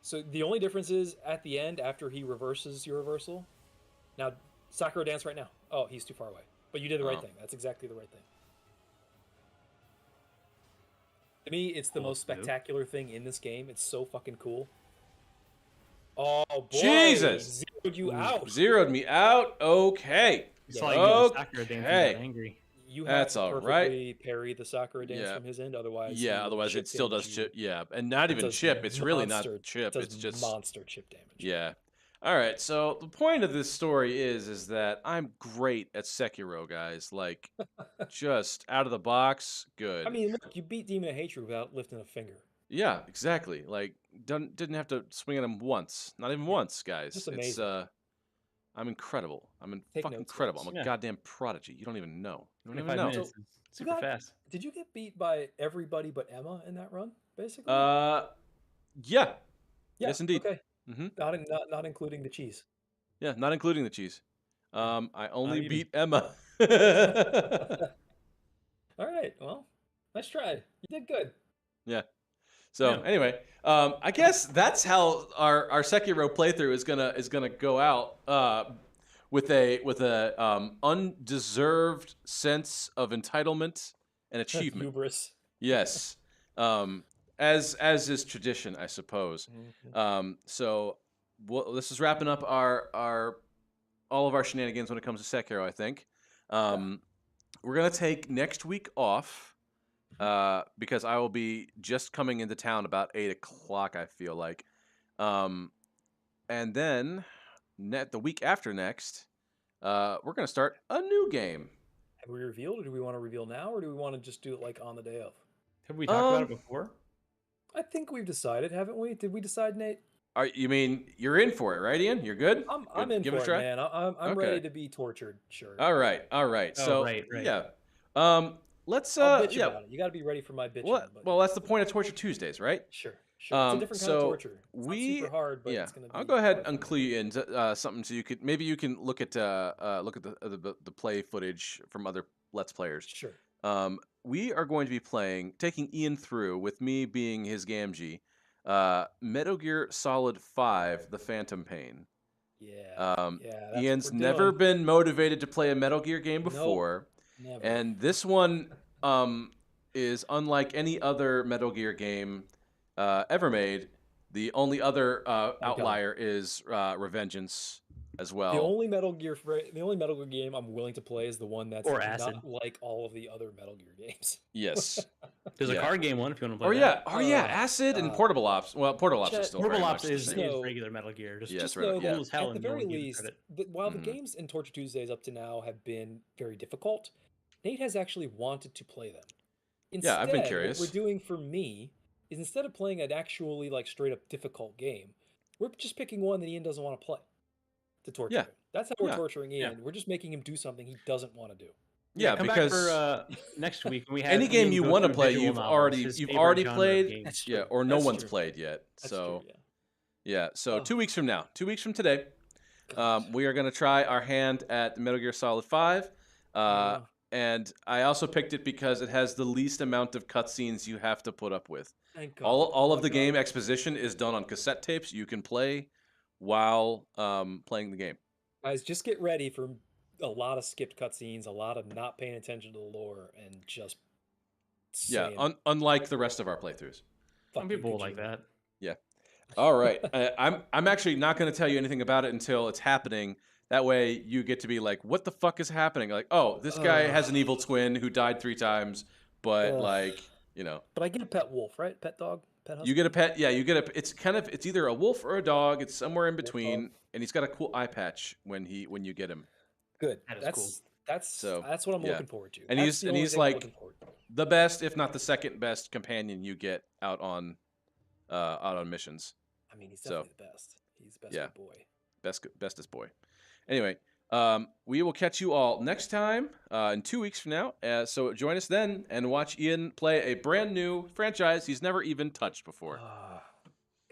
So the only difference is at the end, after he reverses your reversal. Now, Sakura dance right now. Oh, he's too far away. But you did the right Oh. thing. That's exactly the right thing. To me, it's the Cool, most dude. spectacular thing in this game. It's so fucking cool. Oh, boy. Jesus! Zeroed you out. Zeroed me out. Okay. It's like you the Sakura dance and Okay. got angry. You That's have to all right. perfectly parry the Sakura dance Yeah. from his end. Otherwise, Yeah, he will otherwise chip it still damage does you. chip. Yeah, and not It even does chip. It's really not monster- chip. does It's just monster chip damage. yeah. All right. So the point of this story is that I'm great at Sekiro, guys. Like, just out of the box, good. I mean, look, you beat Demon of Hatred without lifting a finger. Yeah, exactly. Like, didn't have to swing at him once. Not even once, guys. Just It's amazing. I'm incredible. I'm Take fucking notes, incredible. guys. I'm a Yeah. goddamn prodigy. You don't even know. You don't even 25 know. minutes is super got- fast. Did you get beat by everybody but Emma in that run, basically? Yeah. yeah. yes, indeed. Okay. hmm Not including the cheese. Yeah, not including the cheese. I only even. beat Emma. All right. Well, nice try. You did good. Yeah. So Yeah. anyway, I guess that's how our Sekiro playthrough is gonna go out with a undeserved sense of entitlement and achievement. Hubris. Yes. As is tradition, I suppose. So this is wrapping up our all of our shenanigans when it comes to Sekiro, I think. We're gonna take next week off because I will be just coming into town about 8 o'clock. I feel like, and then the week after next, we're gonna start a new game. Have we revealed, or do we want to reveal now, or do we want to just do it like on the day of? Have we talked about it before? I think we've decided, haven't we? Did we decide, Nate? You mean you're in for it, right, Ian? You're good. I'm Good? in Give for it a it, try. man. I'm Okay. ready to be tortured. Sure. All right. Oh, So right. yeah. Let's I'll bitch yeah. about it. You got to be ready for my bitching. but Well, that's the point of Torture Tuesdays, right? sure. It's a different kind of so torture. It's not we- super hard, but Yeah. it's gonna be. I'll go ahead and clue you into something so you could maybe look at the play footage from other Let's Players. Sure. We are going to be taking Ian through with me being his Gamgee, Metal Gear Solid 5: The Phantom Pain. Yeah, that's what Ian's we're never doing. been motivated to play a Metal Gear game Nope, before, never. and this one is unlike any other Metal Gear game ever made. The only other God. outlier is Revengeance as well. The only Metal Gear game I'm willing to play is the one that's Or Acid. not like all of the other Metal Gear games. Yes. There's a Yeah. card game one if you want to Or play yeah, that. or yeah, Acid and Portable Ops. Well, Portable Ops is Chet, still Portable very Ops much the is same. regular Metal Gear. Just Yeah, Just it's right, know yeah. that cool as hell, at the and no one very gives it least, credit. while the Mhm. games in Torture Tuesdays up to now have been very difficult, Nate has actually wanted to play them. Yeah, I've been Instead, curious. what we're doing for me is instead of playing an actually like straight up difficult game, we're just picking one that Ian doesn't want to play to torture Yeah. him. That's how we're Yeah. torturing Ian. Yeah. We're just making him do something he doesn't want to do. Yeah, come because back for next week when we have any game Ian you go want to through play, visual you've novels, his favorite already genre of played, games. That's yeah, true. or no That's one's true. played yet. That's So true, yeah, so Oh. 2 weeks from now, 2 weeks from today, God. we are going to try our hand at Metal Gear Solid 5. Yeah. And I also picked it because it has the least amount of cutscenes you have to put up with. Thank God. All of Oh, the God. game exposition is done on cassette tapes you can play while playing the game. Guys, just get ready for a lot of skipped cutscenes, a lot of not paying attention to the lore, and just saying, Yeah, unlike the rest of our playthroughs. "Fuck Some you, people will like Kojima." that. Yeah. All right. I'm actually not going to tell you anything about it until it's happening. That way you get to be like, what the fuck is happening? Like, oh, this guy has an evil twin who died 3 times, but Ugh. like, you know, But I get a pet wolf, right? Pet dog, pet husky. you get a pet. Yeah, you get a. It's either a wolf or a dog. It's somewhere in Wolf between, dog. and he's got a cool eye patch when you get him. Good. That is That's cool. So, that's what I'm yeah. looking forward to. And That's he's- the and only he's thing I'm like- looking forward to. The best, if not the second best, companion you get out on missions. I mean, he's So, definitely the best. He's the best yeah. good boy. Bestest boy. Anyway, we will catch you all next time in 2 weeks from now. So join us then and watch Ian play a brand new franchise he's never even touched before.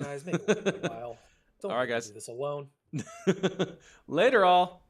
Guys, make it wait a while. Don't All right, make me guys. do this alone. Later, all.